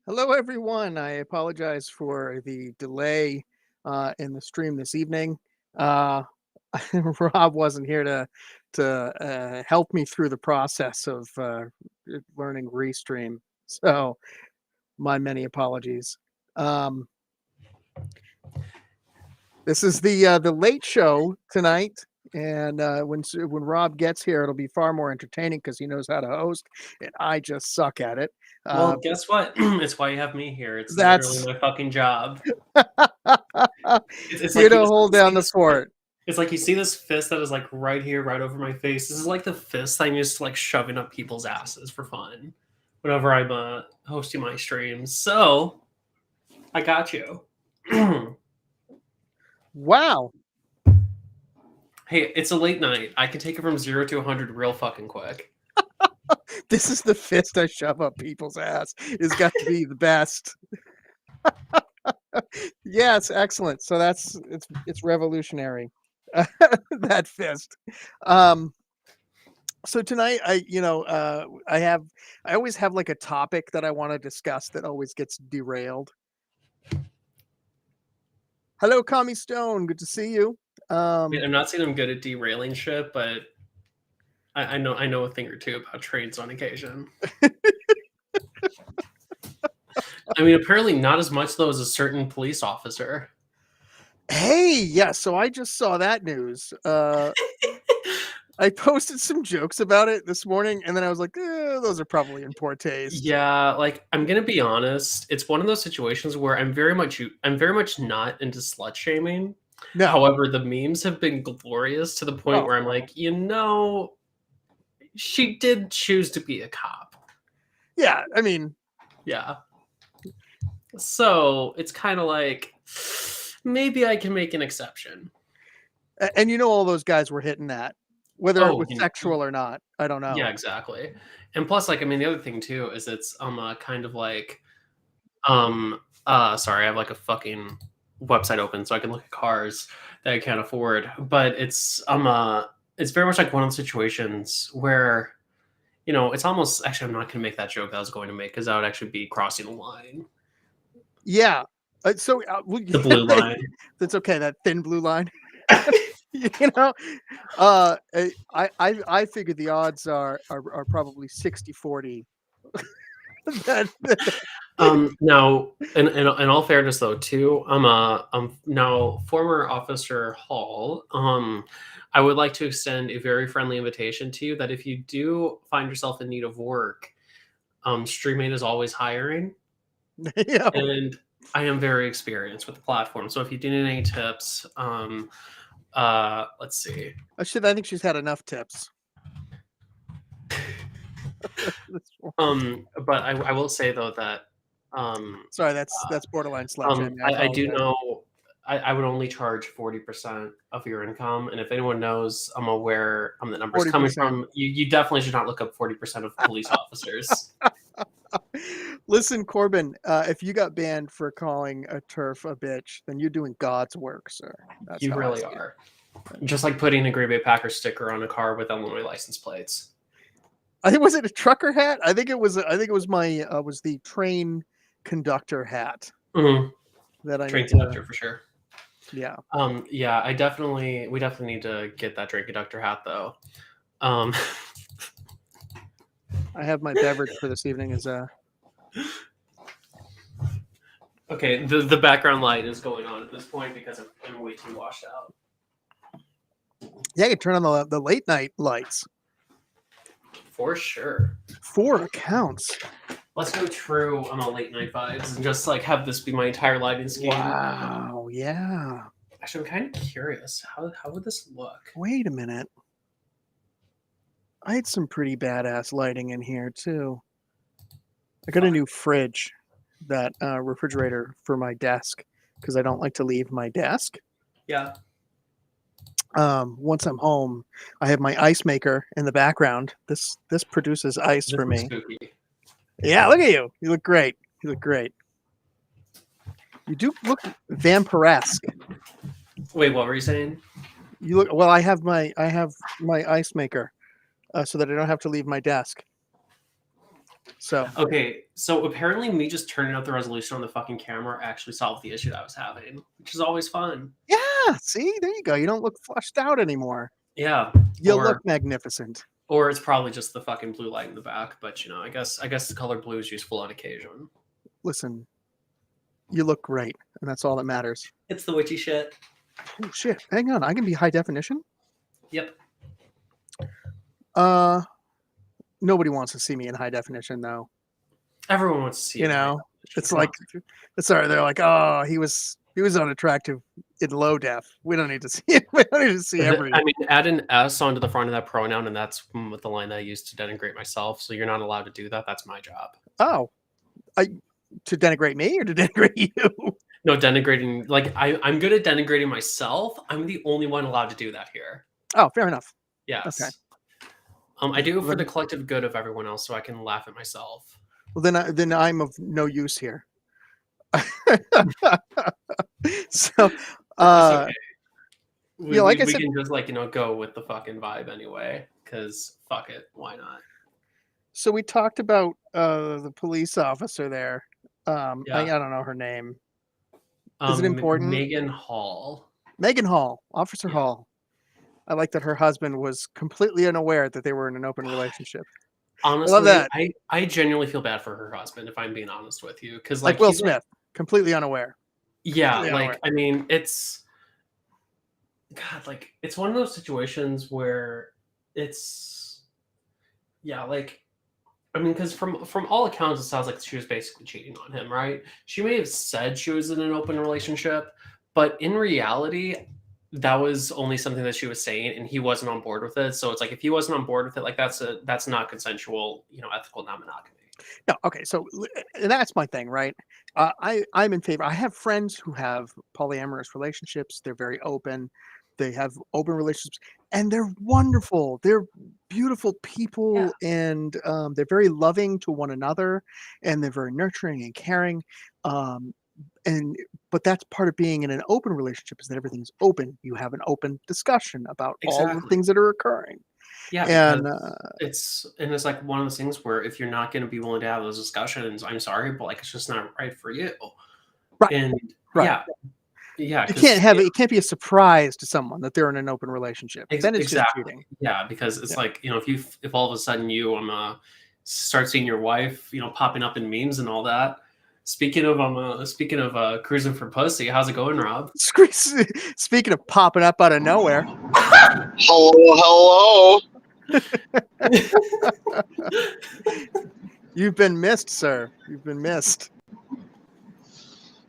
Hello, everyone. I apologize for the delay in the stream this evening. Uh, Rob wasn't here to help me through the process of learning Restream, so my many apologies. Um, this is the late show tonight, and when Rob gets here, it'll be far more entertaining because he knows how to host, and I just suck at it. Well, guess what? It's why you have me here. It's literally That's my fucking job. It's Here like to you hold see down the this fort. It's like you see this fist that is like right here, right over my face. This is like the fist I'm used to like shoving up people's asses for fun whenever I'm hosting my streams. So I got you. Wow. Hey, it's a late night. I can take it from 0 to 100 real fucking quick. This is the fist I shove up people's ass. It's got to be the best. Yes, excellent. So it's revolutionary. That fist. So tonight I always have like a topic that I want to discuss that always gets derailed. Hello, Commie Stone. Good to see you. I mean, I'm not saying I'm good at derailing shit, but I know a thing or two about trains on occasion. I mean, apparently not as much though as a certain police officer. Hey, yeah, so I just saw that news. I posted some jokes about it this morning, and then I was like, those are probably in poor taste. Yeah, like I'm gonna be honest, it's one of those situations where I'm very much not into slut shaming. No. However, the memes have been glorious to the point where I'm like, she did choose to be a cop. Yeah, I mean, yeah. So it's kind of like maybe I can make an exception. And all those guys were hitting that, whether it was sexual or not. I don't know. Yeah, exactly. And plus, like, I mean, the other thing too is it's kind of like sorry, I have like a fucking website open so I can look at cars that I can't afford. But it's very much like one of those situations where, it's almost actually I'm not gonna make that joke that I was going to make because that would actually be crossing the line. Yeah. So the blue line. That's okay. That thin blue line. I figured the odds are probably 60-40. Now, in all fairness, though, too, now former Officer Hall. I would like to extend a very friendly invitation to you that if you do find yourself in need of work, Streammate is always hiring, and I am very experienced with the platform. So if you do need any tips, let's see. I think she's had enough tips. But I will say though that sorry, that's borderline slut shaming. I do know I would only charge 40% of your income, and if anyone knows where the numbers 40%. Coming from, you definitely should not look up 40% of police officers. Listen, Corbin, if you got banned for calling a TERF a bitch, then you're doing God's work, sir. That's you really are. Just like putting a Green Bay Packers sticker on a car with Illinois license plates. I think was it a trucker hat? I think it was my was the train conductor hat. Mm-hmm. That I train conductor for sure. Yeah. Yeah, we definitely need to get that train conductor hat though. I have my beverage for this evening is okay, the background light is going on at this point because I'm way too washed out. Yeah, you turn on the late night lights. For sure. 4 accounts. Let's go true on a late night vibes and just like have this be my entire lighting scheme. Wow, yeah. Actually, I'm kind of curious. How would this look? Wait a minute. I had some pretty badass lighting in here too. I got a new fridge, that refrigerator for my desk because I don't like to leave my desk. Yeah. Once I'm home, I have my ice maker in the background. This produces ice for me. Spooky. Yeah, look at you. You look great. You look great. You do look vampiresque. Wait, what were you saying? You look well. I have my ice maker, so that I don't have to leave my desk. So Okay, so apparently me just turning up the resolution on the fucking camera actually solved the issue that I was having, which is always fun. yeah, see, there you go. You don't look flushed out anymore. Yeah, You look magnificent. or it's probably just the fucking blue light in the back, but you know, I guess the color blue is useful on occasion. Listen, you look great, and that's all that matters. It's the witchy shit. Oh shit! Hang on, I can be high definition. Yep. Nobody wants to see me in high definition, though. Everyone wants to see You it, right? know, it's like, sorry, they're like, oh, he was unattractive in low def. We don't need to see it. We don't need to see every. I mean, add an S onto the front of that pronoun, and that's the line that I use to denigrate myself. So you're not allowed to do that. That's my job. Oh, to denigrate me or to denigrate you? No, denigrating. Like I'm good at denigrating myself. I'm the only one allowed to do that here. Oh, fair enough. Yes. Okay. I do it for the collective good of everyone else, so I can laugh at myself. Well, then I'm of no use here. So, Okay. like I said, we can just go with the fucking vibe anyway. Because fuck it, why not? so we talked about the police officer there. I don't know her name. Is it important? Megan Hall. Megan Hall, Officer Hall. I like that her husband was completely unaware that they were in an open relationship. Honestly, I love that. I genuinely feel bad for her husband, if I'm being honest with you, because like Will Smith, completely unaware. Yeah, Completely unaware. I mean, it's it's one of those situations where it's I mean, because from all accounts, it sounds like she was basically cheating on him, right? She may have said she was in an open relationship, but in reality, that was only something that she was saying, and he wasn't on board with it. So it's like, if he wasn't on board with it, like that's not consensual, ethical non-monogamy. No, okay. So and that's my thing, right? I'm in favor. I have friends who have polyamorous relationships. They're very open. They have open relationships, and they're wonderful. They're beautiful people, and they're very loving to one another, and they're very nurturing and caring. But that's part of being in an open relationship, is that everything's open. You have an open discussion about all the things that are occurring. Yeah, and it's like one of those things where if you're not going to be willing to have those discussions, I'm sorry, but it's just not right for you. Right. And right. Yeah, it can't be a surprise to someone that they're in an open relationship. Then it's just cheating. Yeah, because it's like, if all of a sudden you start seeing your wife, popping up in memes and all that. Speaking of cruising for pussy, how's it going, Rob? Speaking of popping up out of nowhere. Hello. You've been missed, sir. You've been missed.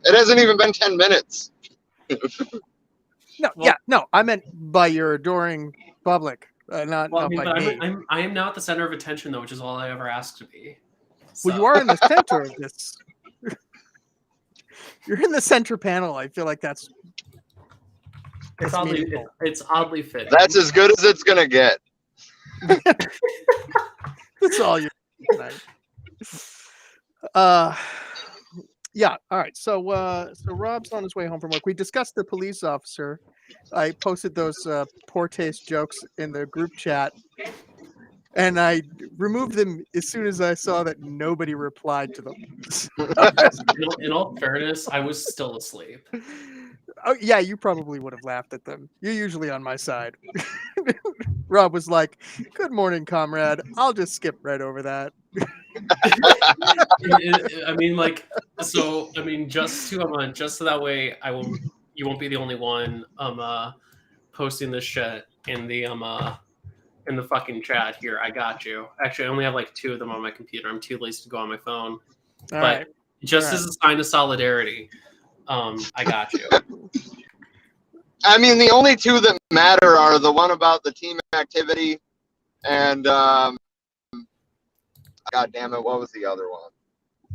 It hasn't even been 10 minutes. No. I meant by your adoring public, not by me. I am now at the center of attention, though, which is all I ever asked to be. So. Well, you are in the center of this. You're in the center panel. I feel like it's oddly fitting. That's as good as it's gonna get. That's all you're tonight. Yeah. All right. So Rob's on his way home from work. We discussed the police officer. I posted those poor taste jokes in the group chat, and I removed them as soon as I saw that nobody replied to them. In all fairness, I was still asleep. Oh yeah, you probably would have laughed at them. You're usually on my side. Rob was like, "Good morning, comrade. I'll just skip right over that." Just so that way you won't be the only one posting this shit in the fucking chat here. I got you. Actually, I only have 2 of them on my computer. I'm too lazy to go on my phone. But as a sign of solidarity, I got you. I mean, the only 2 that matter are the one about the team activity and God damn it, what was the other one?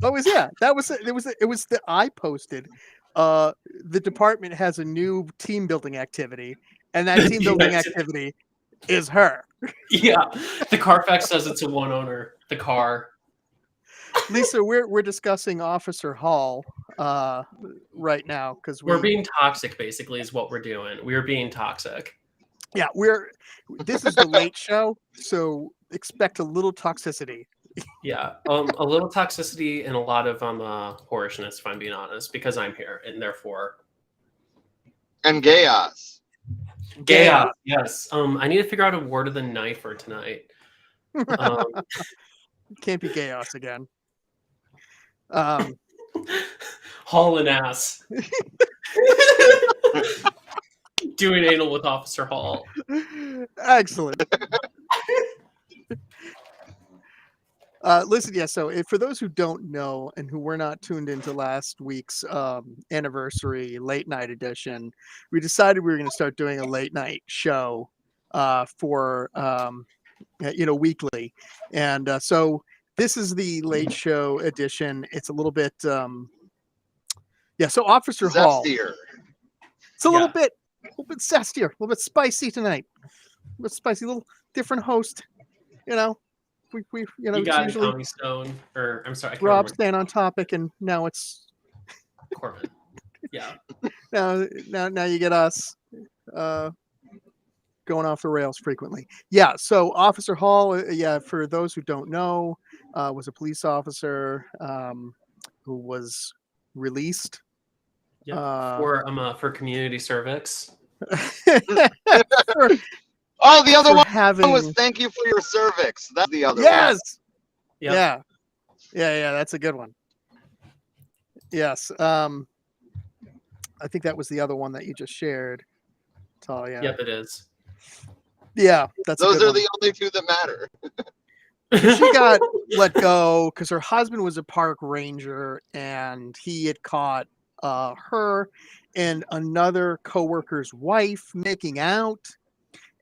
Oh, it was that I posted. The department has a new team building activity, and that team building activity is her. Yeah, the Carfax says it's a one owner. The car. Lisa, we're discussing Officer Hall right now because we're being toxic. Basically, is what we're doing. We're being toxic. Yeah, this is the late show, so expect a little toxicity. Yeah, a little toxicity and a lot of whorishness, if I'm being honest, because I'm here and therefore And chaos. chaos. Yes. I need to figure out a word of the night for tonight. Can't be chaos again. Hall and ass. Doing anal with Officer Hall. Excellent. Listen, yeah. So, for those who don't know and who were not tuned into last week's anniversary late night edition, we decided we were going to start doing a late night show for weekly, and so this is the late show edition. It's a little bit, So, Officer Hall. Zestier. It's a little bit zestier, a little bit spicy tonight. A little bit spicy, a little different host. We You got usually Tommy Stone, or I'm sorry, I can't Rob remember. staying on topic, and now it's Corbin. Yeah. now you get us going off the rails frequently. Yeah. So Officer Hall, for those who don't know, was a police officer who was released. For community cervix. The other one having... was thank you for your cervix. That's the other yes. one. Yep. Yeah. That's a good one. Yes. I think that was the other one that you just shared, Talia. Yep, it is. Yeah, that's those are the only two that matter. She got let go because her husband was a park ranger, and he had caught her and another coworker's wife making out,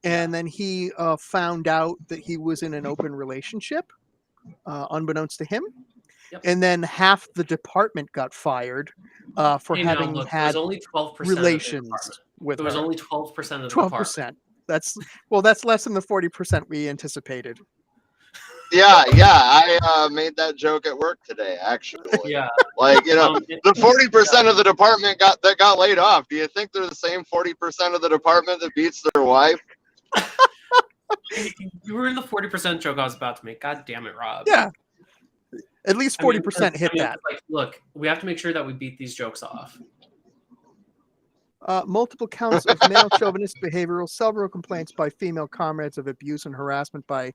and then he found out that he was in an open relationship, unbeknownst to him. Yep. And then half the department got fired for having had only 12% relations with her. It was only 12% of the 12%. That's less than the 40% we anticipated. Yeah, I made that joke at work today, actually. Yeah. Like, the 40% of the department that got laid off. Do you think they're the same 40% of the department that beats their wife? You were in the 40% joke I was about to make. God damn it, Rob. Yeah. At least 40% hit that. Like, look, we have to make sure that we beat these jokes off. Multiple counts of male chauvinist behavioral, several complaints by female comrades of abuse and harassment by...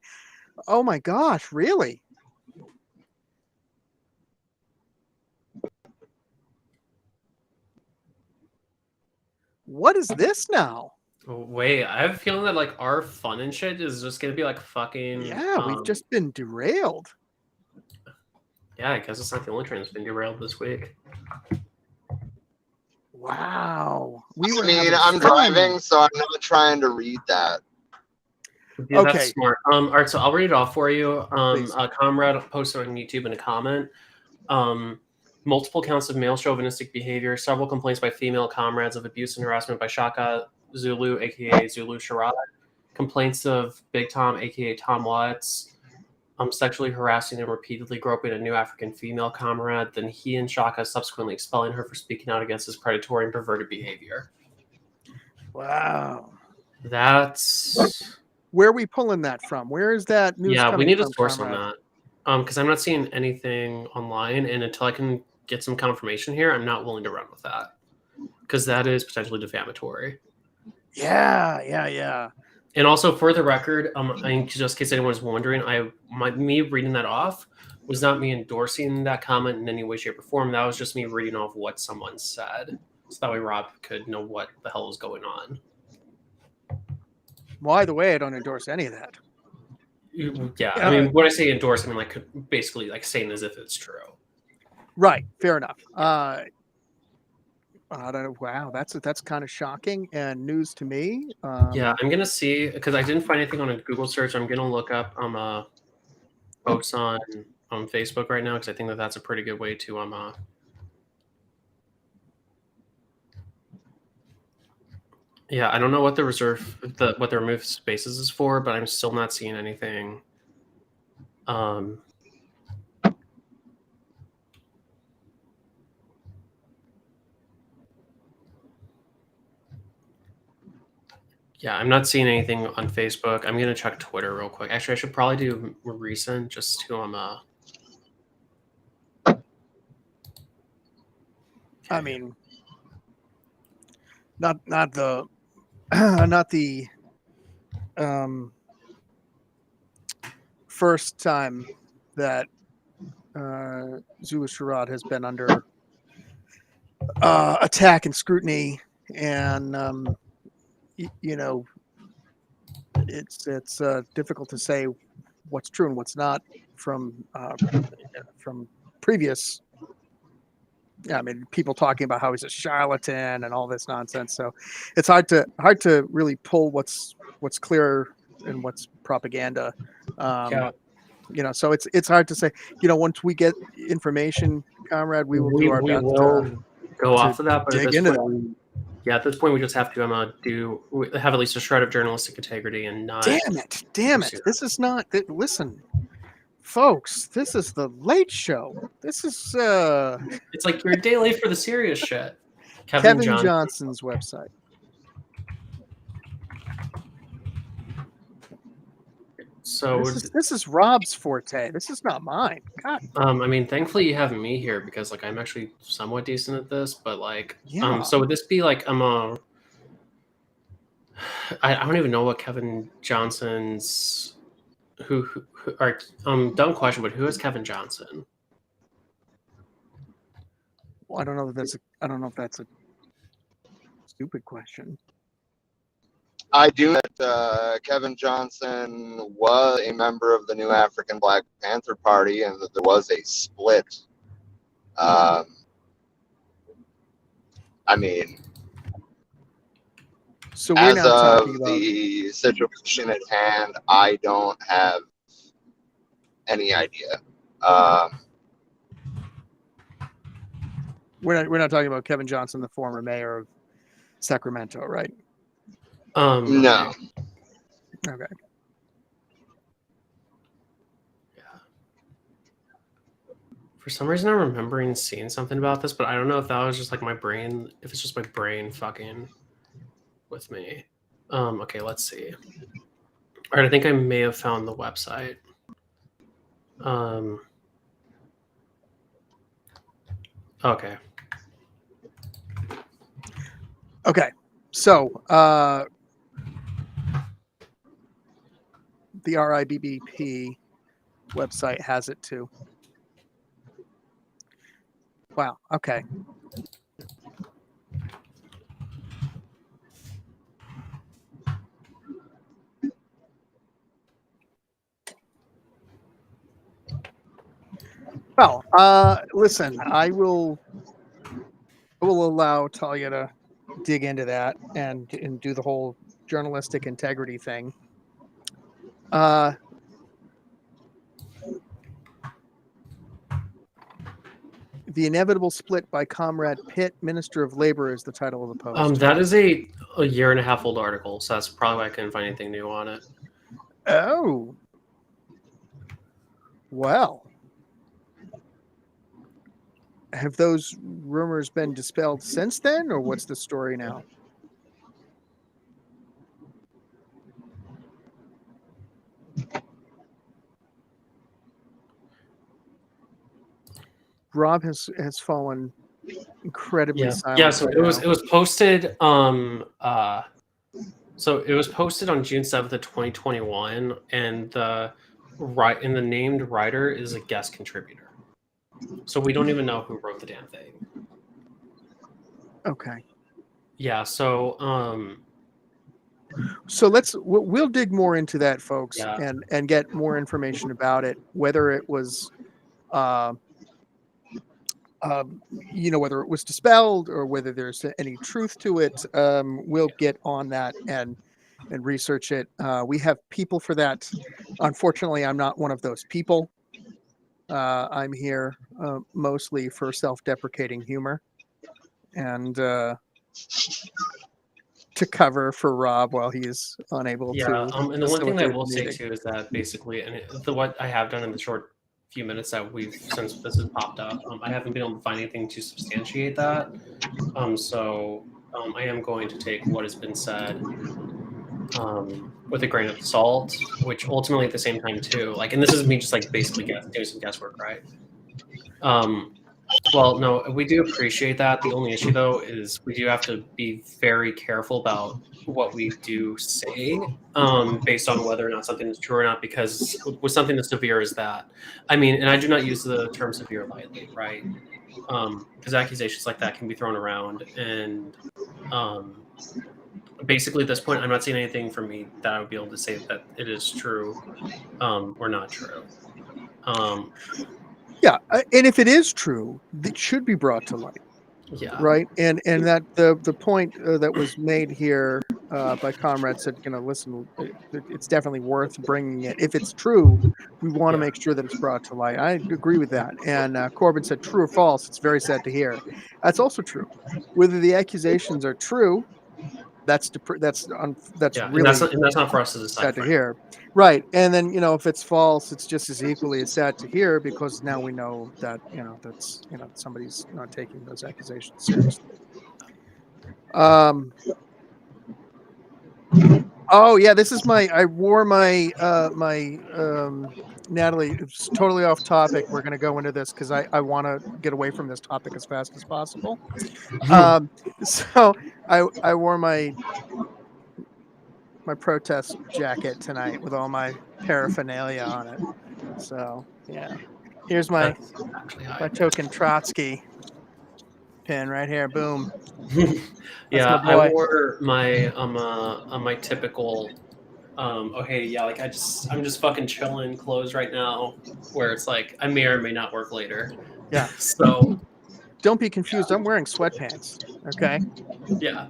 Oh my gosh, really? What is this now? Wait, I have a feeling that like our fun and shit is just gonna be like fucking... Yeah, we've just been derailed. Yeah, I guess it's not the only train that's been derailed this week. Wow. I'm driving, so I'm not trying to read that. Yeah, okay. That's smart. All right, so I'll read it off for you. A comrade posted on YouTube in a comment. Multiple counts of male chauvinistic behavior, several complaints by female comrades of abuse and harassment by Shaka Zulu, aka Zulu Sharad. Complaints of Big Tom, aka Tom Watts. Sexually harassing and repeatedly groping a new African female comrade, then he and Shaka subsequently expelling her for speaking out against his predatory and perverted behavior. Wow. That's... Where are we pulling that from? Where is that news coming from? Yeah, we need a source on that. Because I'm not seeing anything online, and until I can get some confirmation here, I'm not willing to run with that. Because that is potentially defamatory. Yeah. And also, for the record, just in case anyone's wondering, me reading that off was not me endorsing that comment in any way, shape, or form. That was just me reading off what someone said. So that way Rob could know what the hell is going on. Well, either way, I don't endorse any of that. Yeah, I mean, when I say endorse, I mean like basically like saying as if it's true. Right, fair enough. I don't know. Wow, that's kind of shocking and news to me. Yeah, I'm gonna see because I didn't find anything on a Google search. I'm gonna look up posts on Facebook right now because I think that's a pretty good way to Yeah, I don't know what what the removed spaces is for, but I'm still not seeing anything. Yeah, I'm not seeing anything on Facebook. I'm gonna check Twitter real quick. Actually, I should probably do more recent just to I mean, not the not the first time that Zula Sherrod has been under attack and scrutiny, and you know, it's difficult to say what's true and what's not from previous. Yeah, I mean, people talking about how he's a charlatan and all this nonsense. So it's hard to really pull what's clear and what's propaganda. yeah. You know, so it's hard to say. You know, once we get information, comrade, we will do our best will go to off of that. But at dig this into point, at this point, we just have to have at least a shred of journalistic integrity and not. Damn it! This is not. Listen, folks, this is the Late Show. This is It's like you're a day late for the serious shit. Kevin Johnson's website. So this is Rob's forte. This is not mine. God. I mean, thankfully you have me here because like I'm actually somewhat decent at this, but like Yeah. so would this be like I don't even know what Kevin Johnson's who are dumb question, but who is Kevin Johnson? Well, I don't know if that's a stupid question. I do know that Kevin Johnson was a member of the New African Black Panther Party, and that there was a split. I mean, so we're as now talking of about the situation at hand, I don't have any idea. we're not talking about Kevin Johnson, the former mayor of Sacramento, right? No. Okay. Yeah. For some reason, I'm remembering seeing something about this, but I don't know if that was just like my brain. If it's just my brain fucking with me. Okay, let's see. All right, I think I may have found the website. Okay. Okay. So, the RIBBP website has it too. Wow. Okay. Well, listen, I will allow Talia to dig into that and do the whole journalistic integrity thing. The Inevitable Split by Comrade Pitt, Minister of Labor, is the title of the post. That is a year and a half old article, so that's probably why I couldn't find anything new on it. Oh. Well. Have those rumors been dispelled since then, or what's the story now? Rob has fallen incredibly silent. Yeah, so it was posted so it was posted on June 7th of 2021, and the named writer is a guest contributor. So we don't even know who wrote the damn thing. Okay. Yeah, so we'll dig more into that, folks, yeah. and get more information about it, whether it was whether it was dispelled or whether there's any truth to it. We'll get on that and research it. We have people for that. Unfortunately, I'm not one of those people. I'm here mostly for self-deprecating humor and to cover for Rob while he's unable to. And the one thing that I will say too is that basically, and what I have done in the short few minutes that since this has popped up, I haven't been able to find anything to substantiate that. So I am going to take what has been said with a grain of salt, which ultimately at the same time too, like, and this is me just like basically doing some guesswork, right? Well, no, we do appreciate that. The only issue though is we do have to be very careful about what we do say, based on whether or not something is true or not, because with something as severe as that, I mean, and I do not use the term severe lightly, right? Because accusations like that can be thrown around, and basically at this point, I'm not seeing anything from me that I would be able to say that it is true or not true. Yeah, and if it is true, it should be brought to light, Yeah. right? And that the point that was made here by Comrade said, listen, it's definitely worth bringing it. If it's true, we want to Yeah. make sure that it's brought to light. I agree with that. And Corbin said, true or false, it's very sad to hear. That's also true. Whether the accusations are true, that's Yeah, really and that's not for us to decide. sad to hear. Right. And then, if it's false, it's just as equally as sad to hear, because now we know that, that's, somebody's not taking those accusations seriously. Oh yeah, this is I wore my Natalie, it's totally off topic. We're going to go into this because I want to get away from this topic as fast as possible. So I wore my protest jacket tonight with all my paraphernalia on it. So yeah, here's my token Trotsky pin right here. Boom. Yeah, I wore my my typical okay, yeah, like I'm just fucking chilling clothes right now, where it's like I may or may not work later. Yeah. So don't be confused. I'm wearing sweatpants. Okay. Yeah.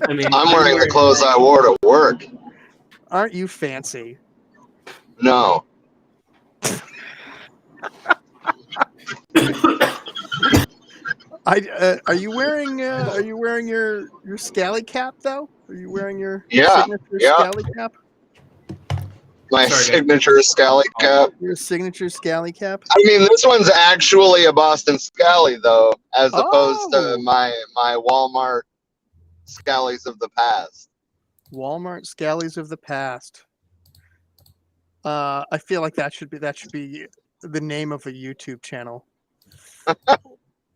I mean, I'm wearing the clothes I wore to work. Aren't you fancy? No. Are you wearing your scally cap though? Are you wearing your signature scally cap? My signature scally cap. Your signature scally cap? I mean, this one's actually a Boston Scally though, as opposed to my Walmart Scallies of the past. Walmart Scallies of the past. I feel like that should be the name of a YouTube channel.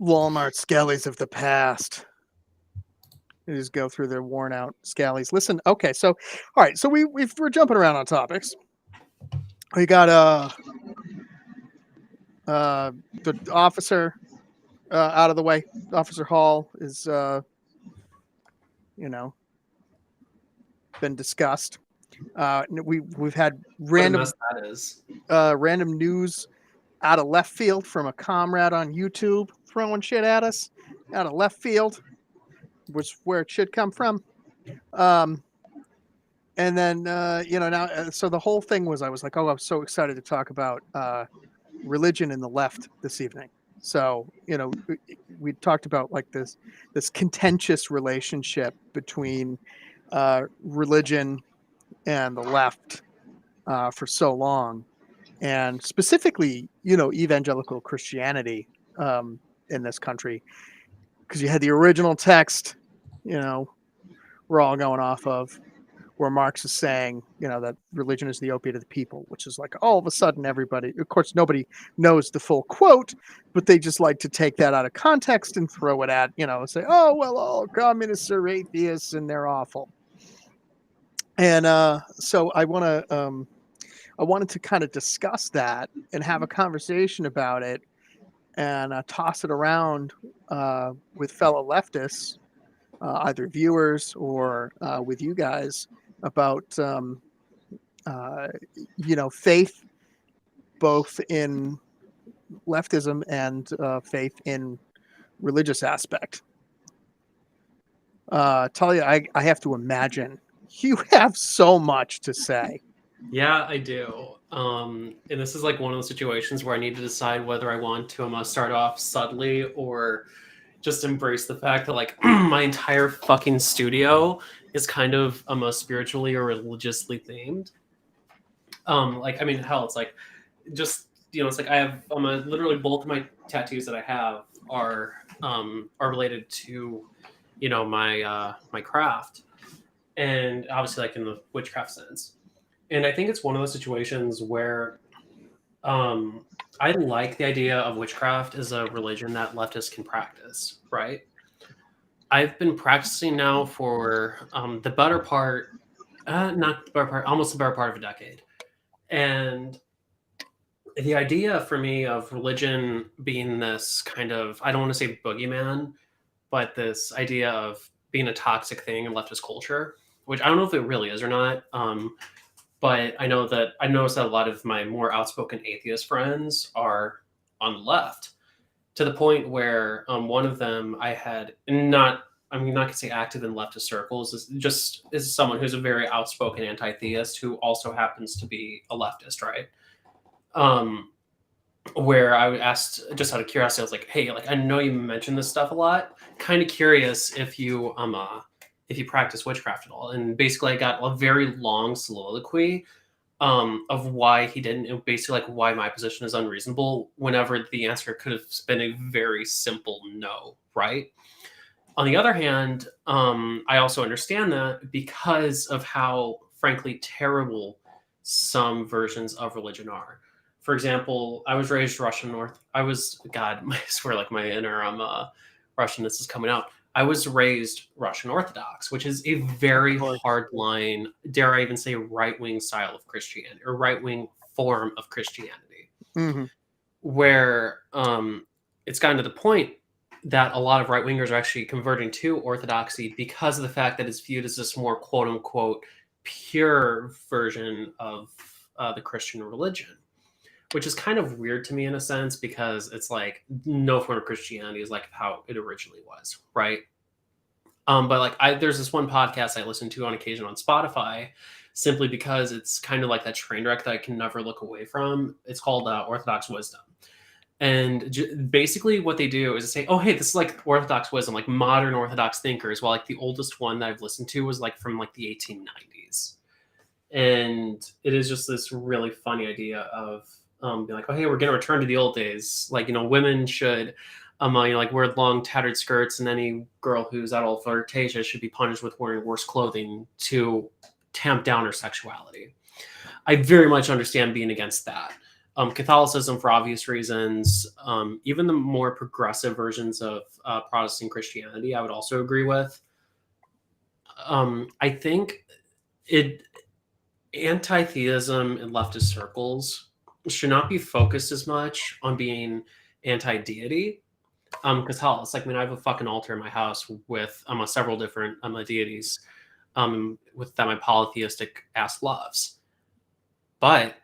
Walmart Scallies of the past. You just go through their worn out Scallies. Listen, okay, so all right, so we're jumping around on topics. We got the officer out of the way. Officer Hall is been discussed. We've had random random news out of left field from a comrade on YouTube throwing shit at us out of left field, which where it should come from. And then now, so the whole thing was, I was like, oh, I'm so excited to talk about religion in the left this evening. So we talked about like this contentious relationship between religion and the left for so long, and specifically evangelical Christianity in this country, because you had the original text we're all going off of, where Marx is saying that religion is the opiate of the people, which is like all of a sudden everybody, of course nobody knows the full quote, but they just like to take that out of context and throw it at say, oh well, all communists are atheists and they're awful. And so I wanted to kind of discuss that and have a conversation about it, and toss it around with fellow leftists, either viewers or with you guys, about faith, both in leftism and faith in religious aspect. Talia, I have to imagine you have so much to say. Yeah, I do. And this is like one of those situations where I need to decide whether I want to start off subtly or just embrace the fact that like my entire fucking studio is kind of spiritually or religiously themed. Like, I mean, hell, it's like just it's like I have literally both of my tattoos that I have are related to my my craft. and obviously like in the witchcraft sense. And I think it's one of those situations where I like the idea of witchcraft as a religion that leftists can practice, right? I've been practicing now for the better part, not the better part, almost the better part of a decade. And the idea for me of religion being this kind of, I don't want to say boogeyman, but this idea of being a toxic thing in leftist culture, which I don't know if it really is or not. But I know that I noticed that a lot of my more outspoken atheist friends are on the left, to the point where one of them I had not, I'm not going to say active in leftist circles, is someone who's a very outspoken anti-theist who also happens to be a leftist, right? Where I asked, just out of curiosity, I was like, hey, like I know you mentioned this stuff a lot. Kind of curious if you practice witchcraft at all. And basically I got a very long soliloquy of why he didn't, and basically like why my position is unreasonable, whenever the answer could have been a very simple no, right? On the other hand, I also understand that because of how frankly terrible some versions of religion are. For example, I was raised Russian God, I swear like my inner Russianness is coming out. I was raised Russian Orthodox, which is a very hardline, dare I even say, right-wing style of Christianity, or right-wing form of Christianity, where it's gotten to the point that a lot of right-wingers are actually converting to Orthodoxy because of the fact that it's viewed as this more quote-unquote pure version of the Christian religion, which is kind of weird to me in a sense, because it's like no form of Christianity is like how it originally was, right? But like there's this one podcast I listen to on occasion on Spotify, simply because it's kind of like that train wreck that I can never look away from. It's called Orthodox Wisdom. And basically what they do is say, oh, hey, this is like Orthodox wisdom, like modern Orthodox thinkers. Well, like the oldest one that I've listened to was like from like the 1890s. And it is just this really funny idea of being like, oh, hey, we're going to return to the old days. Like, you know, women should, like wear long tattered skirts, and any girl who's at all flirtatious should be punished with wearing worse clothing to tamp down her sexuality. I very much understand being against that. Catholicism, for obvious reasons, even the more progressive versions of Protestant Christianity, I would also agree with. I think anti-theism in leftist circles should not be focused as much on being anti-deity. Because hell, it's like, I mean, I have a fucking altar in my house with several different deities with that my polytheistic ass loves. But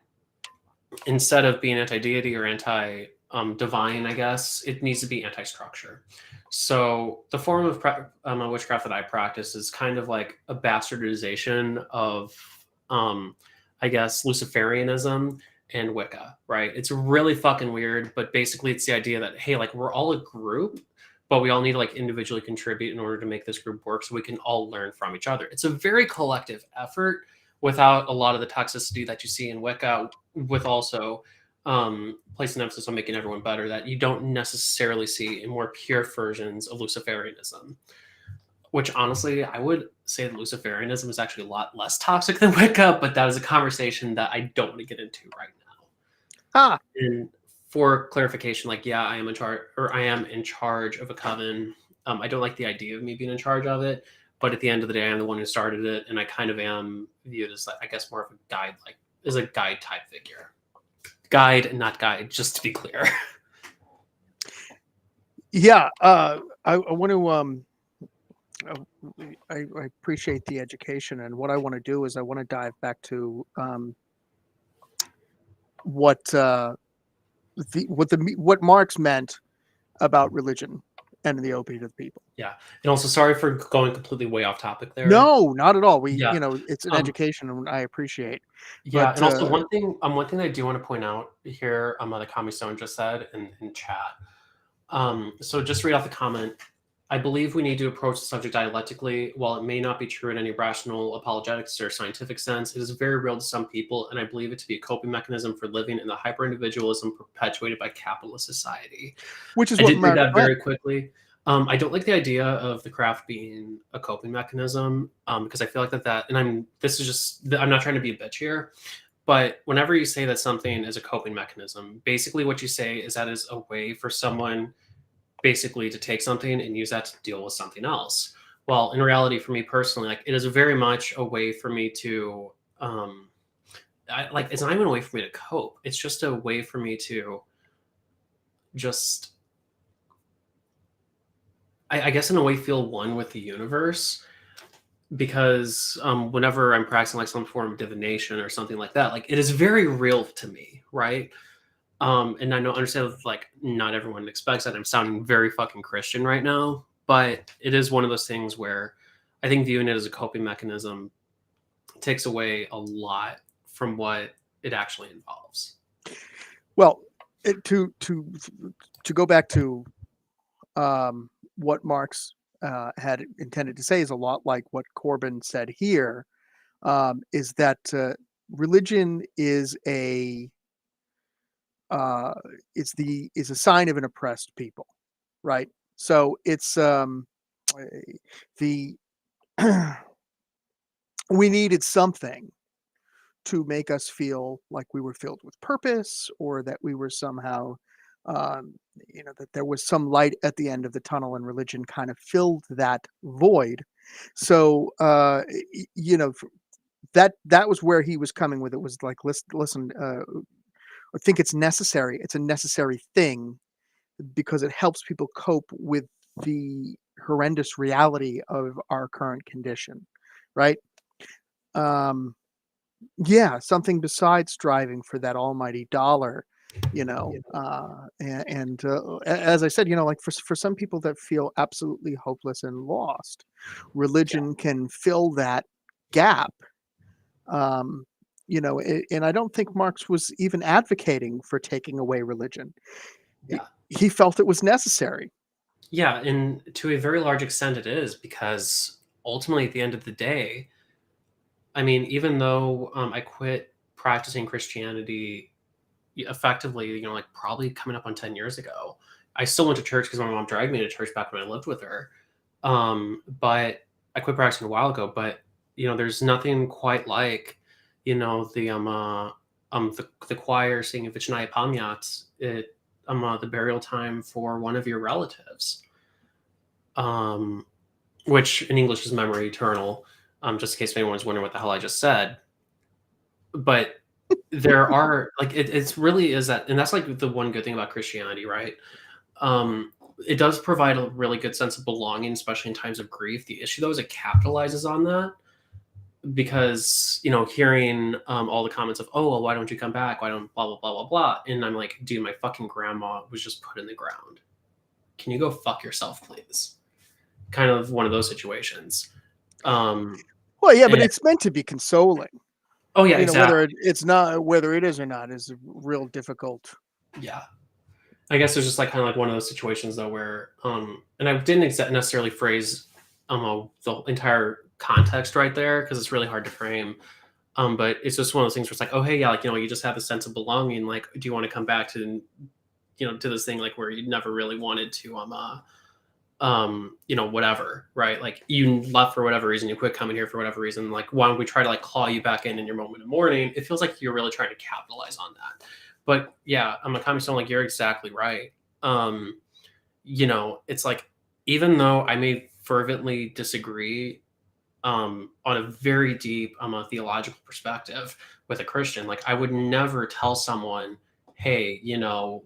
instead of being anti-deity or anti-divine, I guess, it needs to be anti-structure. So the form of witchcraft that I practice is kind of like a bastardization of, I guess, Luciferianism and Wicca, right? It's really fucking weird, but basically it's the idea that, hey, like we're all a group, but we all need to like individually contribute in order to make this group work so we can all learn from each other. It's a very collective effort without a lot of the toxicity that you see in Wicca, with also placing emphasis on making everyone better, that you don't necessarily see in more pure versions of Luciferianism. Which honestly, I would say that Luciferianism is actually a lot less toxic than Wicca, but that is a conversation that I don't want to get into right now. And for clarification, like, yeah, I am in charge of a coven. I don't like the idea of me being in charge of it, but at the end of the day, I'm the one who started it, and I kind of am viewed as, like, I guess, more of a guide, like, as a guide type figure. Guide, not guide, just to be clear. Yeah, I want to. I appreciate the education, and what I want to do is I want to dive back to what Marx meant about religion and the opiate of the people. Yeah, and also sorry for going completely way off topic there. No, not at all. It's an education, and I appreciate. Yeah, and also one thing that I do want to point out here, that Kami Stone just said in chat. So just read off the comment. I believe we need to approach the subject dialectically. While it may not be true in any rational apologetics or scientific sense, it is very real to some people, and I believe it to be a coping mechanism for living in the hyper-individualism perpetuated by capitalist society. Which is I did read that very quickly. I don't like the idea of the craft being a coping mechanism, because I feel like and I'm not trying to be a bitch here, but whenever you say that something is a coping mechanism, basically what you say is that is a way for someone basically to take something and use that to deal with something else. Well, in reality, for me personally, like it is very much a way for me to, it's not even a way for me to cope. It's just a way for me to just, I guess in a way, feel one with the universe. Because whenever I'm practicing like some form of divination or something like that, like it is very real to me, right? And I know understand like not everyone expects that. I'm sounding very fucking Christian right now, but it is one of those things where I think viewing it as a coping mechanism takes away a lot from what it actually involves. Well, to go back to what Marx had intended to say is a lot like what Corbin said here, is that religion is a is a sign of an oppressed people, right? So it's the we needed something to make us feel like we were filled with purpose, or that we were somehow, um, that there was some light at the end of the tunnel, and religion kind of filled that void. So, that was where he was coming with it. Was like, listen, I think it's necessary. It's a necessary thing because it helps people cope with the horrendous reality of our current condition, right? Um, yeah, something besides striving for that almighty dollar, as I said, like for some people that feel absolutely hopeless and lost, religion can fill that gap. And I don't think Marx was even advocating for taking away religion. Yeah. He felt it was necessary. Yeah, and to a very large extent it is, because ultimately at the end of the day, I mean, even though I quit practicing Christianity effectively, like probably coming up on 10 years ago, I still went to church because my mom dragged me to church back when I lived with her. But I quit practicing a while ago. But there's nothing quite like, the choir singing Vichnaya Pamyat, the burial time for one of your relatives, which in English is memory eternal. Just in case anyone's wondering what the hell I just said. But there are like it's really is that, and that's like the one good thing about Christianity, right? It does provide a really good sense of belonging, especially in times of grief. The issue though is it capitalizes on that, because hearing all the comments of, oh well, why don't you come back, why don't blah blah blah blah blah, and I'm like, dude, my fucking grandma was just put in the ground, can you go fuck yourself please? Kind of one of those situations. Well, yeah, but it's meant to be consoling. Oh yeah, exactly. Whether it is or not is real difficult. Yeah, I guess there's just like kind of like one of those situations though where and I didn't necessarily phrase the entire context right there because it's really hard to frame. But it's just one of those things where it's like, oh hey, yeah, like you just have a sense of belonging. Like, do you want to come back to to this thing like where you never really wanted to whatever, right? Like you left for whatever reason, you quit coming here for whatever reason. Like, why don't we try to like claw you back in your moment of mourning? It feels like you're really trying to capitalize on that. But yeah, I'm a communist. Like you're exactly right. It's like, even though I may fervently disagree on a very deep a theological perspective with a Christian, like I would never tell someone, hey,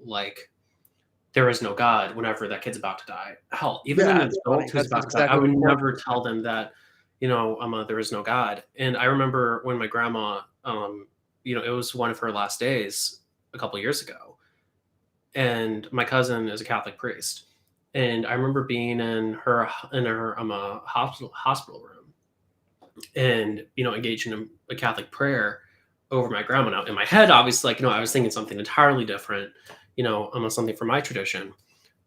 like there is no God whenever that kid's about to die. Hell, even an adult who's about to die, I would never tell them that, there is no God. And I remember when my grandma, it was one of her last days a couple of years ago, and my cousin is a Catholic priest, and I remember being in her hospital room, and engaging in a Catholic prayer over my grandma. Now in my head, obviously, like I was thinking something entirely different, something from my tradition.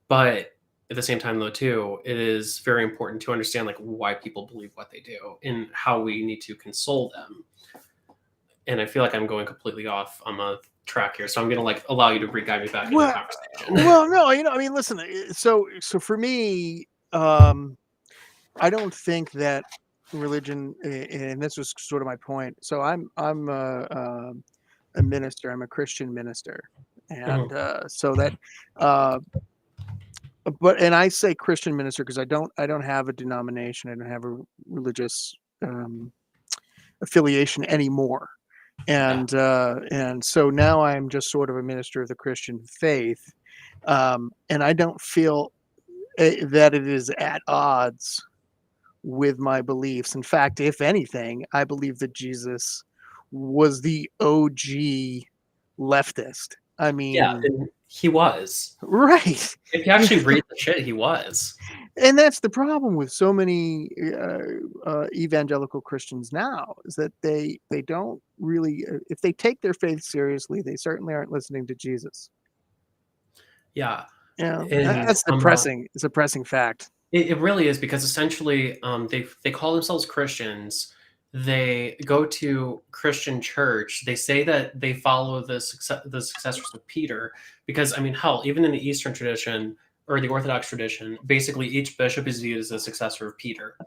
But at the same time, though, too, it is very important to understand like why people believe what they do and how we need to console them. and I feel like I'm going completely off on a track here, so I'm gonna like allow you to re-guide me back into the Well, conversation. well, no, I mean, listen. So for me, I don't think that religion, and this was sort of my point. So I'm a minister. I'm a Christian minister, and Mhm. so that, uh, but and I say Christian minister because I don't have a denomination. I don't have a religious um, affiliation anymore. Yeah, And so now I'm just sort of a minister of the Christian faith, and I don't feel that it is at odds with my beliefs. In fact, if anything, I believe that Jesus was the OG leftist. I yeah, mean, and he was. right. If you Yeah. actually read the shit, he was. And that's the problem with so many evangelical Christians now is that they don't really, if they take their faith seriously, they certainly aren't listening to Jesus. Yeah, Yeah, and that's depressing. It's a depressing fact. it really is because essentially, they call themselves Christians. They go to Christian church. They say that they follow the successors of Peter because I mean, hell, even in the Eastern tradition or the Orthodox tradition, basically each bishop is viewed as a successor of Peter.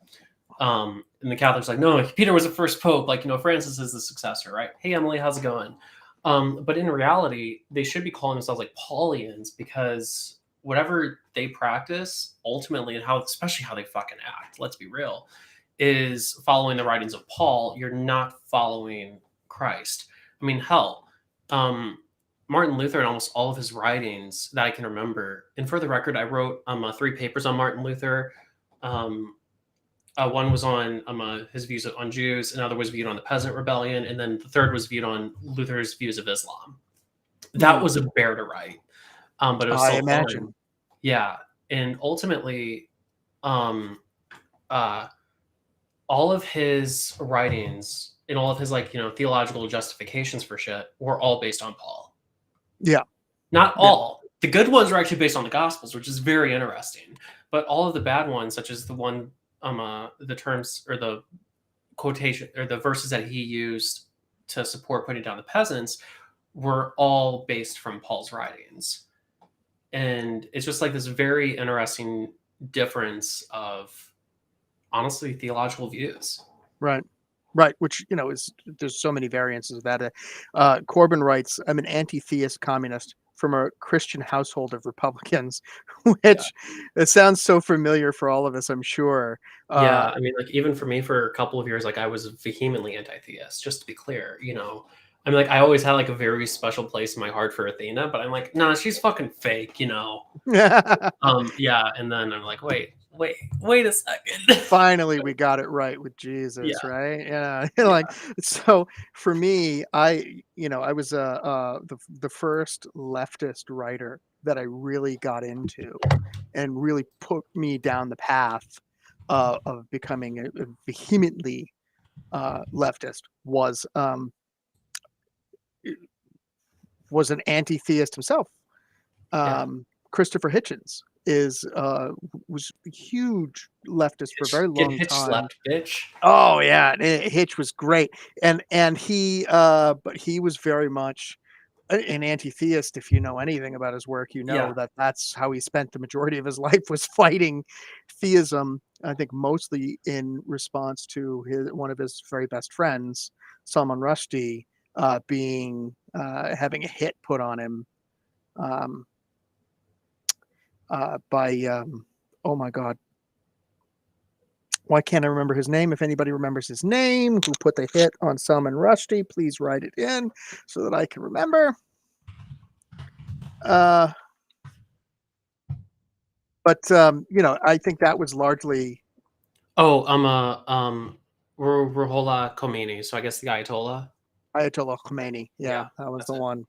And the Catholics are like, no, Peter was the first pope. Like, Francis is the successor, right? Hey, Emily, how's it going? But in reality, they should be calling themselves like Paulians because whatever they practice ultimately and how, especially how they fucking act, let's be real, is following the writings of Paul. You're not following Christ. I mean, hell, Martin Luther and almost all of his writings that I can remember. And for the record, I wrote 3 papers on Martin Luther. Um, One was on his views on Jews, another was viewed on the Peasant Rebellion, and then the third was viewed on Luther's views of Islam. That Hmm. was a bear to write, but it was I so fun. imagine. Yeah, and ultimately, um, uh, all of his writings and all of his theological justifications for shit were all based on Paul. Yeah, Not yeah, all. The good ones are actually based on the Gospels, which is very interesting. But all of the bad ones, such as the one, the terms or the quotation or the verses that he used to support putting down the peasants, were all based from Paul's writings. And it's just like this very interesting difference of honestly theological views. right. Right, which is there's so many variances of that. Corbyn writes, "I'm an anti-theist communist from a Christian household of Republicans," Yeah. which it sounds so familiar for all of us, I'm sure. Yeah, I mean, like even for me, for a couple of years, like I was vehemently anti-theist. Just to be clear. I mean, like I always had like a very special place in my heart for Athena, but I'm like, nah, she's fucking fake. Yeah, and then I'm like, wait a second. Finally, we got it right with Jesus, Yeah, right? Yeah, yeah, like so for me, I was the first leftist writer that I really got into and really put me down the path of becoming a vehemently leftist was an anti-theist himself. yeah. Christopher Hitchens was a huge leftist for a very Get long hitch time. slapped, bitch. Oh yeah, Hitch was great, and but he was very much an anti-theist. If you know anything about his work, you know Yeah, that that's how he spent the majority of his life was fighting theism. I think mostly in response to one of his very best friends, Salman Rushdie, being having a hit put on him um, by oh my god, why can't I remember his name? If anybody remembers his name, who put the hit on Salman Rushdie, please write it in so that I can remember. Uh, but I think that was largely oh, Ruhollah Khomeini. So I guess the Ayatollah. Ayatollah Khomeini. Yeah, Yeah, that was that's the it. one.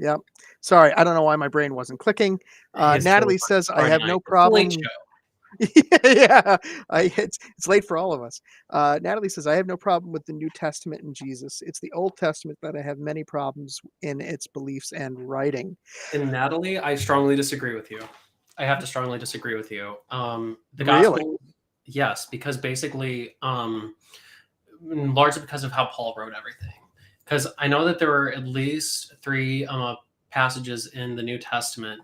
Yep. Sorry, I don't know why my brain wasn't clicking. His Natalie says I Friday have night. no It's a late problem. show. Yeah, it's late for all of us. Natalie says I have no problem with the New Testament and Jesus. It's the Old Testament that I have many problems in its beliefs and writing. And Natalie, I strongly disagree with you. I have to strongly disagree with you. The Really? gospel, yes, because basically, largely because of how Paul wrote everything. because I know that there were at least 3 passages in the New Testament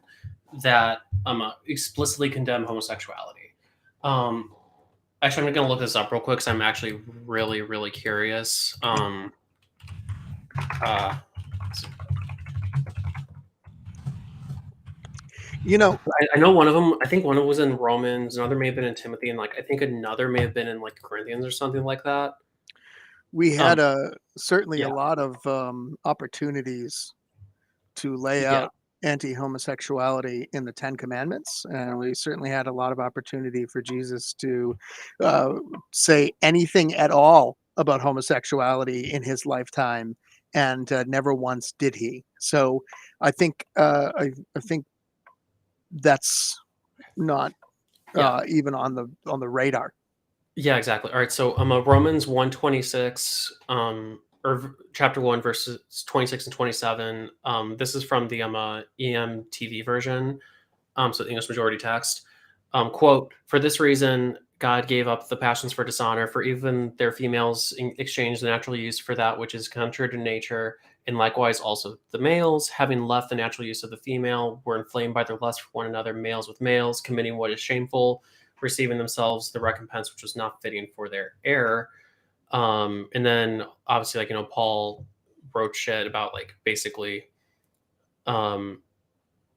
that explicitly condemn homosexuality. Actually, I'm going to look this up real quick because I'm actually really, really curious. You know, I know one of them. I think one of them was in Romans. Another may have been in Timothy, and like I think another may have been in like Corinthians or something like that. we had certainly a Yeah, lot of opportunities to lay yeah, out anti-homosexuality in the Ten Commandments, and we certainly had a lot of opportunity for Jesus to uh, say anything at all about homosexuality in his lifetime, and never once did he. So I think I think that's not yeah, even on the radar. yeah. Exactly. All right. So Romans 1:26, chapter 1, verses 26 and 27. This is from the EMTV version. So English majority text. Quote, for this reason, God gave up the passions for dishonor, for even their females exchanged the natural use for that which is contrary to nature, and likewise also the males, having left the natural use of the female, were inflamed by their lust for one another, males with males, committing what is shameful, receiving themselves the recompense which was not fitting for their error. And then obviously, like, Paul wrote shit about like basically um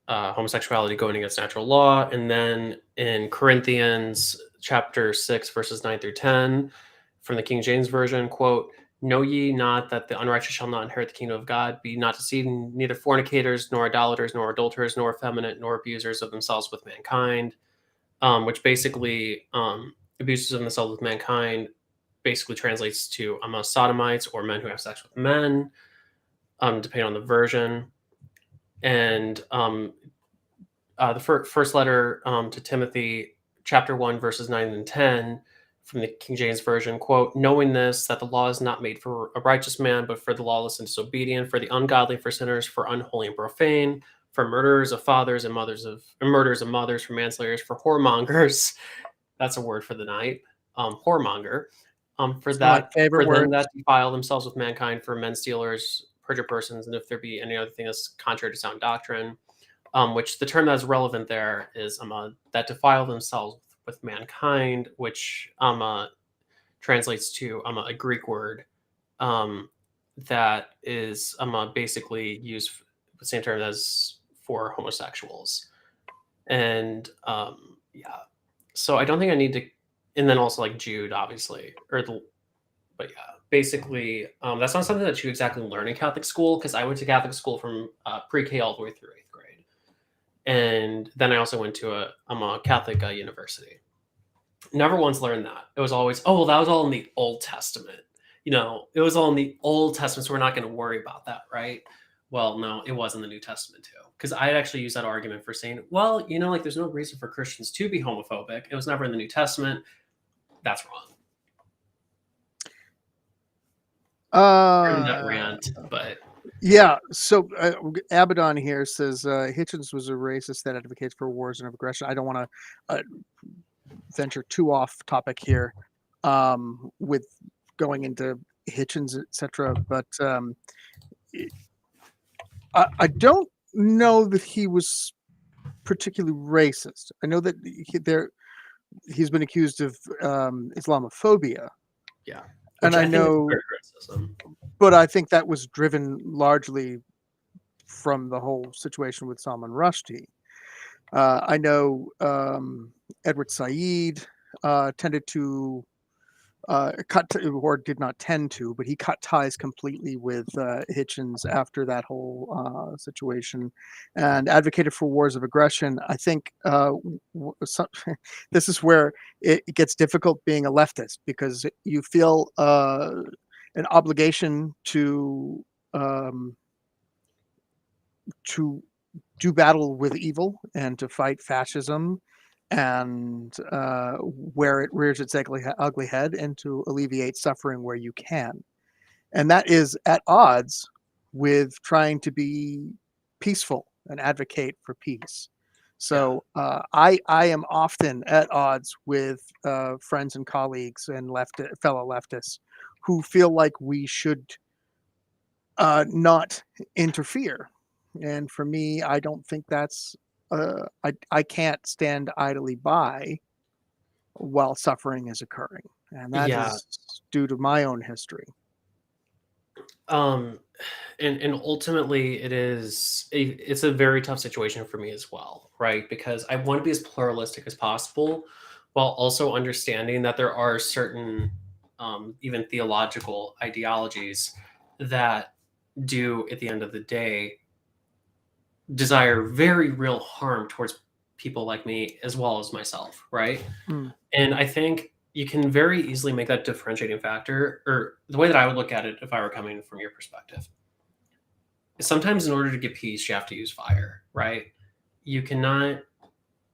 homosexuality going against natural law. And then in Corinthians chapter 6, verses 9 through 10, from the King James Version, quote, know ye not that the unrighteous shall not inherit the kingdom of God? Be not deceived, neither fornicators, nor idolaters, nor adulterers, nor effeminate, nor abusers of themselves with mankind. Which basically, abuses of themselves with mankind basically translates to sodomites, or men who have sex with men, depending on the version. And the first letter to Timothy, chapter 1, verses 9 and 10, from the King James Version, quote, knowing this, that the law is not made for a righteous man, but for the lawless and disobedient, for the ungodly, for sinners, for unholy and profane, for murderers of fathers and murderers of mothers, for manslayers, for whoremongers. That's a word for the night. Whoremonger. It's my favorite For them word. that defile themselves with mankind, for men stealers, perjured persons, and if there be any other thing that's contrary to sound doctrine. Which the term that's relevant there is that defile themselves with mankind, which translates to a Greek word that is basically used the same term as for homosexuals. And yeah, so I don't think I need to, and then also like Jude, obviously, but yeah, basically, that's not something that you exactly learn in Catholic school, because I went to Catholic school from pre-K all the way through 8th grade. And then I also went to a Catholic university. Never once learned that. It was always, oh, well, that was all in the Old Testament. It was all in the Old Testament, so we're not going to worry about that, right? Well, no, it was in the New Testament too. Because I actually used that argument for saying, well, like there's no reason for Christians to be homophobic. It was never in the New Testament. That's wrong. That rant, but Yeah. So Abaddon here says Hitchens was a racist that advocates for wars and aggression. I don't want to venture too off topic here with going into Hitchens, etc. But I don't know that he was particularly racist. I know that he's been accused of Islamophobia. yeah. And I know, but I think that was driven largely from the whole situation with Salman Rushdie. I know Edward Said tended to or did not tend to, but he cut ties completely with Hitchens after that whole situation, and advocated for wars of aggression. I think this is where it gets difficult being a leftist, because you feel an obligation to do battle with evil and to fight fascism, and where it rears its ugly head, and to alleviate suffering where you can. And that is at odds with trying to be peaceful and advocate for peace. So I am often at odds with friends and colleagues and fellow leftists who feel like we should not interfere. And for me, I don't think that's I can't stand idly by while suffering is occurring, and that Yeah. is due to my own history. Um, and ultimately, it's a very tough situation for me as well, right? Because I want to be as pluralistic as possible, while also understanding that there are certain, even theological ideologies that do, at the end of the day, desire very real harm towards people like me as well as myself, right? Mm, And I think you can very easily make that differentiating factor, or the way that I would look at it if I were coming from your perspective. Sometimes in order to get peace, you have to use fire, right? You cannot,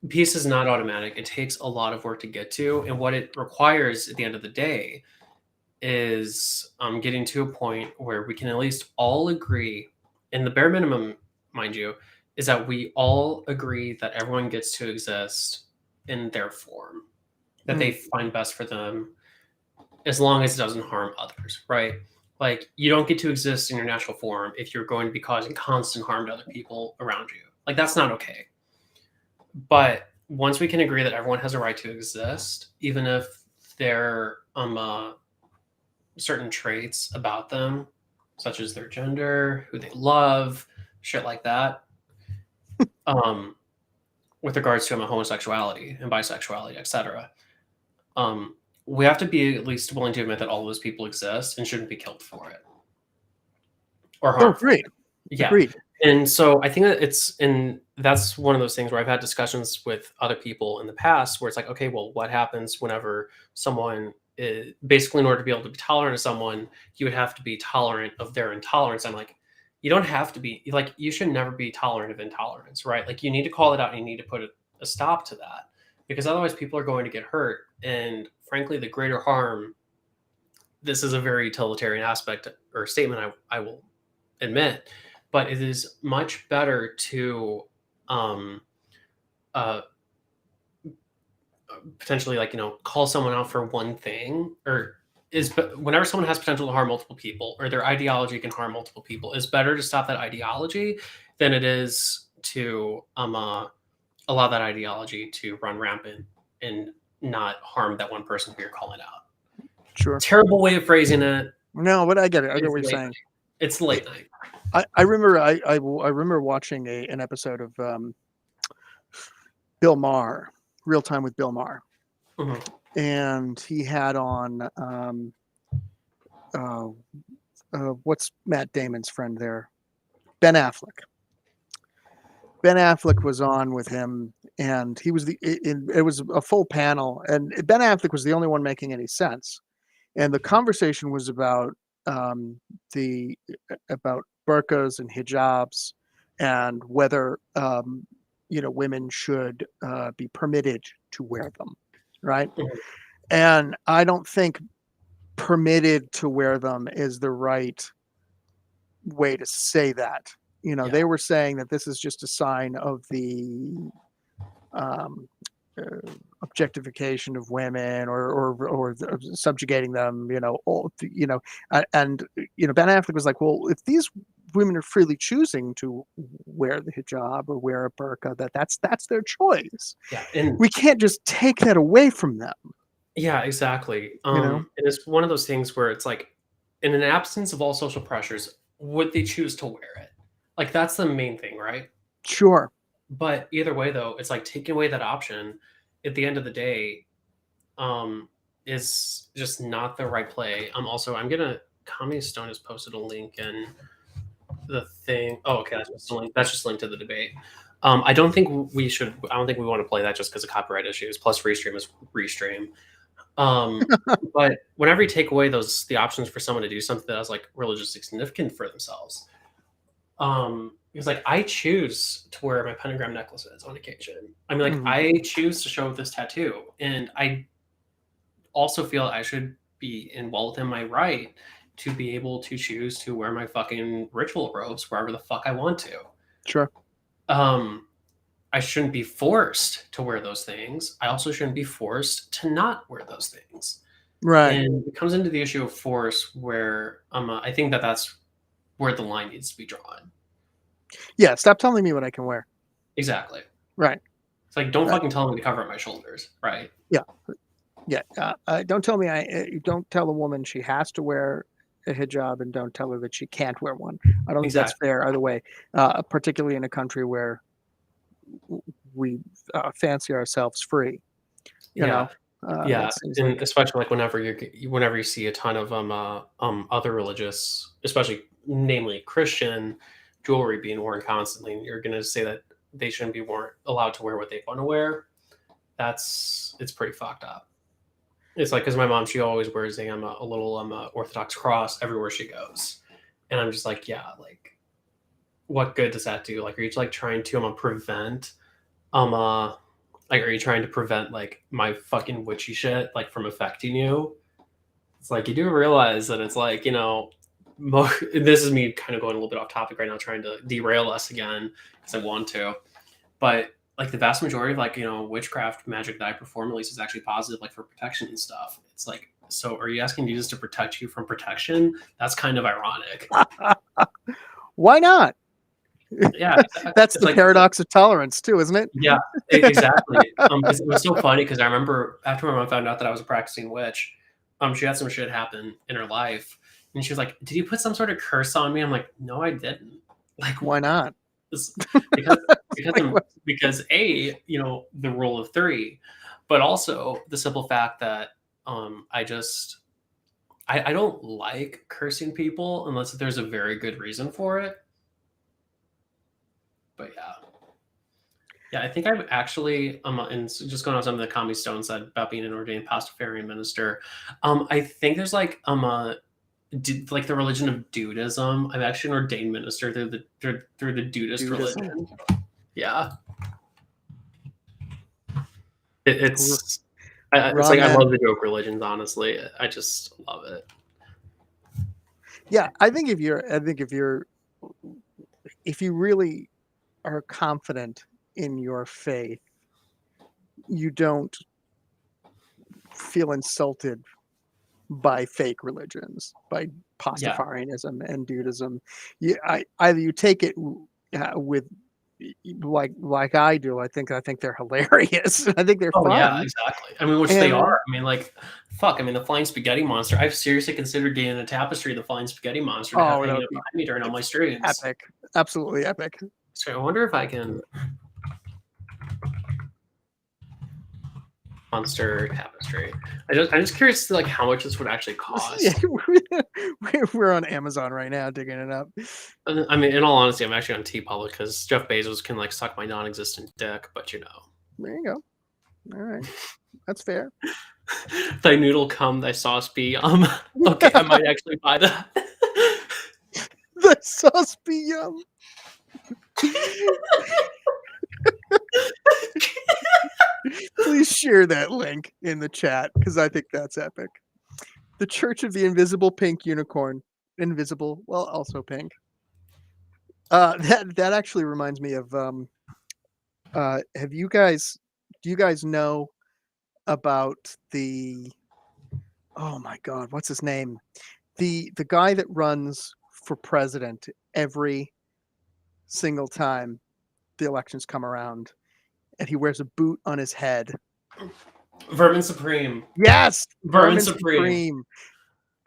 peace is not automatic. It takes a lot of work to get to. And what it requires at the end of the day is getting to a point where we can at least all agree, and the bare minimum, mind you, is that we all agree that everyone gets to exist in their form that they mm, find best for them, as long as it doesn't harm others, right? Like, you don't get to exist in your natural form if you're going to be causing constant harm to other people around you. Like, that's not okay. But once we can agree that everyone has a right to exist, even if there certain traits about them, such as their gender, who they love, shit like that, um, with regards to homosexuality and bisexuality, etc. We have to be at least willing to admit that all those people exist and shouldn't be killed for it or oh, harmed for agreed. it. Yeah. Agreed. And so I think that that's one of those things where I've had discussions with other people in the past where it's like, okay, well, what happens whenever someone basically, in order to be able to be tolerant of someone, you would have to be tolerant of their intolerance. I'm like, you don't have to be, like, you should never be tolerant of intolerance, right? Like, you need to call it out and you need to put a stop to that, because otherwise people are going to get hurt. And frankly, the greater harm, this is a very utilitarian aspect or statement, I will admit, but it is much better to um, uh, potentially, like, call someone out for one thing, or whenever someone has potential to harm multiple people, or their ideology can harm multiple people, is better to stop that ideology than it is to allow that ideology to run rampant and not harm that one person who you're calling out. Sure. Terrible way of phrasing it. No, but I get it. I get It's what you're late saying. night. It's late night. I remember I remember watching an episode of Bill Maher, Real Time with Bill Maher, Mhm. and he had on what's Matt Damon's friend there, Ben Affleck. Ben Affleck was on with him, and he was it was a full panel, and Ben Affleck was the only one making any sense. And the conversation was about the about burqas and hijabs, and whether women should be permitted to wear them, right? Mhm. And I don't think permitted to wear them is the right way to say that. Yeah. They were saying that this is just a sign of the um, uh, objectification of women, or subjugating them. And Ben Affleck was like, well, if these women are freely choosing to wear the hijab or wear a burqa, that's their choice. Yeah. And We can't just take that away from them. yeah, exactly. You know, And it's one of those things where it's like, in an absence of all social pressures, would they choose to wear it? Like, that's the main thing, right? sure. But either way, though, it's like taking away that option at the end of the day, is just not the right play. I'm gonna, Comedy Stone has posted a link in the thing. Oh, okay, that's just a link to the debate. I don't think we should. I don't think we want to play that just because of copyright issues. Plus, Restream is Restream. But whenever you take away the options for someone to do something that is like religiously significant for themselves, because like I choose to wear my pentagram necklaces on occasion. I mean, like, Mhm. I choose to show this tattoo, and I also feel I should be well within my right to be able to choose to wear my fucking ritual robes wherever the fuck I want to. Sure. I shouldn't be forced to wear those things. I also shouldn't be forced to not wear those things. Right. And it comes into the issue of force, where I think that that's where the line needs to be drawn. Yeah, stop telling me what I can wear. Exactly. Right. It's like, don't Right. fucking tell me to cover up my shoulders, right? Yeah. Don't tell me don't tell a woman she has to wear a hijab, and don't tell her that she can't wear one. I don't think that's Exactly. fair either way, particularly in a country where we fancy ourselves free. You Yeah. know, Yeah, that seems and like especially like whenever you see a ton of other religious, especially namely Christian jewelry being worn constantly, and you're gonna say that they shouldn't be allowed to wear what they want to wear. It's pretty fucked up. It's like, because my mom, she always wears a little Orthodox cross everywhere she goes, and I'm just like, yeah, like, what good does that do? Like, are you like trying to prevent like, are you trying to prevent like my fucking witchy shit like from affecting you? It's like, you do realize that it's like, this is me kind of going a little bit off topic right now, trying to derail us again because I want to, but like the vast majority of like witchcraft magic that I perform at least is actually positive, like for protection and stuff. It's like, so are you asking Jesus to protect you from protection? That's kind of ironic. why not? Yeah, That's it's the like, paradox of tolerance too, isn't it? yeah, exactly. It was so funny because I remember after my mom found out that I was a practicing witch, she had some shit happen in her life, and she was like, "Did you put some sort of curse on me?" I'm like, "No, I didn't." Like, Why not? because Like, because a the rule of three, but also the simple fact that I just I don't like cursing people unless there's a very good reason for it. But yeah. Yeah, I think I've actually, and just going on something that Comedy Stone said about being an ordained Pastafarian minister. I think there's like like the religion of Dudism. I'm actually an ordained minister through the Dudist Dudism. religion. Yeah, it's it's like, I love the joke religions. Honestly, I just love it. Yeah, I think if you really are confident in your faith, you don't feel insulted by fake religions, by Yeah. Pastafarianism and Dudism. Either you take it with like I do. I think they're hilarious. I think they're Oh yeah, fun. exactly. I mean, which they are. I mean, like, fuck. I mean, the flying spaghetti monster. I've seriously considered getting a tapestry of the flying spaghetti monster to have Oh, that hanging would up be behind me during all my streams. epic, absolutely epic. So I wonder if I can monster tapestry. I'm just curious to like how much this would actually cost. Yeah, we're on Amazon right now digging it up. I mean, in all honesty, I'm actually on TeePublic because Jeff Bezos can like suck my non-existent dick. But There you go. All right, that's fair. thy noodle come, thy sauce be. Okay, I might actually buy that. The sauce be yum. Please share that link in the chat because I think that's epic. The Church of the Invisible Pink Unicorn. Invisible, well, also pink. That actually reminds me of do you guys know about oh my god, what's his name? The guy that runs for president every single time the elections come around, and he wears a boot on his head. Vermin Supreme. Yes, Vermin Supreme.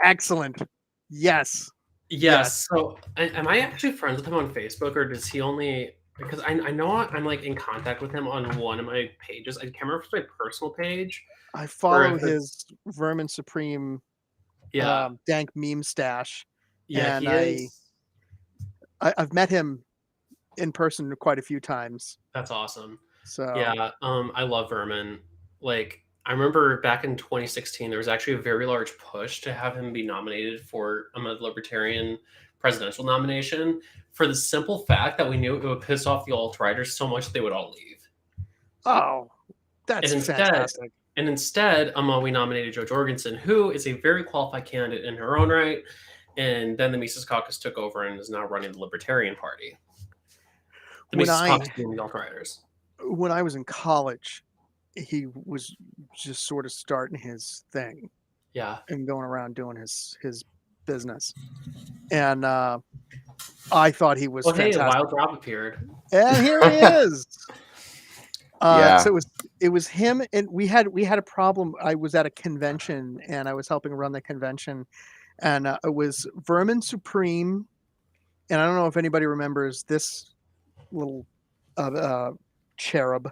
Excellent. Yes. Yes. So, am I actually friends with him on Facebook, or does he only? Because I know I'm like in contact with him on one of my pages. I can't remember if it's my personal page. I follow his Vermin Supreme dank meme stash. Yeah, and he is. I've met him in person quite a few times. That's awesome. So yeah, I love Vermin. Like, I remember back in 2016, there was actually a very large push to have him be nominated for a libertarian presidential nomination for the simple fact that we knew it would piss off the alt-righters so much they would all leave. Oh, that's fantastic. And instead, we nominated Jo Jorgensen, who is a very qualified candidate in her own right. And then the Mises Caucus took over and is now running the Libertarian Party. The Mises Caucus being the alt-righters. When I was in college, he was just sort of starting his thing. Yeah. And going around doing his business, and I thought he was Well, hey, a fantastic. wild drop appeared. And here he is. Yeah. So it was him, and we had a problem. I was at a convention, and I was helping run the convention, and it was Vermin Supreme, and I don't know if anybody remembers this little cherub,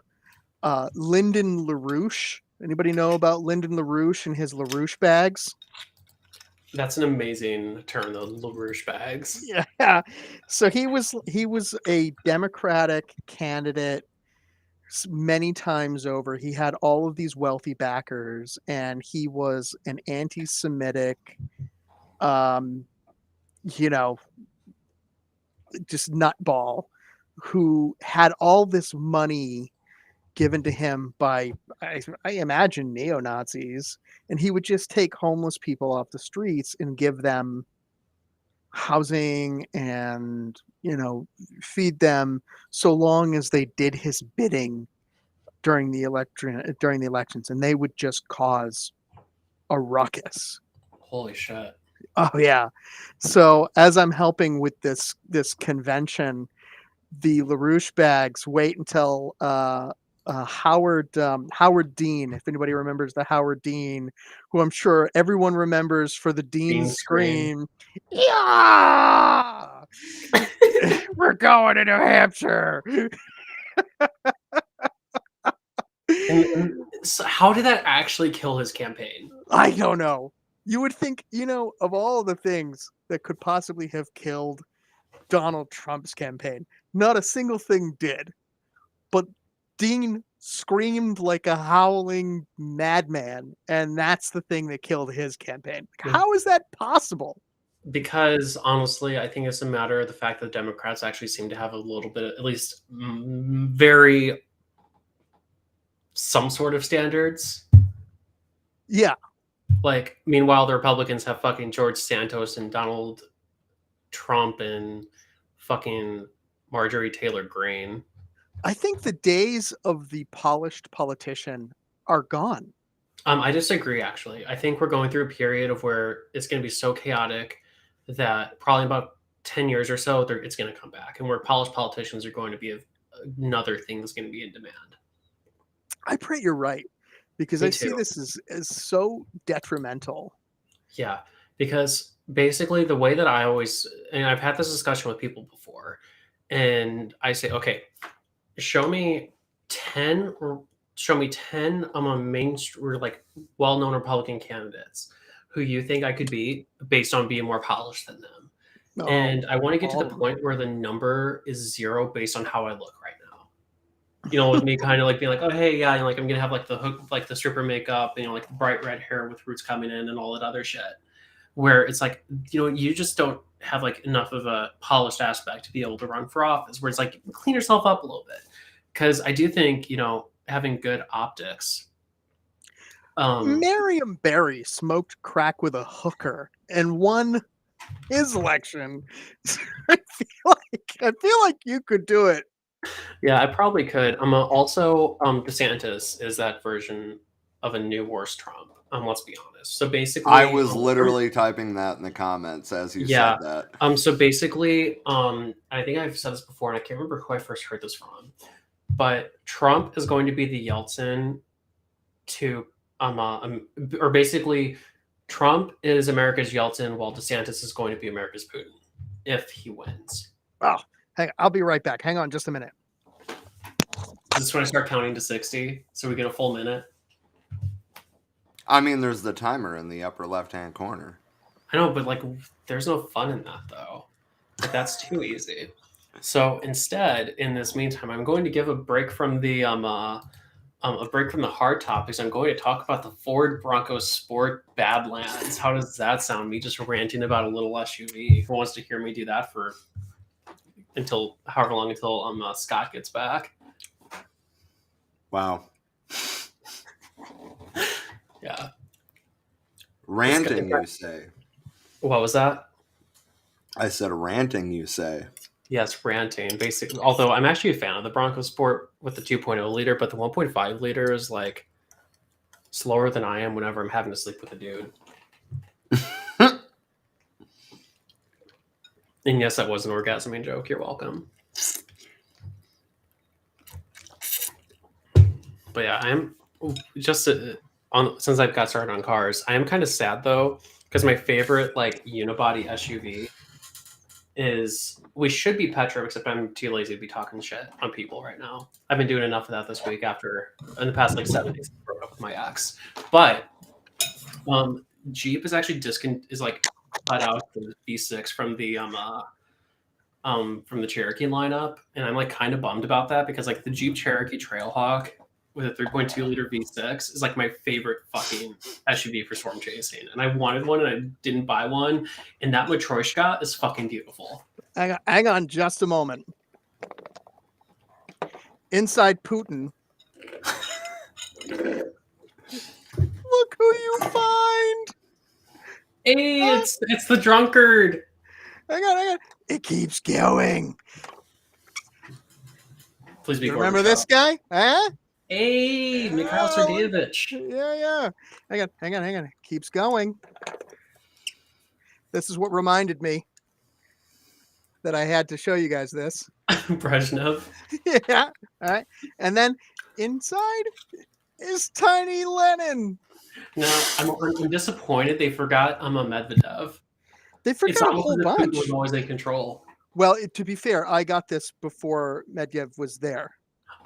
Lyndon LaRouche. Anybody know about Lyndon LaRouche and his LaRouche bags? That's an amazing term, the LaRouche bags. Yeah. So he was a Democratic candidate many times over. He had all of these wealthy backers, and he was an anti-Semitic, you know, just nutball who had all this money given to him by, I imagine, neo-Nazis, and he would just take homeless people off the streets and give them housing and, feed them so long as they did his bidding during the elections, and they would just cause a ruckus. Holy shit. Oh yeah. So as I'm helping with this convention, the LaRouche bags wait until Howard Dean, if anybody remembers the Howard Dean, who I'm sure everyone remembers for the Dean scream. Yeah, we're going to New Hampshire. And so how did that actually kill his campaign? I don't know. You would think, of all the things that could possibly have killed Donald Trump's campaign, not a single thing did. But Dean screamed like a howling madman, and that's the thing that killed his campaign. How is that possible? Because honestly, I think it's a matter of the fact that Democrats actually seem to have a little bit, at least very some sort of standards. Yeah. Like, meanwhile, the Republicans have fucking George Santos and Donald Trump and fucking Marjorie Taylor Greene. I think the days of the polished politician are gone. I disagree, actually. I think we're going through a period of where it's going to be so chaotic that probably about 10 years or so, it's going to come back. And where polished politicians are going to be another thing that's going to be in demand. I pray you're right, because Me I see too. this as so detrimental. Yeah, because basically the way that I always, and I've had this discussion with people before, and I say, okay, show me 10 mainstream, like well-known Republican candidates who you think I could beat based on being more polished than them. Oh, And I want to get to all the of them. point where the number is 0 based on how I look right now. With me kind of like being like, oh, hey, yeah, like I'm going to have like the hook, like the stripper makeup, like the bright red hair with roots coming in and all that other shit. Where it's like, you just don't have like enough of a polished aspect to be able to run for office, where it's like, clean yourself up a little bit. Because I do think, having good optics. Mariam Barry smoked crack with a hooker and won his election. I feel like you could do it. Yeah, I probably could. Also, DeSantis is that version of a new worse Trump. Let's be honest. So basically, I was literally typing that in the comments as you said that. So basically, I think I've said this before, and I can't remember who I first heard this from, but Trump is going to be the Yeltsin to or basically, Trump is America's Yeltsin, while DeSantis is going to be America's Putin if he wins. Oh, hang on, I'll be right back. Hang on just a minute. Is this when I start counting to 60 so we get a full minute? I mean, there's the timer in the upper left-hand corner. I know, but like, there's no fun in that though. Like, that's too easy. So instead, in this meantime, I'm going to give a break from the hard topics. I'm going to talk about the Ford Bronco Sport Badlands. How does that sound? Me just ranting about a little SUV. Who wants to hear me do that for until however long until Scott gets back? Wow. Yeah. Ranting, you say? What was that? I said ranting, you say? Yes, ranting. Basically, although I'm actually a fan of the Bronco Sport with the 2.0 liter, but the 1.5 liter is like slower than I am whenever I'm having to sleep with a dude. And yes, that was an orgasming joke. You're welcome. But yeah, I'm just since I've got started on cars, I am kind of sad though because my favorite like unibody SUV is we should be Petro, except I'm too lazy to be talking shit on people right now. I've been doing enough of that this week after in the past like 7 days I broke up with my ex. But Jeep is actually is like cut out the V6 from the Cherokee lineup, and I'm like kind of bummed about that because like the Jeep Cherokee Trailhawk with a 3.2 liter V6 is like my favorite fucking SUV for storm chasing, and I wanted one and I didn't buy one, and that Matryoshka is fucking beautiful. Hang on just a moment. Inside Putin. Look who you find. Hey, it's the drunkard. Hang on. It keeps going. Please be. You remember this guy? Huh? Hey, Mikhail Sergeyevich. Yeah. Hang on. It keeps going. This is what reminded me that I had to show you guys this. Brezhnev. Yeah. All right. And then inside is Tiny Lenin. No, I'm disappointed they forgot I'm a Medvedev. They forgot a whole bunch. Was always in control. Well, to be fair, I got this before Medvedev was there.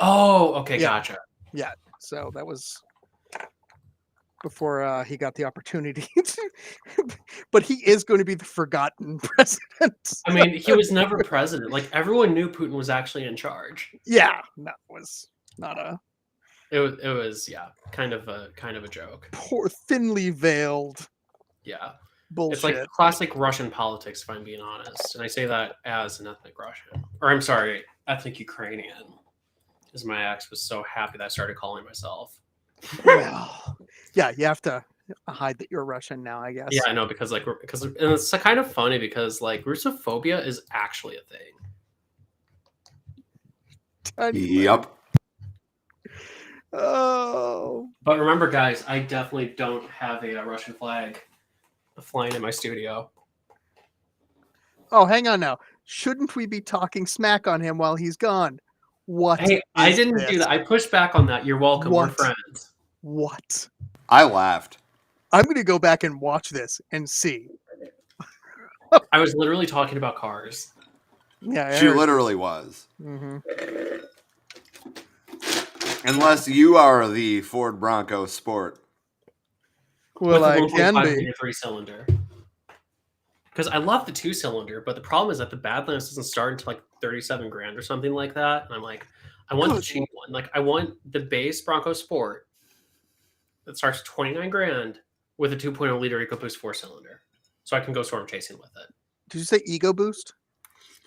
Oh, okay, Yeah. gotcha. Yeah, so that was before he got the opportunity. But he is going to be the forgotten president. I mean, he was never president. Like everyone knew Putin was actually in charge. Yeah, that was not a. It was kind of a joke. Poor thinly veiled. Yeah. Bullshit. It's like classic Russian politics, if I'm being honest. And I say that as an ethnic Russian. Or I'm sorry, ethnic Ukrainian. Because my ex was so happy that I started calling myself. Well, yeah, you have to hide that you're Russian now, I guess. Yeah, I know, because and it's kind of funny because like Russophobia is actually a thing. Yep. Oh. But remember, guys, I definitely don't have a Russian flag flying in my studio. Oh, hang on now. Shouldn't we be talking smack on him while he's gone? What? Hey, I didn't do that. I pushed back on that. You're welcome. What? We're friends. What? I laughed. I'm going to go back and watch this and see. I was literally talking about cars. Yeah, She literally was. Mm-hmm. Unless you are the Ford Bronco Sport. Well, I with a can 1.5 be. liter 3-cylinder. Because I love the 2-cylinder, but the problem is that the Badlands doesn't start until like 37 grand or something like that. And I'm like, I want the cheap one. Like, I want the base Bronco Sport that starts 29 grand with a 2.0 liter EcoBoost 4-cylinder, so I can go storm chasing with it. Did you say Ego Boost?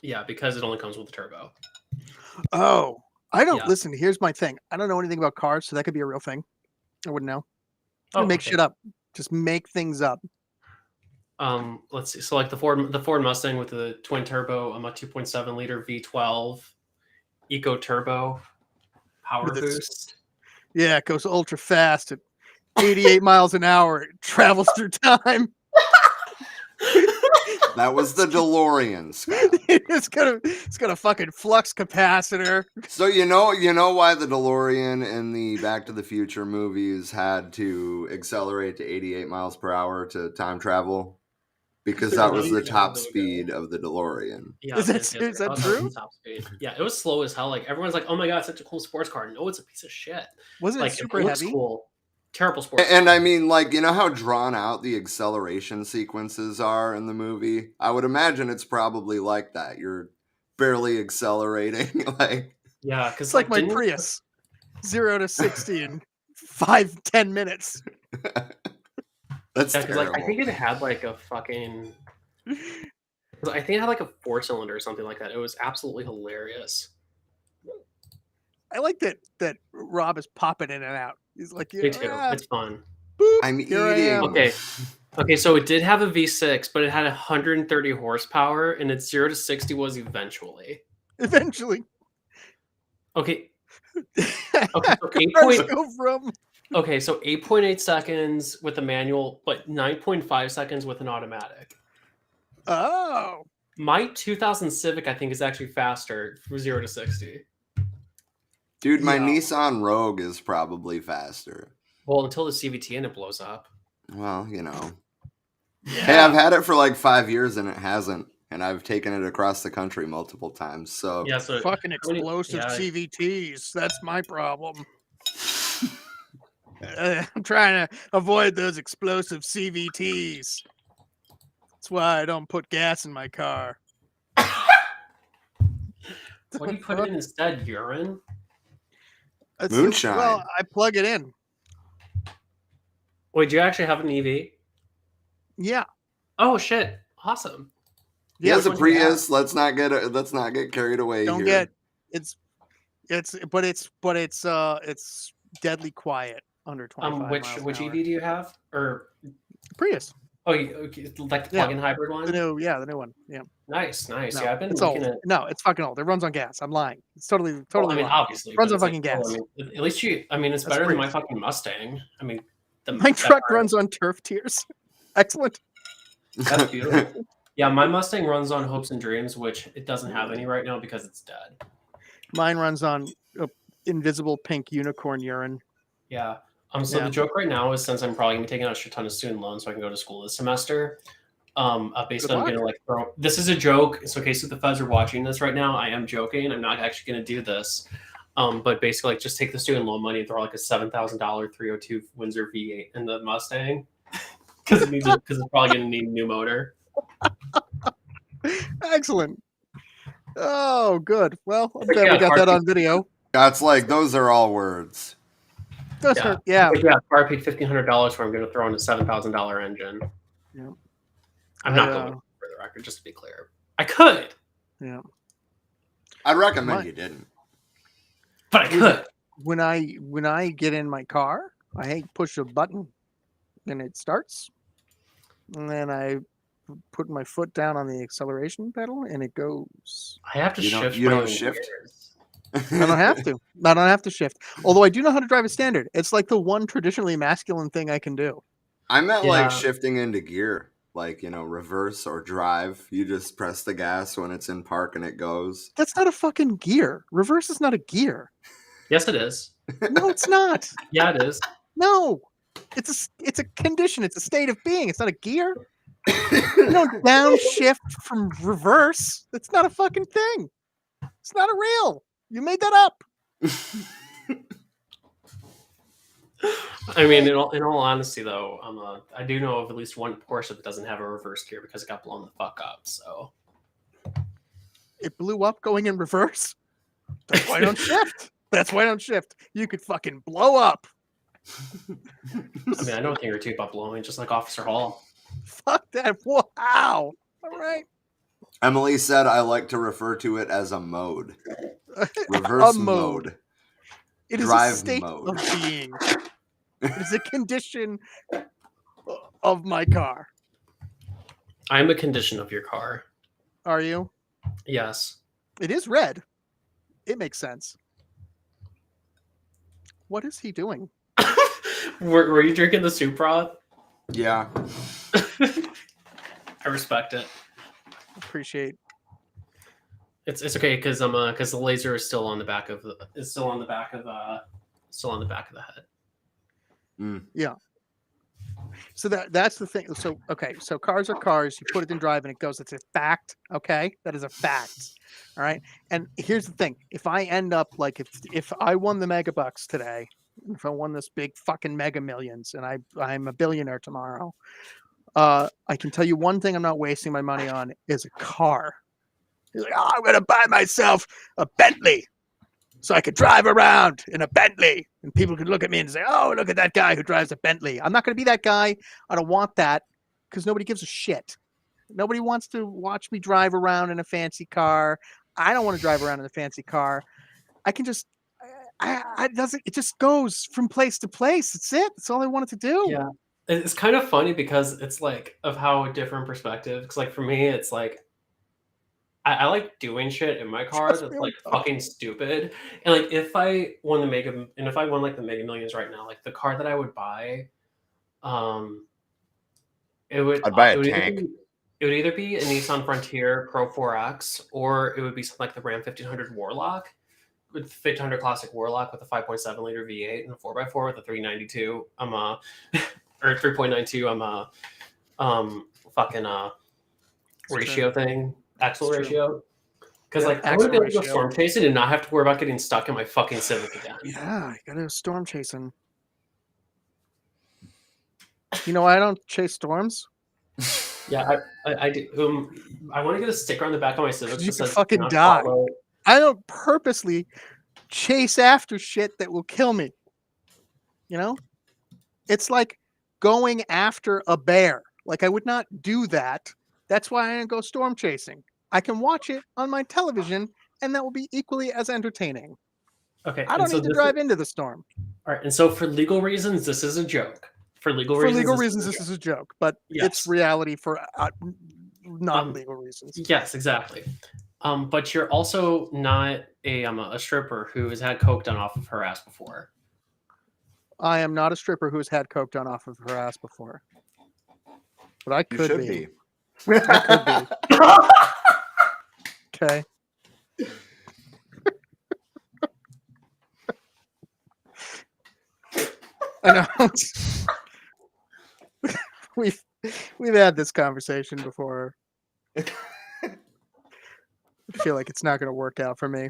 Yeah, because it only comes with a turbo. Oh, I don't Yeah. listen. Here's my thing. I don't know anything about cars, so that could be a real thing. I wouldn't know. Make shit up. Just make things up. Let's see. So like the Ford Mustang with the twin turbo, a 2.7 liter V12 Eco Turbo power With its- boost. Yeah, it goes ultra fast at 88 miles an hour. It travels through time. That was the DeLorean, Scott. it's got a fucking flux capacitor. So you know why the DeLorean in the Back to the Future movies had to accelerate to 88 miles per hour to time travel? Because that was the top speed of the DeLorean. Yeah, Is that true? Top speed. Yeah, it was slow as hell. Like everyone's like, "Oh my god, it's such a cool sports car." No, it's a piece of shit. Wasn't Like it super it looks heavy? cool. Terrible sports. And I mean, like, you know how drawn out the acceleration sequences are in the movie? I would imagine it's probably like that. You're barely accelerating. Like, Yeah, because It's like my Prius. 0 to 60 in 5-10 minutes. that's Yeah, because terrible. like I think it had like a fucking. I think it had like a 4-cylinder or something like that. It was absolutely hilarious. I like that Rob is popping in and out. He's like, Me too. "Yeah, It's fun. boop, I'm here I eating. am." Okay, so it did have a V6, but it had 130 horsepower, and its 0 to 60 was eventually. Eventually. Okay. Okay, so 8 Cars point, go from okay, so 8.8 seconds with a manual, but 9.5 seconds with an automatic. oh, My 2000 Civic, I think, is actually faster from 0 to 60. Dude, my Yeah. Nissan Rogue is probably faster. Well, until the CVT and it blows up. Well, you know. Yeah. Hey, I've had it for like 5 years and it hasn't. And I've taken it across the country multiple times. So Yeah, so Fucking how many- explosive yeah. CVTs. That's my problem. I'm trying to avoid those explosive CVTs. That's why I don't put gas in my car. What do you put in instead? Urine? Moonshine. Well, I plug it in. Wait, do you actually have an EV? Yeah. Oh shit! Awesome. He has a which one do you have? Prius. Let's not get carried away Don't here. get it's deadly quiet under 25 Which miles which an EV hour. do you have? Or Prius. oh, okay, like the Yeah. plug-in hybrid The one? new one. Yeah. Nice. No, Yeah, I've been it's looking old. at. No, it's fucking old. It runs on gas. I'm lying. It's totally Well, I mean, lying. obviously, Runs but on it's like, fucking still, gas. I mean, at least you. I mean, it's That's better than my Prius. fucking Mustang. I mean, My truck runs on turf tiers. Excellent. That's beautiful. Yeah, my Mustang runs on hopes and dreams, which it doesn't have any right now because it's dead. Mine runs on invisible pink unicorn urine. Yeah. So Yeah. the joke right now is, since I'm probably gonna be taking out a shit ton of student loans so I can go to school this semester. Basically, I'm gonna like throw. This is a joke. It's okay. So the feds are watching this right now. I am joking. I'm not actually gonna do this. But basically, like, just take the student loan money and throw like a $7,000 302 Windsor V8 in the Mustang because it's probably gonna need a new motor. Excellent. Oh, good. Well, I'm glad Yeah, we got that on video. That's like, those are all words. Those Yeah. are, yeah. Like, yeah, car I paid $1,500 for. I'm gonna throw in a $7,000 engine. Yeah. I'm not going for the record, just to be clear. I could, Yeah. I'd recommend you didn't. but I could. When I get in my car, I push a button and it starts. And then I put my foot down on the acceleration pedal and it goes. I have to shift. You my don't own shift? gears. I don't have to. I don't have to shift. Although I do know how to drive a standard. It's like the one traditionally masculine thing I can do. I meant Yeah. like shifting into gear, like, reverse or drive. You just press the gas when it's in park and it goes. That's not a fucking gear. Reverse is not a gear. Yes, it is. No, it's not. Yeah, it is. No. It's a condition. It's a state of being. It's not a gear. You don't downshift from reverse. That's not a fucking thing. It's not a real. You made that up. I mean, in all honesty, though, I do know of at least one Porsche that doesn't have a reverse gear because it got blown the fuck up. So It blew up going in reverse. That's why I don't shift. That's why I don't shift. You could fucking blow up. I mean, I don't think you're too about blowing, just like Officer Hall. Fuck that. Wow. All right. Emily said I like to refer to it as a mode. Reverse A mode. It is Drive a state mode. of being. It is a condition of my car. I'm a condition of your car. Are you? Yes. It is red. It makes sense. What is he doing? Were you drinking the soup broth? Yeah. I respect it. Appreciate. It's okay because the laser is still on the back of the head. Mm. Yeah. So that's the thing. So okay, so cars are cars. You put it in drive and it goes. It's a fact. Okay, that is a fact. All right. And here's the thing: if I end up like if I won the mega bucks today, if I won this big fucking mega millions, and I'm a billionaire tomorrow, I can tell you one thing: I'm not wasting my money on is a car. You're like, I'm gonna buy myself a Bentley, so I could drive around in a Bentley, and people could look at me and say, "Oh, look at that guy who drives a Bentley." I'm not gonna be that guy. I don't want that because nobody gives a shit. Nobody wants to watch me drive around in a fancy car. I don't want to drive around in a fancy car. I can just, it just goes from place to place. That's it. That's all I wanted to do. Yeah, it's kind of funny because it's like of how a different perspective. Because like for me, it's like I like doing shit in my car that's like fucking stupid. And like if I won the Mega Millions right now, like the car that I would buy, I'd buy a tank. It would either be a Nissan Frontier Pro 4X, or it would be something like the Ram 1500 Warlock, with 1500 Classic Warlock with a 5.7 liter V8 and a 4x4 with a 392. Or 3.92. Fucking ratio thing, axle It's true. ratio. Because Yeah, like I want to be able to go axle storm chasing and not have to worry about getting stuck in my fucking Civic again. Yeah, you gotta storm chasing. You know why I don't chase storms? Yeah, I do. I want to get a sticker on the back of my Civic You that could says fucking "Not die." follow." I don't purposely chase after shit that will kill me. You know? It's like going after a bear. Like I would not do that. That's why I don't go storm chasing. I can watch it on my television and that will be equally as entertaining. Okay, I and don't so need to this drive into the storm. all right, and so for legal reasons, this is a joke. For legal For legal reasons, reasons, this is a joke, but Yes. it's reality for non-legal reasons. Yes, exactly. But you're also not a stripper who has had coke done off of her ass before. I am not a stripper who's had coke done off of her ass before, but I You could should be. be. I could be. Okay. I know. we've had this conversation before. I feel like it's not going to work out for me.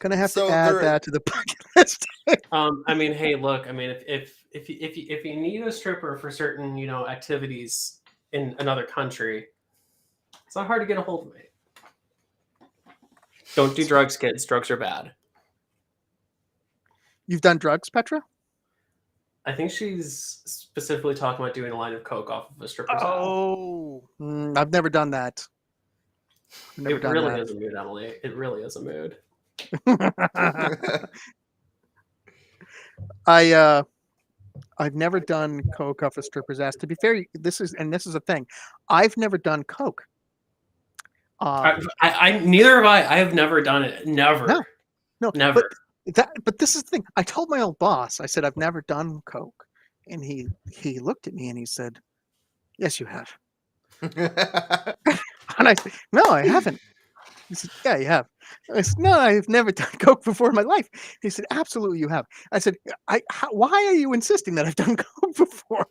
Gonna have to add that to the bucket list. I mean, hey, look. I mean, if you need a stripper for certain activities in another country, it's not hard to get a hold of me. Don't do drugs, kids. Drugs are bad. You've done drugs, Petra? I think she's specifically talking about doing a line of coke off of a stripper's ass. Oh, I've never done that. It really is a mood, Emily. It really is a mood. I've never done coke off a stripper's ass. To be fair, this is a thing. I've never done coke. I neither have I. I have never done it. Never. No, never. But this is the thing. I told my old boss. I said I've never done coke, and he looked at me and he said, "Yes, you have." And I said, "No, I haven't." He said, "Yeah, you have." I said, "No, I've never done coke before in my life." He said, "Absolutely, you have." I said, "Why are you insisting that I've done coke before?"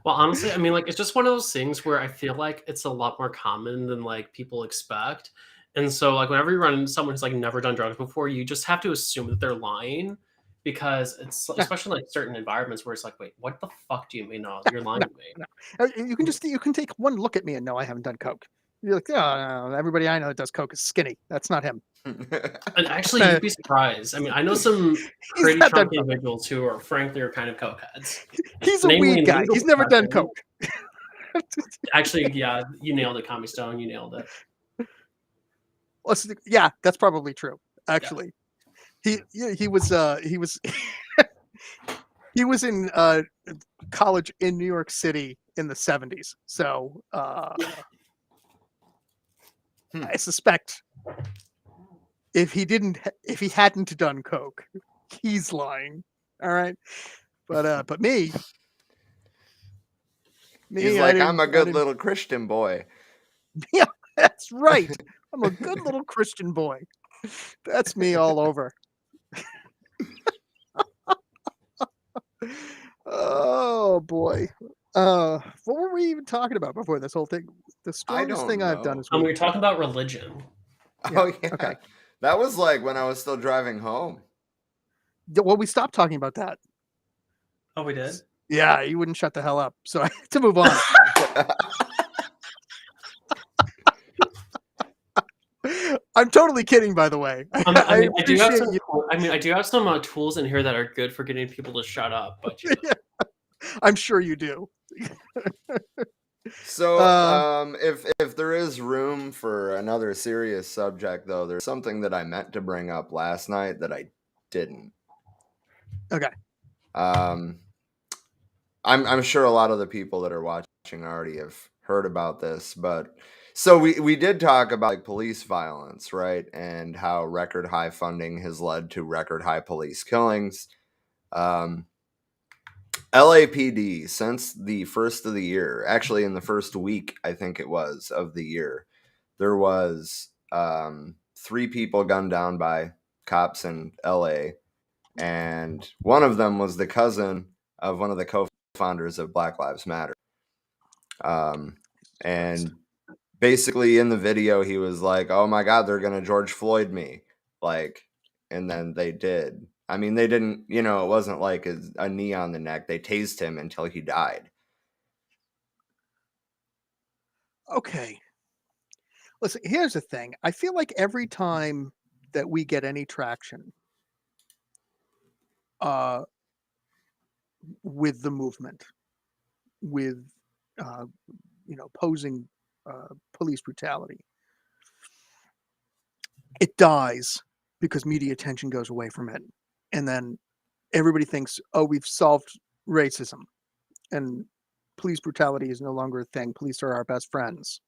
Well, honestly, I mean, like, it's just one of those things where I feel like it's a lot more common than like people expect. And so, like, whenever you run into someone who's like never done drugs before, you just have to assume that they're lying, because it's especially like certain environments where it's like, wait, what the fuck do you mean? No, you're lying to me. No. You can take one look at me and know I haven't done coke. You're like, oh, no, everybody I know that does coke is skinny. That's not him. And actually, you'd be surprised. I mean, I know some pretty chunky individuals who are frankly kind of cokeheads. He's a weed guy. He's never done coke. Actually, yeah, you nailed it, Commie Stone. You nailed it. Yeah, that's probably true. Actually, he was he was in college in New York City in the 70s. So I suspect if he hadn't done coke, he's lying. All right, but me, he's like, I'm a good little Christian boy. Yeah, that's right. I'm a good little Christian boy. That's me all over. Oh boy. What were we even talking about before this whole thing? The strongest thing I've done is we were talking about religion. Oh yeah. Okay. That was like when I was still driving home. Well, we stopped talking about that. Oh, we did? Yeah, you wouldn't shut the hell up. So I had to move on. I'm totally kidding, by the way. I do have some tools in here that are good for getting people to shut up. But yeah, I'm sure you do. So, if there is room for another serious subject, though, there's something that I meant to bring up last night that I didn't. Okay. I'm sure a lot of the people that are watching already have heard about this, but so we did talk about like police violence, right? And how record high funding has led to record high police killings. LAPD, since the first of the year, actually in the first week, I think it was, of the year, there was 3 people gunned down by cops in LA, and one of them was the cousin of one of the co-founders of Black Lives Matter. And basically in the video, he was like, "Oh my God, they're going to George Floyd me." Like, and then they did. I mean, they didn't, it wasn't like a knee on the neck. They tased him until he died. Okay. Listen, here's the thing. I feel like every time that we get any traction with the movement, with opposing police brutality, it dies because media attention goes away from it, and then everybody thinks, "Oh, we've solved racism, and police brutality is no longer a thing. Police are our best friends."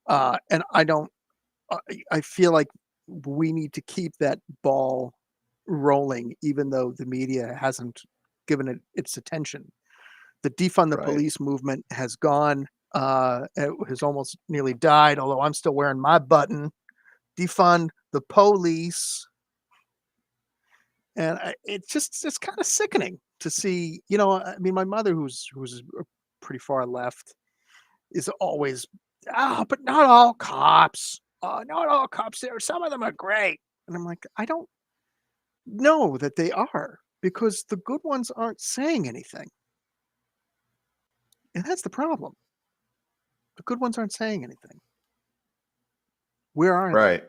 And I feel like we need to keep that ball rolling, even though the media hasn't given it its attention. The defund the Right. police movement has gone. It has almost nearly died, although I'm still wearing my button. Defund the police. And it's kind of sickening to see, I mean, my mother, who's pretty far left, is always, but not all cops. Not all cops there. Some of them are great. And I'm like, I don't know that they are, because the good ones aren't saying anything. And that's the problem. The good ones aren't saying anything. Where are they? Right.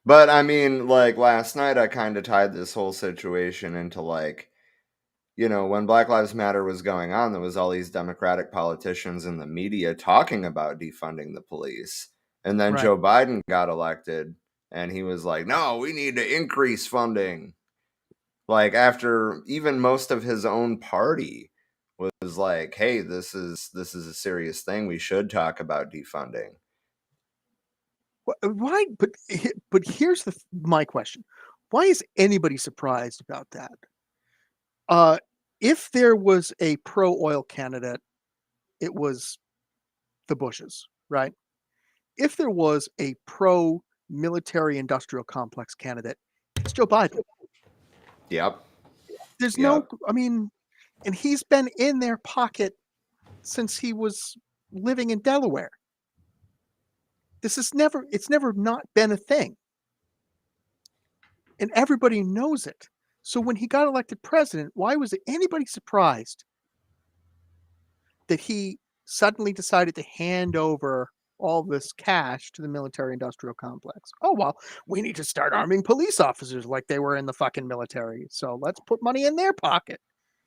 But I mean, like last night, I kind of tied this whole situation into like, when Black Lives Matter was going on, there was all these Democratic politicians in the media talking about defunding the police. And then Right. Joe Biden got elected and he was like, "No, we need to increase funding." Like after even most of his own party was like, "Hey, this is a serious thing. We should talk about defunding." Why? But here's my question: why is anybody surprised about that? If there was a pro-oil candidate, it was the Bushes, right? If there was a pro-military industrial complex candidate, it's Joe Biden. Yep. There's Yep. I mean, and he's been in their pocket since he was living in Delaware. It's never not been a thing. And everybody knows it. So when he got elected president, why was anybody surprised that he suddenly decided to hand over all this cash to the military industrial complex? Oh, well, we need to start arming police officers like they were in the fucking military. So let's put money in their pocket.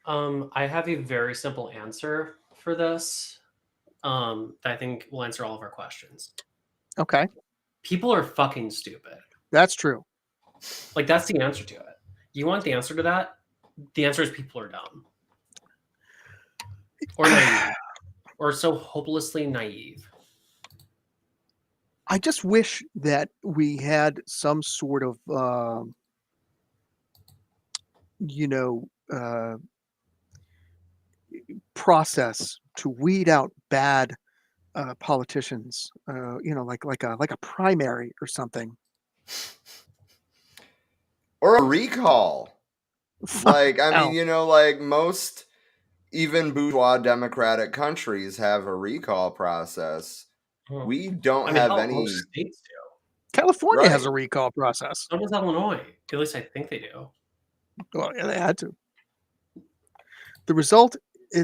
I have a very simple answer for this that I think will answer all of our questions. Okay. People are fucking stupid. That's true. Like, that's the answer to it. You want the answer to that? The answer is people are dumb. Or naive. Or so hopelessly naive. I just wish that we had some sort of, process to weed out bad politicians. Like a primary or something. Or a recall. Like, I Hell. mean, like most even bourgeois democratic countries have a recall process. We don't have hell, any. most states do. California has Right. a recall process. So does Illinois. At least I think they do. Well, yeah, they had to. The result.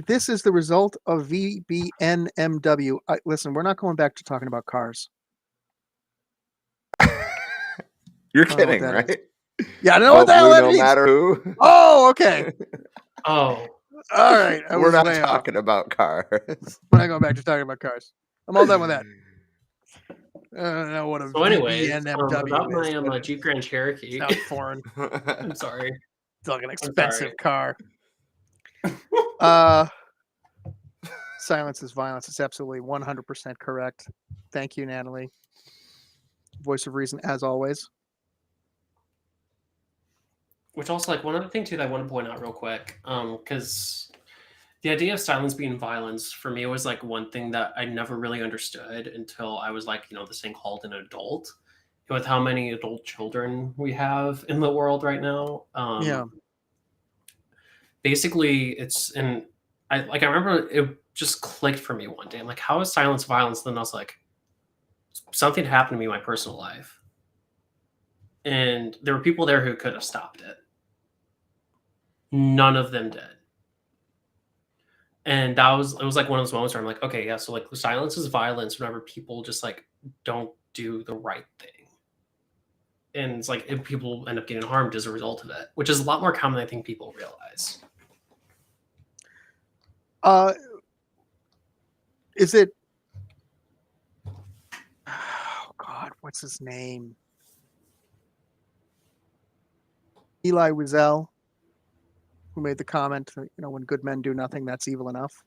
This is the result of VBNMW. Listen, we're not going back to talking about cars. You're I don't know kidding, what that right? Yeah, I don't know what the hell that no means. matter who. Oh, okay. Oh. All right. We're not talking about cars. We're not going back to talking about cars. I'm all done with that. I don't know what a So anyways, VBNMW about is. my Jeep Grand Cherokee. Sounds foreign. I'm sorry. It's like an expensive car. Silence is violence. It's absolutely 100% correct. Thank you, Natalie. Voice of reason, as always. Which also, like, one other thing too that I want to point out real quick, because The idea of silence being violence for me was like one thing that I never really understood until I was like, this thing called an adult. With how many adult children we have in the world right now. Yeah. Basically, I remember it just clicked for me one day. I'm like, how is silence violence? Then I was like, something happened to me in my personal life. And there were people there who could have stopped it. None of them did. And it was like one of those moments where I'm like, okay, yeah, so like silence is violence whenever people just like don't do the right thing. And it's like people end up getting harmed as a result of it, which is a lot more common than I think people realize. Is it? Oh God, what's his name? Elie Wiesel, who made the comment that, when good men do nothing, that's evil enough.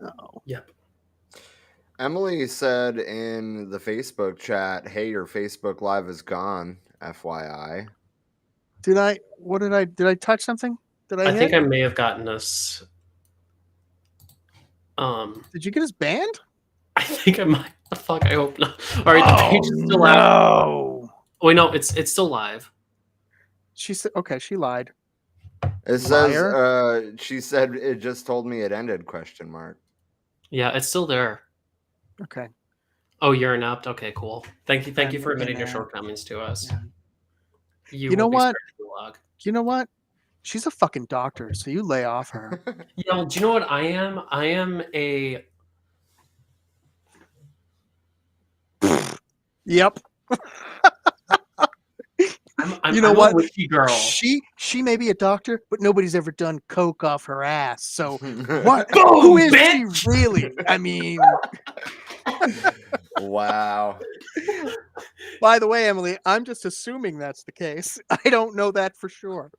Oh. Yep. Emily said in the Facebook chat, "Hey, your Facebook Live is gone, FYI." Did I touch something? Did I I hit? think I may have gotten us. Did you get us banned? I think I might. The fuck, I hope not. All right, the page is still live. No. Wait, no, it's still live. She said, okay, she lied. It says, she said it just told me it ended, ? Yeah, it's still there. Okay. Oh, you're inept? Okay, cool. Thank you for admitting your shortcomings to us. Yeah. You know what? Log. You know what? She's a fucking doctor, so you lay off her. Do you know what I am? I am a... Yep. I'm you know I'm what? A witchy girl. She may be a doctor, but nobody's ever done coke off her ass. So What? Who is she really? I mean, wow. By the way, Emily, I'm just assuming that's the case. I don't know that for sure.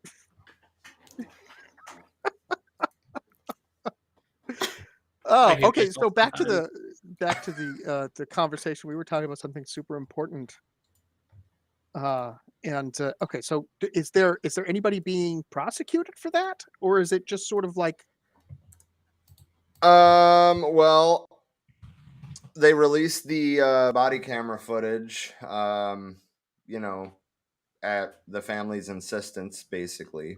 Oh, okay. So back to the conversation. We were talking about something super important. Okay, so is there anybody being prosecuted for that, or is it just sort of like? Well, they released the body camera footage. At the family's insistence, basically.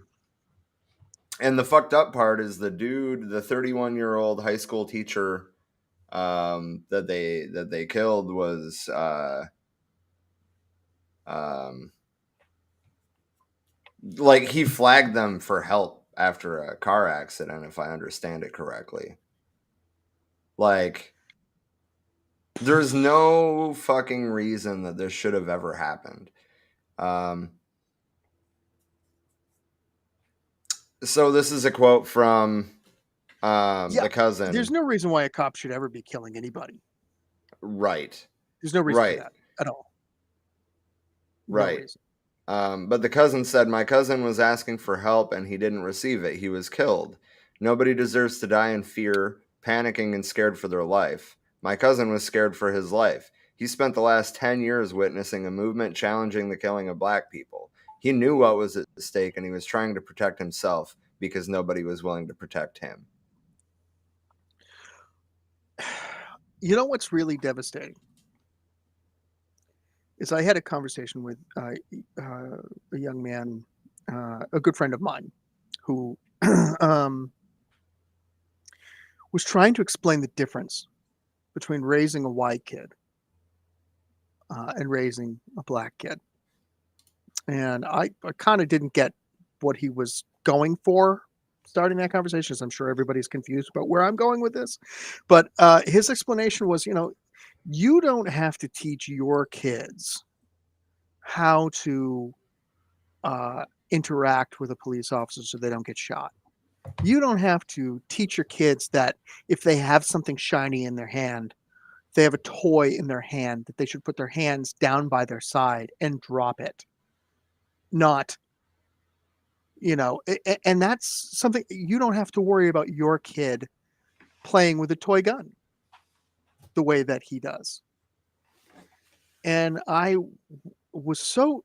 And the fucked up part is the 31-year-old high school teacher that they killed was like he flagged them for help after a car accident, if I understand it correctly. Like, there's no fucking reason that this should have ever happened. So this is a quote from the cousin. There's no reason why a cop should ever be killing anybody. Right. There's no reason for that at all. Right. But the cousin said, "My cousin was asking for help and he didn't receive it. He was killed. Nobody deserves to die in fear, panicking and scared for their life. My cousin was scared for his life. He spent the last 10 years witnessing a movement challenging the killing of black people. He knew what was at stake and he was trying to protect himself because nobody was willing to protect him." You know what's really devastating? Is I had a conversation with a young man, a good friend of mine, who was trying to explain the difference between raising a white kid and raising a black kid. And I kind of didn't get what he was going for starting that conversation, as I'm sure everybody's confused about where I'm going with this. But his explanation was, you don't have to teach your kids how to interact with a police officer so they don't get shot. You don't have to teach your kids that if they have something shiny in their hand, they have a toy in their hand, that they should put their hands down by their side and drop it. Not, and that's something you don't have to worry about your kid playing with a toy gun the way that he does. And I was so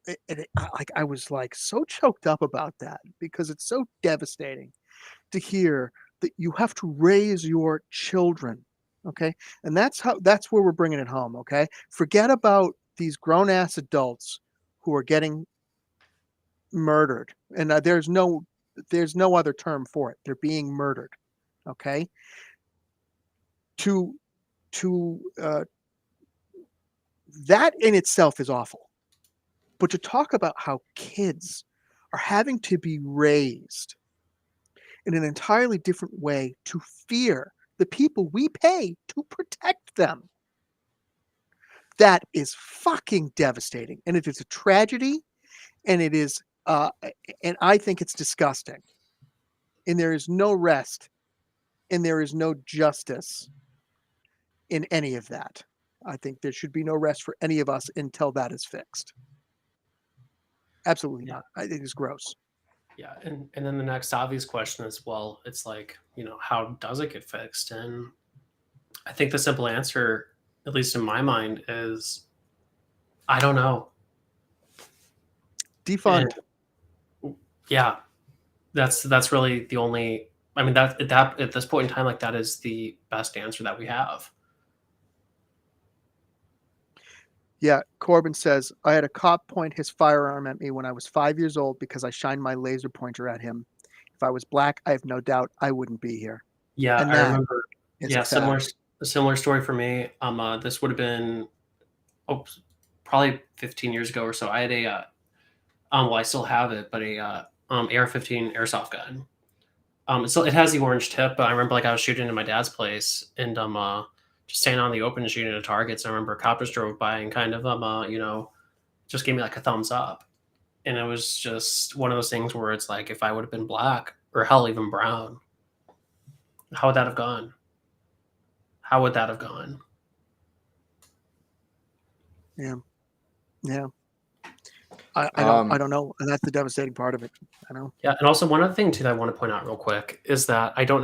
I was like so choked up about that because it's so devastating to hear that you have to raise your children. Okay, and that's where we're bringing it home. Okay, forget about these grown ass adults who are getting murdered, and there's no other term for it. They're being murdered. Okay, to that in itself is awful. But to talk about how kids are having to be raised in an entirely different way to fear the people we pay to protect them, that is fucking devastating. And it is a tragedy, and it is, and I think it's disgusting. And there is no rest, and there is no justice in any of that. I think there should be no rest for any of us until that is fixed. Absolutely not. I think it's gross. Yeah, and then the next obvious question is, well, it's like, how does it get fixed? And I think the simple answer, at least in my mind, is I don't know. Defund. And, yeah, that's really the only. I mean, that at this point in time, like, that is the best answer that we have. Yeah, Corbin says, I had a cop point his firearm at me when I was 5 years old because I shined my laser pointer at him. If I was black, I have no doubt I wouldn't be here. Yeah, And I remember. Yeah, fact. similar story for me. This would have been probably 15 years ago or so. I had a well, I still have it, but a AR-15 airsoft gun. So it has the orange tip, but I remember like I was shooting in my dad's place, and just standing on the open and shooting at targets. I remember a cop just drove by and kind of just gave me like a thumbs up, and it was just one of those things where it's like, if I would have been black or hell even brown, how would that have gone? How would that have gone? Yeah. I don't know, and that's the devastating part of it. I know. Yeah, and also one other thing too that I want to point out real quick is that I don't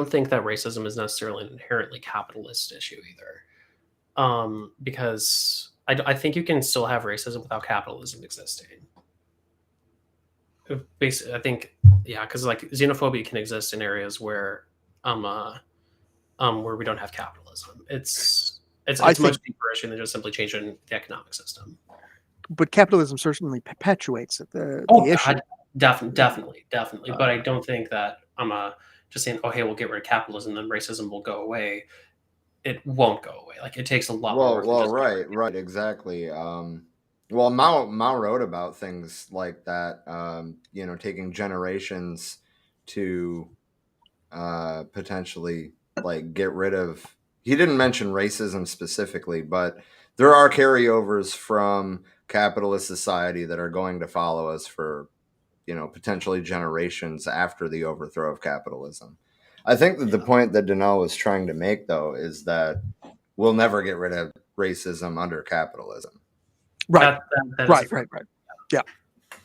think that racism is necessarily an inherently capitalist issue either, because I think you can still have racism without capitalism existing. Basically, I think because like xenophobia can exist in areas where where we don't have capitalism. It's much deeper issue than just simply changing the economic system. But capitalism certainly perpetuates the issue. Definitely. But I don't think that I'm just saying, oh, hey, we'll get rid of capitalism, then racism will go away. It won't go away. Like, it takes a lot more. Well, right, exactly. Well, Mao wrote about things like that. Taking generations to potentially like get rid of. He didn't mention racism specifically, but there are carryovers from capitalist society that are going to follow us for, potentially generations after the overthrow of capitalism. I think that the point that Danelle was trying to make, though, is that we'll never get rid of racism under capitalism. Right. Right. Yeah.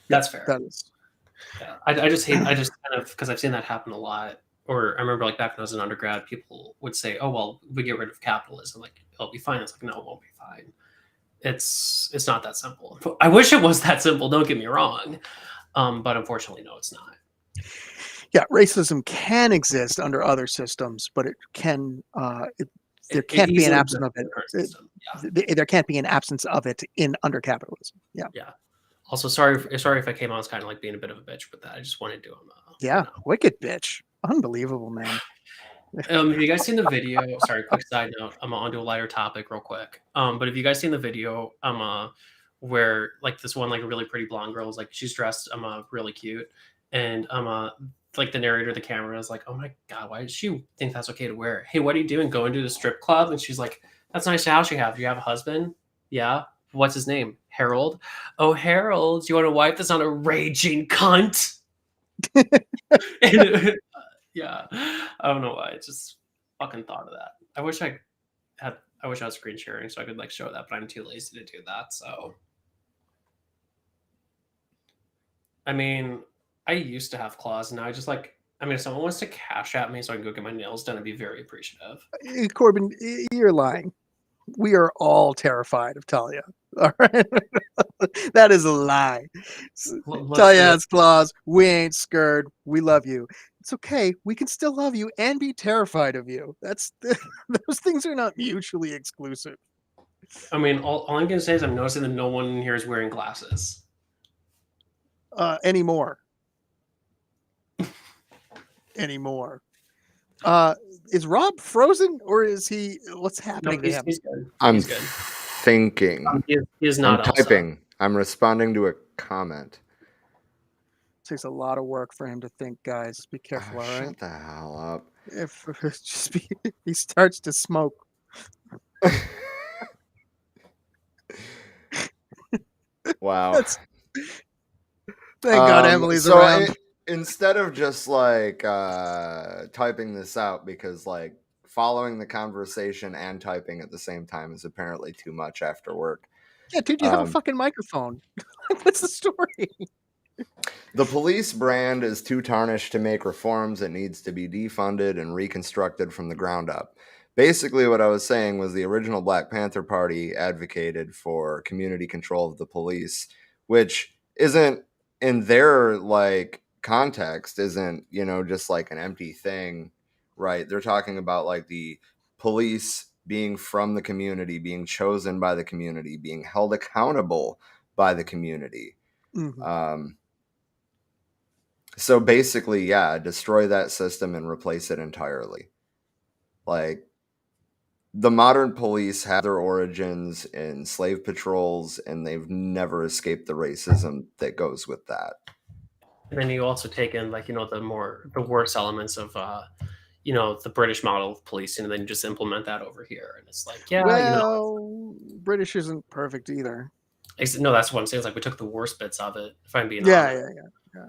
That's fair. That is. Yeah. I just kind of, because I've seen that happen a lot. Or I remember like back when I was an undergrad, people would say, oh, well, we get rid of capitalism, like it'll be fine. It's like, no, it won't be fine. It's not that simple. I wish it was that simple. Don't get me wrong. But unfortunately, no, it's not. Yeah, racism can exist under other systems, but it can there can't be an absence of it. There can't be an absence of it under capitalism. Yeah. Yeah. Also, sorry if I came on as kind of like being a bit of a bitch with that. I just wanted to wicked bitch. Unbelievable, man. Have you guys seen the video? Sorry, quick side note. I'm onto a lighter topic real quick. But have you guys seen the video where like this one like a really pretty blonde girl is like, she's dressed really cute, and like the narrator, the camera is like, oh my god, why does she think that's okay to wear? Hey, what are you doing? Going to the strip club? And she's like, that's a nice house you have. Do you have a husband? Yeah. What's his name? Harold. Oh, Harold, do you want to wipe this on a raging cunt? Yeah, I don't know why. I just fucking thought of that. I wish I was screen sharing so I could like show that, but I'm too lazy to do that. So, I mean, I used to have claws, and now I just like. I mean, if someone wants to cash at me so I can go get my nails done, I'd be very appreciative. Corbin, you're lying. We are all terrified of Talia. All right. That is a lie. Tell your ass claws, we ain't scared. We love you. It's okay. We can still love you and be terrified of you. That's those things are not mutually exclusive. I mean, all I'm gonna say is I'm noticing that no one in here is wearing glasses. Anymore. Anymore. Is Rob frozen or is he? What's happening to him? He's good. I'm He's good. thinking. He is not I'm typing. I'm responding to a comment. Takes a lot of work for him to think, guys. Be careful, all right? Shut the hell up. If he starts to smoke. Wow. Thank God Emily's around. Instead of just like typing this out, because like following the conversation and typing at the same time is apparently too much after work. Yeah, dude, you have a fucking microphone. What's the story? The police brand is too tarnished to make reforms. It needs to be defunded and reconstructed from the ground up. Basically, what I was saying was the original Black Panther Party advocated for community control of the police, which isn't in their like context, isn't, you know, just like an empty thing, right? They're talking about like the police being from the community, being chosen by the community, being held accountable by the community. Mm-hmm. So basically, yeah, destroy that system and replace it entirely. Like, the modern police have their origins in slave patrols, and they've never escaped the racism that goes with that. And then you also take in like, you know, the worst elements of you know, the British model of policing, and then you just implement that over here. And it's like, yeah, well, you know, British isn't perfect either. No, that's what I'm saying. It's like we took the worst bits of it, if I'm being Yeah, honest. yeah.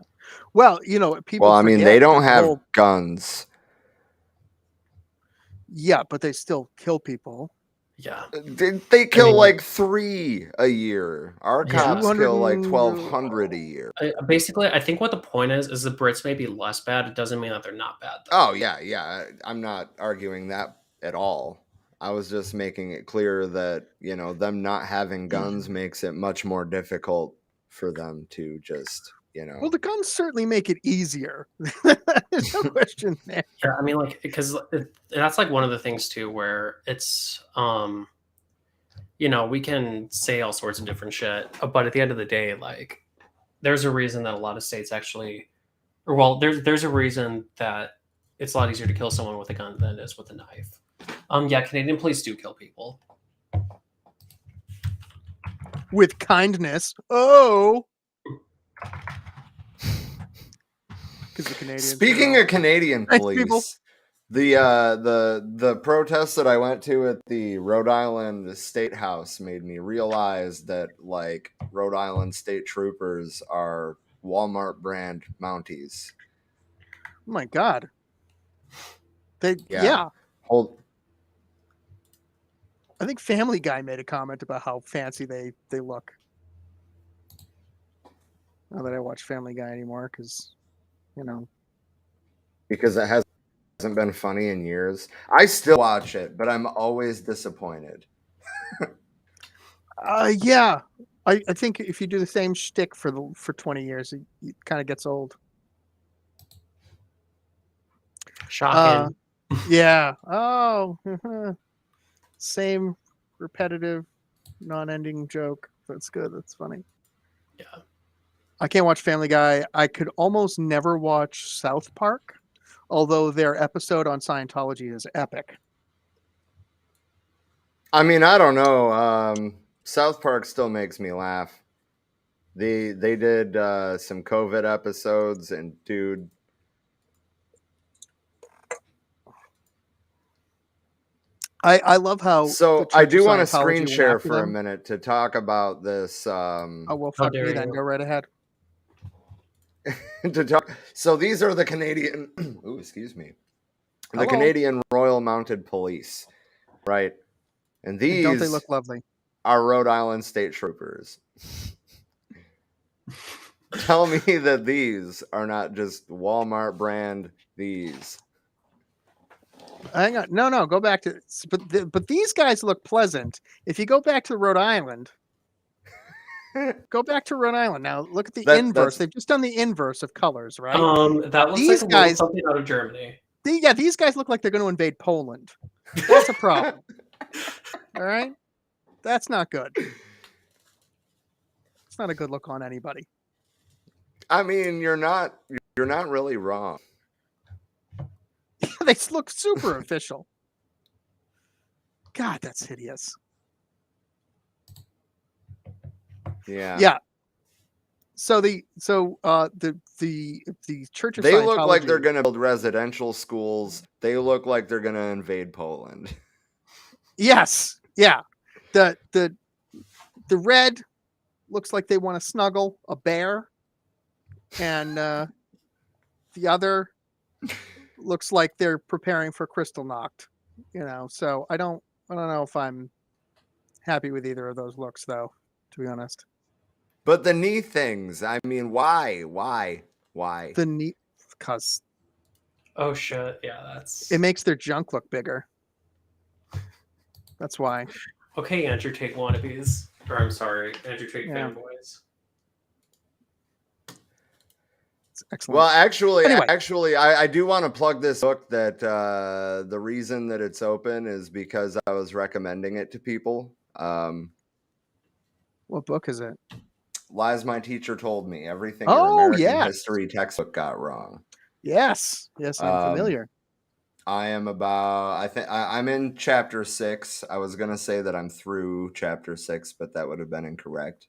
Well, you know, people. Well, I mean, they don't have whole... guns. Yeah, but they still kill people. Yeah, they kill like 3 a year. Our cops kill like 1,200 a year. Basically, I think what the point is the Brits may be less bad. It doesn't mean that they're not bad, Oh though. yeah. I'm not arguing that at all. I was just making it clear that, you know, them not having guns makes it much more difficult for them to just, you know. Well, the guns certainly make it easier. There's no question there. Yeah, I mean, like, because that's like one of the things too, where it's, you know, we can say all sorts of different shit, but at the end of the day, like, there's a reason that a lot of states actually, or well, there's a reason that it's a lot easier to kill someone with a gun than it is with a knife. Yeah, Canadian police do kill people with kindness. Oh. Speaking of Canadian police, the protests that I went to at the Rhode Island State House made me realize that like Rhode Island state troopers are Walmart brand Mounties. Oh my God. I think Family Guy made a comment about how fancy they look. Not that I watch Family Guy anymore, because, you know. Because it hasn't been funny in years. I still watch it, but I'm always disappointed. Yeah. I think if you do the same shtick for 20 years, it kind of gets old. Shocking. Yeah. Oh. Same repetitive, non-ending joke. That's good. That's funny. Yeah. I can't watch Family Guy. I could almost never watch South Park, although their episode on Scientology is epic. I mean, I don't know. South Park still makes me laugh. They did some COVID episodes, and dude, I love how. So I do want to screen share for a minute to talk about this. Oh well, fuck me then. Go right ahead. To talk. So these are the Canadian. Ooh, excuse me. The Canadian Royal Mounted Police, right? And these don't they look lovely? Are Rhode Island State Troopers. Tell me that these are not just Walmart brand these. Hang on. No, go back to. But these guys look pleasant. If you go back to Rhode Island, Go back to Rhode Island now. Look at the That- inverse. that's- They've just done the inverse of colors, right? That looks These like a little guys- something out of Germany. These guys look like they're going to invade Poland. That's a problem. All right, that's not good. It's not a good look on anybody. I mean, you're not really wrong. They look super official. God, that's hideous. Yeah. Yeah. So the Church of They look like Scientology- they're going to build residential schools. They look like they're going to invade Poland. Yes. Yeah. The red looks like they want to snuggle a bear, and the other looks like they're preparing for Kristallnacht. So I don't know if I'm happy with either of those looks, though, to be honest. But the knee things, I mean, why? The knee, because Oh shit! Yeah, that's it makes their junk look bigger. That's why. okay. Andrew Tate wannabes, or I'm sorry, Andrew Tate Yeah. fanboys. It's excellent. Well, actually, Anyway. I do want to plug this book that the reason that it's open is because I was recommending it to people. What book is it? Lies My Teacher Told Me. Everything Oh, Your American yes. History textbook got wrong. Yes, I'm familiar. I am I'm in chapter 6. I was going to say that I'm through chapter 6, but that would have been incorrect.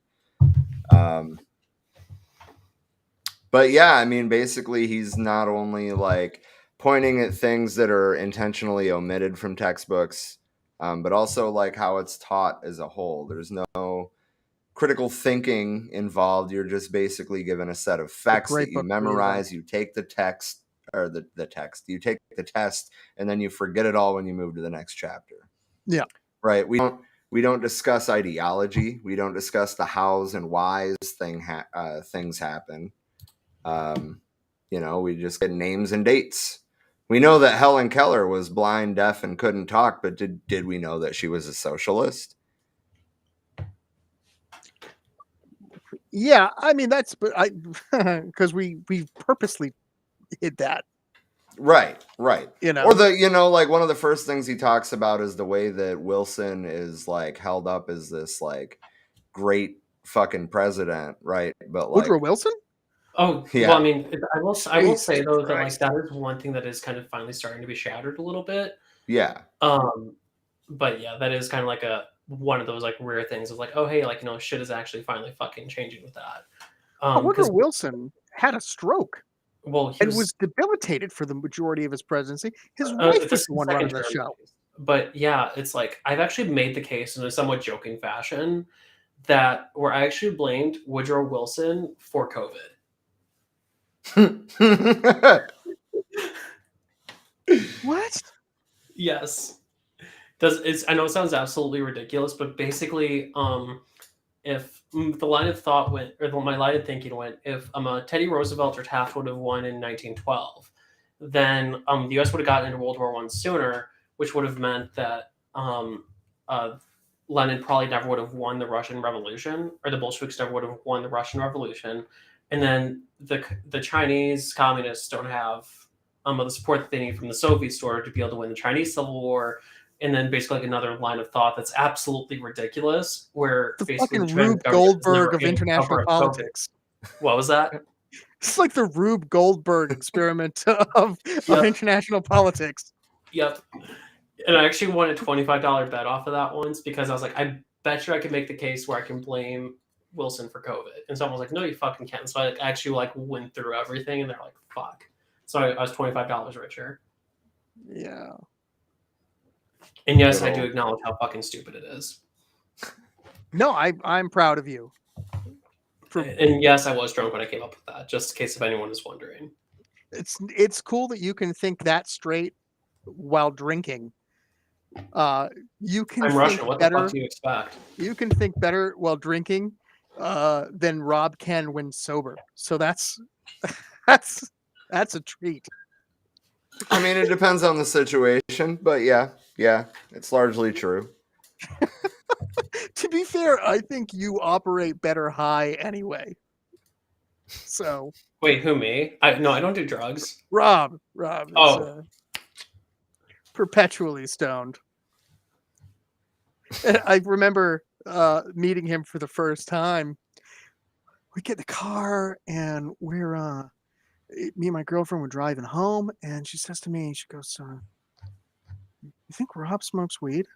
But yeah, I mean, basically he's not only like pointing at things that are intentionally omitted from textbooks, but also like how it's taught as a whole. There's no critical thinking involved. You're just basically given a set of facts that you memorize. You take the text or the text. You take the test, and then you forget it all when you move to the next chapter. Yeah. Right. We don't discuss ideology. We don't discuss the hows and whys things happen. We just get names and dates. We know that Helen Keller was blind, deaf, and couldn't talk, but did we know that she was a socialist? Yeah, I mean that's because we purposely hid that. Right. Or like one of the first things he talks about is the way that Wilson is like held up as this like great fucking president, right? But like Woodrow Wilson? Oh, yeah. Well, I mean, I will say though that like Christ. that is one thing that is kind of finally starting to be shattered a little bit. Yeah. But yeah, that is kind of like one of those like rare things of like, oh hey, like shit is actually finally fucking changing with that. Woodrow Wilson had a stroke. Well, he and was debilitated for the majority of his presidency. His wife was the one running the show. But yeah, it's like I've actually made the case in a somewhat joking fashion that where I actually blamed Woodrow Wilson for COVID. What? Yes. I know it sounds absolutely ridiculous, but basically, if the line of thought went, or my line of thinking went, if Teddy Roosevelt or Taft would have won in 1912, then the U.S. would have gotten into World War I sooner, which would have meant that Lenin probably never would have won the Russian Revolution, or the Bolsheviks never would have won the Russian Revolution, and then the Chinese communists don't have the support that they need from the Soviets in order to be able to win the Chinese Civil War. And then basically like another line of thought that's absolutely ridiculous, where the basically fucking Rube Goldberg of international politics. What was that? It's like the Rube Goldberg experiment of international politics. Yep. And I actually won a $25 bet off of that once because I was like, I bet you I can make the case where I can blame Wilson for COVID. And someone was like, no, you fucking can't. So I actually went through everything, and they're like, fuck. So I was $25 richer. Yeah. And yes, I do acknowledge how fucking stupid it is. No, I'm proud of you. And yes, I was drunk when I came up with that, just in case if anyone is wondering. It's cool that you can think that straight while drinking. You can I'm think Russian. What better, the fuck do you expect? You can think better while drinking than Rob can when sober. So that's a treat. I mean, it depends on the situation, but yeah, it's largely true. To be fair, I think you operate better high anyway. So Wait, who, me? No, I don't do drugs. Rob is Oh, perpetually stoned. I remember meeting him for the first time. We get in the car and we're me and my girlfriend were driving home, and she says to me, she goes, "You think Rob smokes weed?"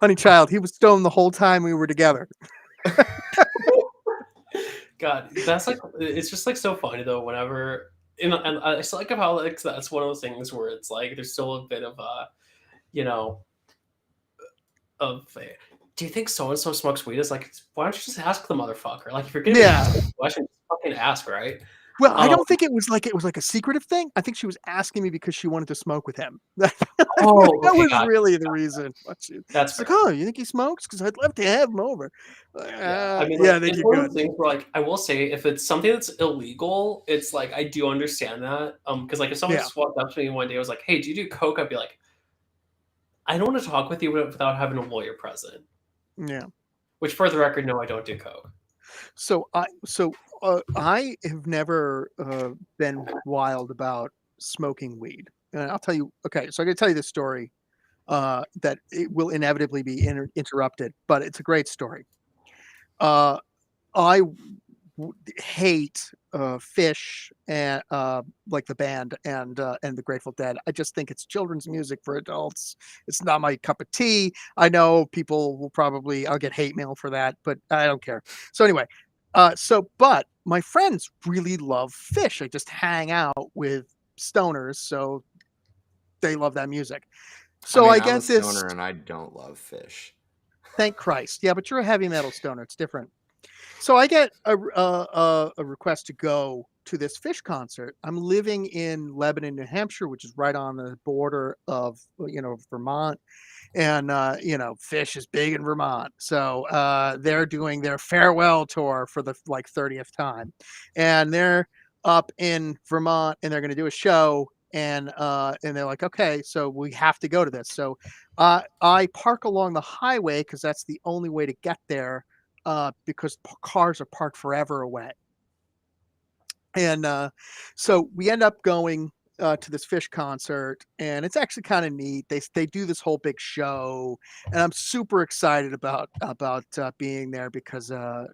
Honey child, he was stoned the whole time we were together. God, that's like, it's just like so funny though. Whenever, and I still like how like that's one of those things where it's like there's still a bit of you know, do you think so and so smokes weed? Is like, why don't you just ask the motherfucker? Like, if you're gonna ask a question, just fucking ask, right? Well, I don't think it was like a secretive thing. I think she was asking me because she wanted to smoke with him. That was really the reason. That's like, oh, you think he smokes? Because I'd love to have him over. I mean, I think it's one of those things where, like, I will say, if it's something that's illegal, it's like I do understand that. Because like if someone just walked up to me one day, I was like, "Hey, do you do coke?" I'd be like, "I don't want to talk with you without having a lawyer present." Yeah. Which, for the record, no, I don't do coke. So I have never been wild about smoking weed, and I'll tell you. Okay, so I'm going to tell you this story that it will inevitably be interrupted, but it's a great story. I hate Fish and like the band and the Grateful Dead. I just think it's children's music for adults. It's not my cup of tea. I know people will probably, I'll get hate mail for that, but I don't care. So anyway, but my friends really love Fish. I just hang out with stoners, so they love that music. So I get I'm a this stoner and I don't love Fish. Thank Christ. Yeah, but you're a heavy metal stoner. It's different. So I get a request to go to this Fish concert. I'm living in Lebanon, New Hampshire, which is right on the border of Vermont, and Fish is big in Vermont. So they're doing their farewell tour for the 30th time, and they're up in Vermont, and they're going to do a show. And they're like, okay, so we have to go to this. So I park along the highway because that's the only way to get there. Because cars are parked forever away. And so we end up going to this Fish concert, and it's actually kind of neat. They do this whole big show, and I'm super excited about being there because I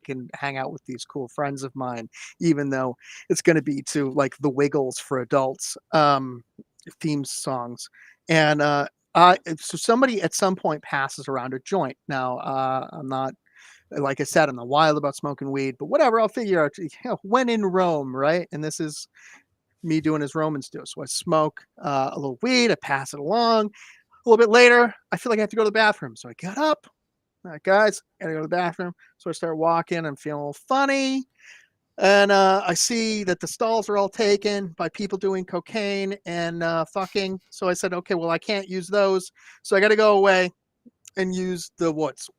can hang out with these cool friends of mine, even though it's going to be to like the Wiggles for adults theme songs. And so somebody at some point passes around a joint. Now, I'm not, like I said, I'm not wild about smoking weed, but whatever, I'll figure out, when in Rome, right? And this is me doing as Romans do. So I smoke a little weed, I pass it along. A little bit later, I feel like I have to go to the bathroom. So I get up, all right, guys, I gotta go to the bathroom. So I start walking, I'm feeling a little funny. And I see that the stalls are all taken by people doing cocaine and fucking. So I said, okay, well, I can't use those. So I got to go away and use the woods.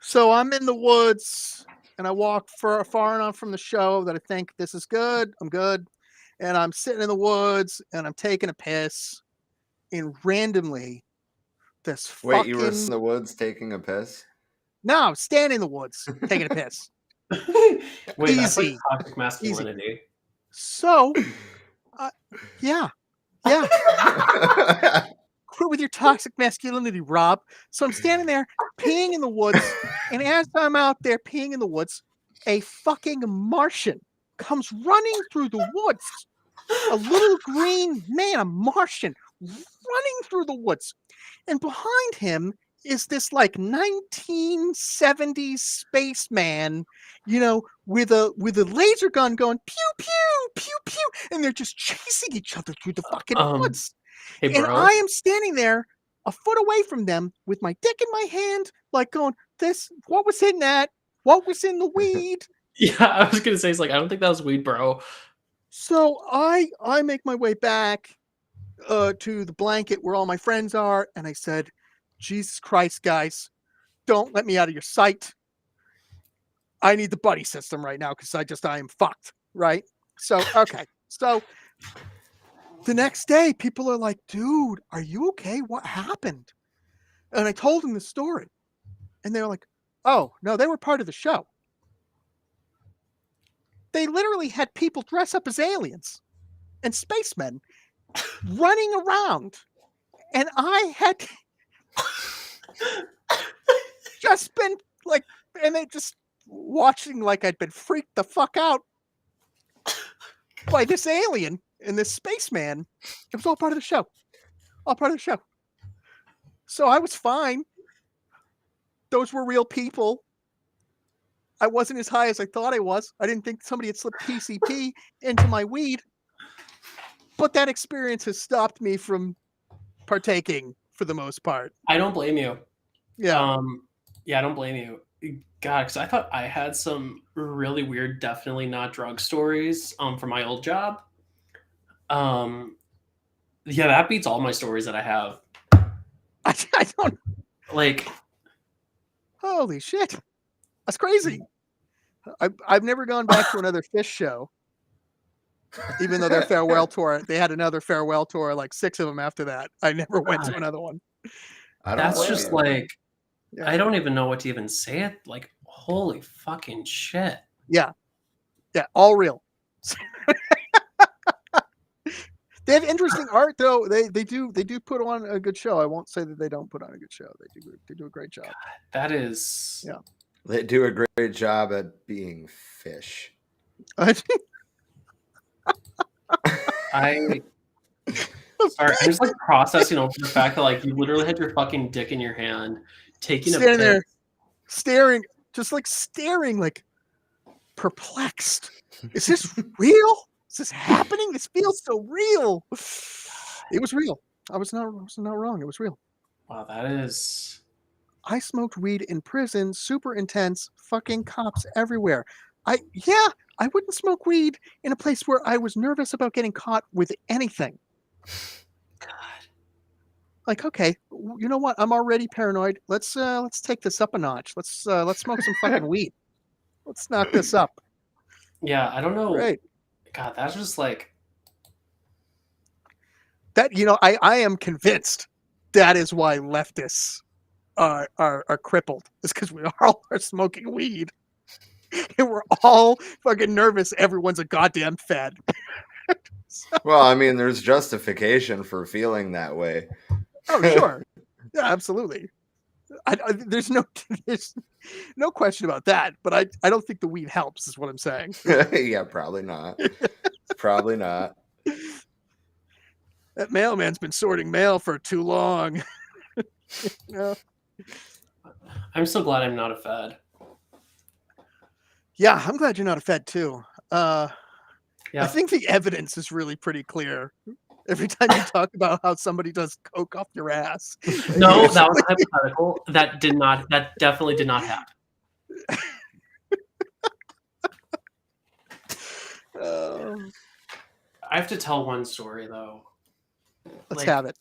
So I'm in the woods and I walk far enough from the show that I think this is good. I'm good. And I'm sitting in the woods and I'm taking a piss. And randomly, Wait, you were in the woods taking a piss? No, I'm standing in the woods taking a piss. Wait, that's like toxic masculinity. Easy. So, yeah. Quit with your toxic masculinity, Rob. So I'm standing there peeing in the woods, and as I'm out there peeing in the woods, a fucking Martian comes running through the woods. A little green man, a Martian, running through the woods. And behind him is this like 1970s spaceman, with a laser gun going pew pew pew pew, and they're just chasing each other through the fucking woods. Hey, and I am standing there a foot away from them with my dick in my hand, like going, what was in that? What was in the weed? Yeah, I was gonna say, it's like, I don't think that was weed, bro. So I make my way back to the blanket where all my friends are, and I said, Jesus Christ, guys, don't let me out of your sight. I need the buddy system right now because I am fucked, right? So, okay. So The next day, people are like, dude, are you okay? What happened? And I told them the story. And they were like, oh, no, they were part of the show. They literally had people dress up as aliens and spacemen running around. And I had just been like, and they just watching like I'd been freaked the fuck out by this alien and this spaceman. It was all part of the show. All part of the show. So I was fine. Those were real people. I wasn't as high as I thought I was. I didn't think somebody had slipped PCP into my weed. But that experience has stopped me from partaking for the most part. I don't blame you. Yeah. Yeah, I don't blame you. God, because I thought I had some really weird, definitely not drug stories from my old job. Yeah, that beats all my stories that I have. I don't. Like, Holy shit. That's crazy. I've never gone back to another Fish show. Even though their farewell tour, they had another farewell tour, like 6 of them after that. I never went to another one. that's just like, Yeah. I don't even know what to even say it. Like, holy fucking shit. Yeah. Yeah. All real. They have interesting art though. They do put on a good show. I won't say that they don't put on a good show. They do a great job. That is. Yeah. They do a great job at being fish. Sorry, I'm just like processing over the fact that like you literally had your fucking dick in your hand, taking standing a there, staring, just like staring, like perplexed. Is this real? Is this happening? This feels so real. It was real. I was not wrong. It was real. Wow, that is. I smoked weed in prison, super intense, fucking cops everywhere. I wouldn't smoke weed in a place where I was nervous about getting caught with anything. God. Like, okay, you know what? I'm already paranoid. Let's take this up a notch. Let's smoke some fucking weed. Let's knock this up. Yeah, I don't know. Right. God, that's just like. That, I am convinced that is why leftists are crippled. It's because we all are smoking weed. And we're all fucking nervous. Everyone's a goddamn fed. Well, I mean, there's justification for feeling that way. Oh, sure. Yeah, absolutely. There's no question about that. But I don't think the weed helps, is what I'm saying. Yeah, probably not. Probably not. That mailman's been sorting mail for too long. I'm so glad I'm not a fed. Yeah, I'm glad you're not a fed too. Yeah. I think the evidence is really pretty clear. Every time you talk about how somebody does coke off your ass. No, that was hypothetical. That definitely did not happen. I have to tell one story though. Let's have it.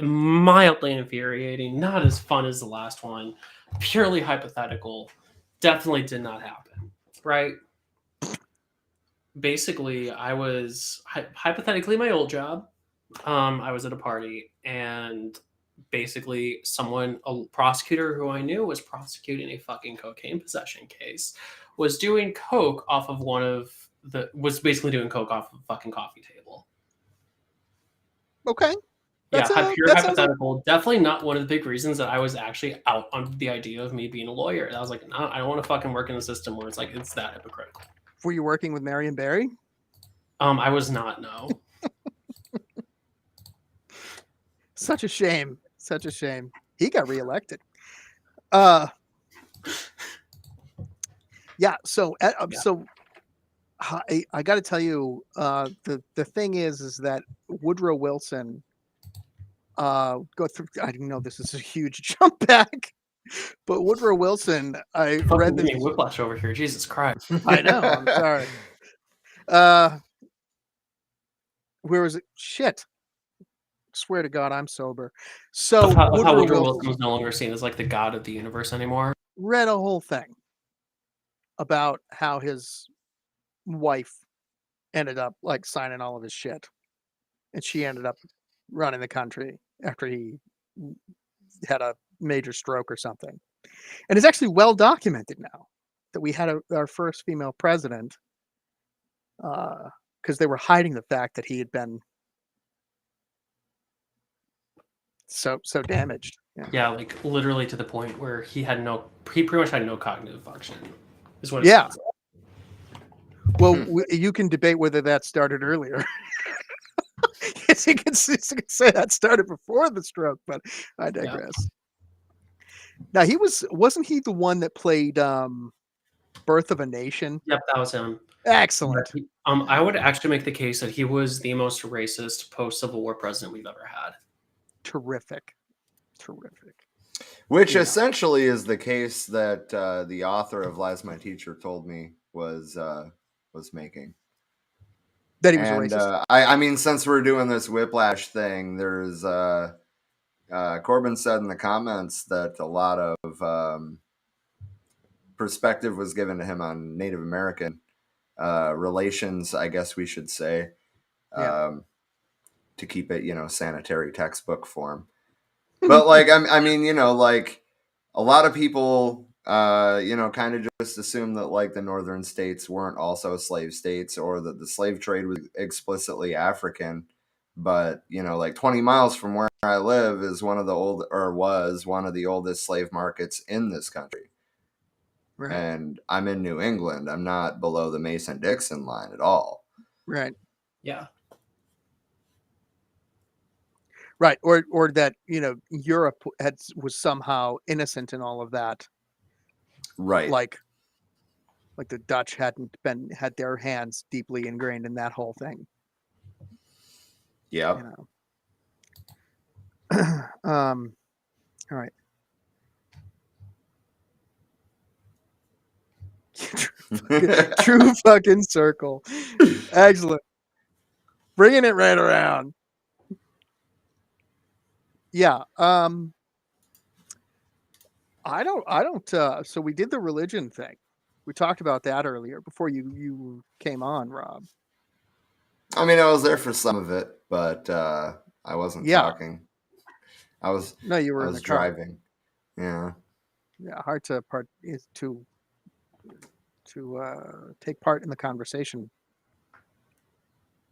Mildly infuriating, not as fun as the last one. Purely hypothetical. Definitely did not happen. Right? Basically, I was hypothetically my old job. I was at a party and basically a prosecutor who I knew was prosecuting a fucking cocaine possession case, was doing coke off of was basically doing coke off of a fucking coffee table. Okay. Pure hypothetical. Definitely not one of the big reasons that I was actually out on the idea of me being a lawyer. I was like, no, I don't want to fucking work in a system where it's like it's that hypocritical. Were you working with Marion Barry? I was not, no. Such a shame. Such a shame. He got reelected. Yeah. So I got to tell you, the thing is that Woodrow Wilson. Go through. I didn't know this is a huge jump back, but Woodrow Wilson. I read this. Whiplash over here. Jesus Christ. I know. I'm sorry. Where was it? Shit. Swear to God, I'm sober. So Woodrow Wilson was no longer seen as like the god of the universe anymore. Read a whole thing about how his wife ended up like signing all of his shit. and she ended up running the country after he had a major stroke or something. And it's actually well documented now that we had our first female president, because they were hiding the fact that he had been so damaged. Yeah, like literally to the point where he pretty much had no cognitive function, is what it Yeah. sounds like. Well, you can debate whether that started earlier. Yes, you can say that started before the stroke, but I digress. Now wasn't he the one that played Birth of a Nation? Yep, that was him. Excellent. I would actually make the case that he was the most racist post-Civil War president we've ever had. Terrific. Which essentially is the case that the author of Lies My Teacher Told Me was making. That he was a racist. I mean, since we're doing this whiplash thing, there's Corbin said in the comments that a lot of perspective was given to him on Native American relations, I guess we should say, to keep it, sanitary textbook form. But like, I mean, like a lot of people, kind of just assume that like the northern states weren't also slave states, or that the slave trade was explicitly African. But, like 20 miles from where I live is was one of the oldest slave markets in this country. Right. And I'm in New England. I'm not below the Mason-Dixon line at all. Right. Yeah. Right. Or that, Europe was somehow innocent in all of that. Right. Like the Dutch hadn't had their hands deeply ingrained in that whole thing. Yeah. All right. True fucking circle. Excellent. Bringing it right around. Yeah. I don't so we did the religion thing. We talked about that earlier before you came on, Rob. I mean, I was there for some of it, but I wasn't talking. I was driving. Yeah. Yeah, hard to take part in the conversation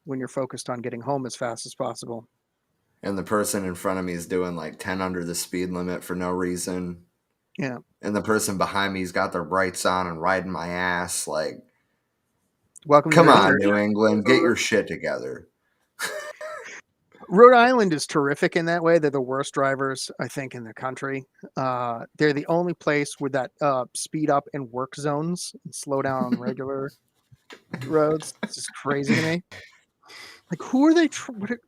when you're focused on getting home as fast as possible. And the person in front of me is doing like 10 under the speed limit for no reason. Yeah. And the person behind me's got their brights on and riding my ass. Like, welcome. Come on, New England, get your shit together. Rhode Island is terrific in that way. They're the worst drivers, I think, in the country. They're the only place with that speed up and work zones and slow down on regular roads. It's just crazy to me. Like, who are they?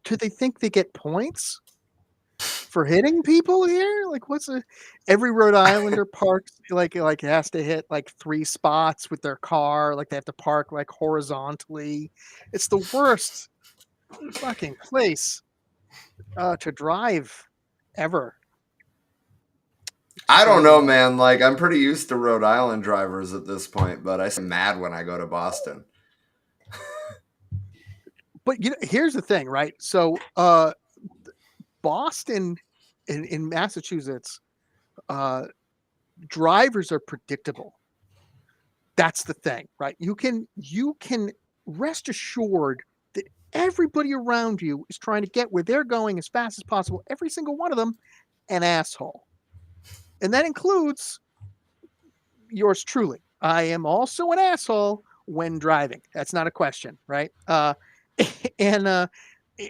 Do they think they get points for hitting people here? Like, every Rhode Islander parks like has to hit like 3 spots with their car. Like, they have to park like horizontally. It's the worst fucking place to drive ever. I don't know, man. Like, I'm pretty used to Rhode Island drivers at this point, but I'm mad when I go to Boston. But here's the thing, right? So Boston in Massachusetts, drivers are predictable. That's the thing, right? You can rest assured that everybody around you is trying to get where they're going as fast as possible. Every single one of them, an asshole. And that includes yours truly. I am also an asshole when driving. That's not a question, right? And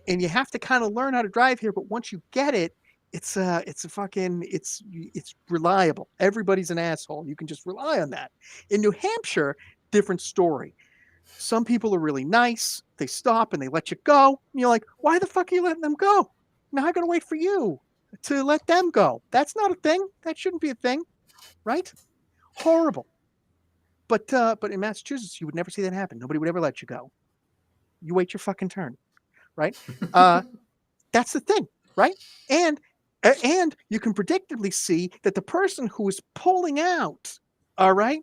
you have to kind of learn how to drive here, but once you get it, it's reliable. Everybody's an asshole. You can just rely on that. In New Hampshire, different story. Some people are really nice. They stop and they let you go. And you're like, why the fuck are you letting them go? Now I gotta wait for you to let them go. That's not a thing. That shouldn't be a thing, right? Horrible. But in Massachusetts, you would never see that happen. Nobody would ever let you go. You wait your fucking turn, right? That's the thing, right? And you can predictably see that the person who is pulling out, all right,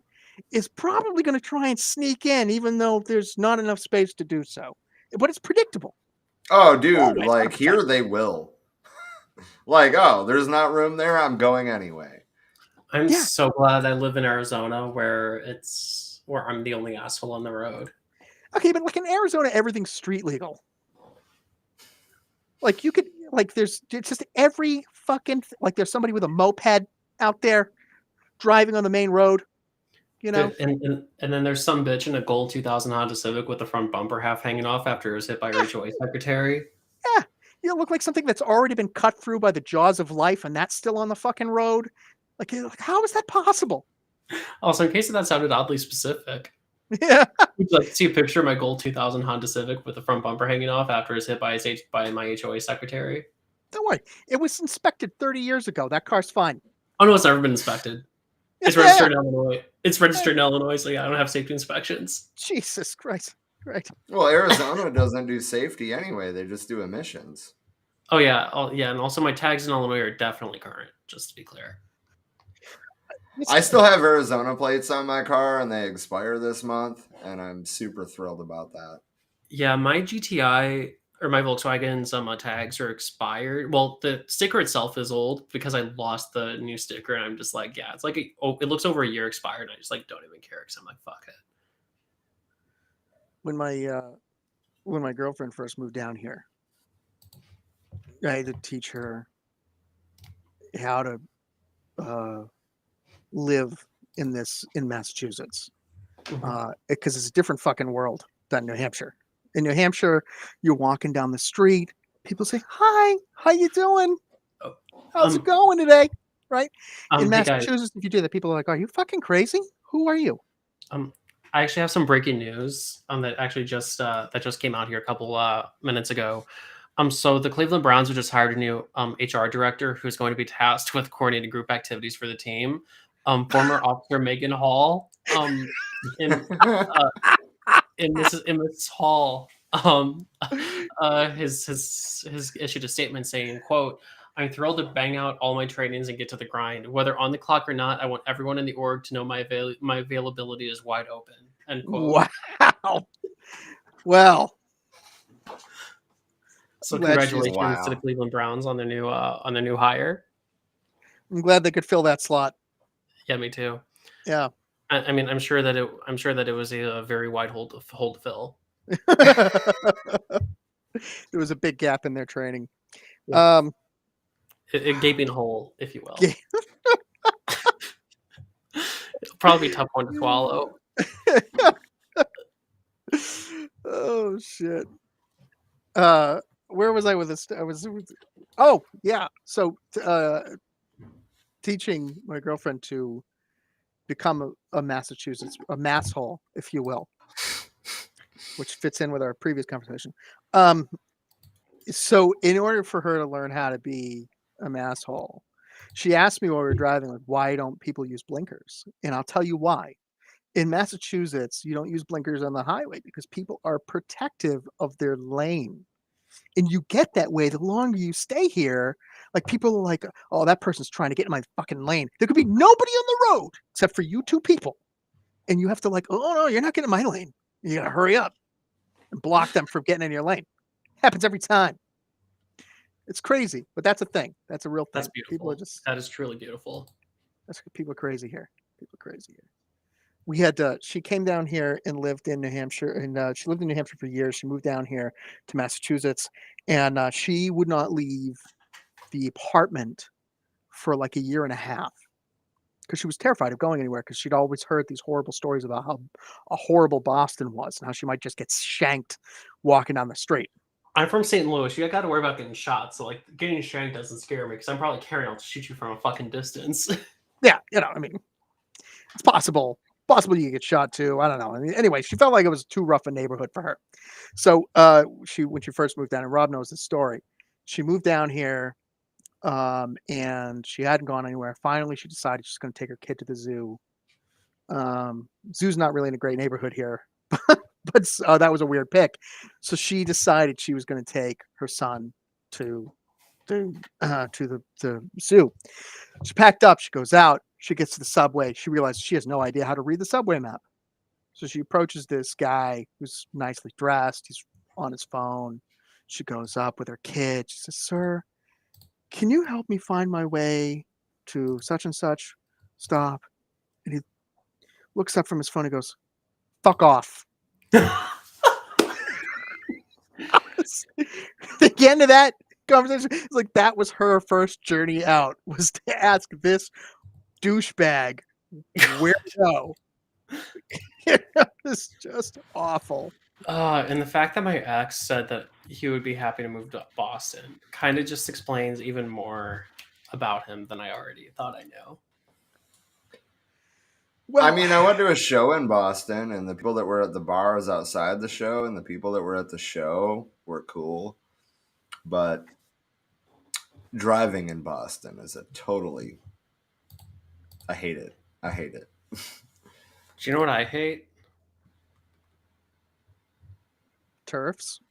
is probably going to try and sneak in, even though there's not enough space to do so. But it's predictable. Oh, dude, Always, like 100%. here they will. Like, oh, there's not room there. I'm going anyway. I'm Yeah. so glad I live in Arizona where I'm the only asshole on the road. Okay, but like in Arizona, everything's street legal. Like you could, like there's just every fucking, like there's somebody with a moped out there driving on the main road, you know? And then there's some bitch in a gold 2000 Honda Civic with the front bumper half hanging off after it was hit by her HOA secretary. Yeah. You look like something that's already been cut through by the jaws of life and that's still on the fucking road. Like how is that possible? Also, in case that sounded oddly specific, Yeah. would you like to see a picture of my gold 2000 Honda Civic with the front bumper hanging off after it was hit by my HOA secretary? Don't worry. It was inspected 30 years ago. That car's fine. Oh no, it's never been inspected. It's Yeah. registered in Illinois. It's registered in Illinois, so yeah, I don't have safety inspections. Jesus Christ. Right. Well, Arizona doesn't do safety anyway. They just do emissions. Oh yeah, and also my tags in Illinois are definitely current, just to be clear. I still have Arizona plates on my car, and they expire this month, and I'm super thrilled about that. Yeah, my GTI or my Volkswagen's tags are expired. Well, the sticker itself is old because I lost the new sticker, and I'm just like, yeah, it's like it looks over a year expired, and I just like don't even care because I'm like, fuck it. When my girlfriend first moved down here, I had to teach her how to live in Massachusetts, because it's a different fucking world than New Hampshire. In New Hampshire, you're walking down the street, people say, "Hi, how you doing? How's it going today?" Right? In Hey guys, Massachusetts, if you do that, people are like, "Are you fucking crazy? Who are you?" I actually have some breaking news that actually just came out here a couple minutes ago. So the Cleveland Browns have just hired a new HR director who's going to be tasked with coordinating group activities for the team. Former officer Megan Hall, in Mrs. Hall, has issued a statement saying, "quote I'm thrilled to bang out all my trainings and get to the grind. Whether on the clock or not, I want everyone in the org to know my availability is wide open." End quote. Wow. Well, So glad she's- congratulations to the Cleveland Browns on their new hire. I'm glad they could fill that slot. Yeah, me too. Yeah. I mean, I'm sure that it was a very wide hole to fill. There was a big gap in their training. Yeah. A gaping hole, if you will. It'll probably be a tough one to swallow. Oh shit. Where was I with this? So teaching my girlfriend to become a masshole, if you will, which fits in with our previous conversation. So in order for her to learn how to be a masshole, she asked me while we were driving, like, why don't people use blinkers? And I'll tell you why. In Massachusetts, you don't use blinkers on the highway because people are protective of their lane. And you get that way the longer you stay here. Like people are like, "Oh, that person's trying to get in my fucking lane." There could be nobody on the road except for you two people. And you have to like, "Oh no, you're not getting in my lane." You gotta hurry up and block them from getting in your lane. Happens every time. It's crazy, but that's a thing. That's a real thing. That's beautiful. That is truly beautiful. People are crazy here. We had she came down here and lived in New Hampshire, and she lived in New Hampshire for years. She moved down here to Massachusetts, and she would not leave the apartment for like a year and a half because she was terrified of going anywhere because she'd always heard these horrible stories about how horrible Boston was and how she might just get shanked walking down the street. I'm from St. Louis. You got to worry about getting shot. So like getting shanked doesn't scare me because I'm probably carrying out to shoot you from a fucking distance. Yeah, I mean, it's possible. Possibly you get shot too. I don't know. I mean, anyway, she felt like it was too rough a neighborhood for her. So when she first moved down, and Rob knows the story, she moved down here and she hadn't gone anywhere. Finally, she decided she's going to take her kid to the zoo. Zoo's not really in a great neighborhood here, but that was a weird pick. So she decided she was going to take her son to the zoo. She packed up. She goes out. She gets to the subway. She realizes she has no idea how to read the subway map. So she approaches this guy who's nicely dressed. He's on his phone. She goes up with her kid. She says, "Sir, can you help me find my way to such and such stop?" And he looks up from his phone and goes, "Fuck off." The end of that conversation, it's like that was her first journey out, was to ask this douchebag where to go. It was just awful. And the fact that my ex said that he would be happy to move to Boston kind of just explains even more about him than I already thought I knew. Well, I mean, I went to a show in Boston, and the people that were at the bars outside the show and the people that were at the show were cool. But driving in Boston is I hate it. I hate it. Do you know what I hate? turfs.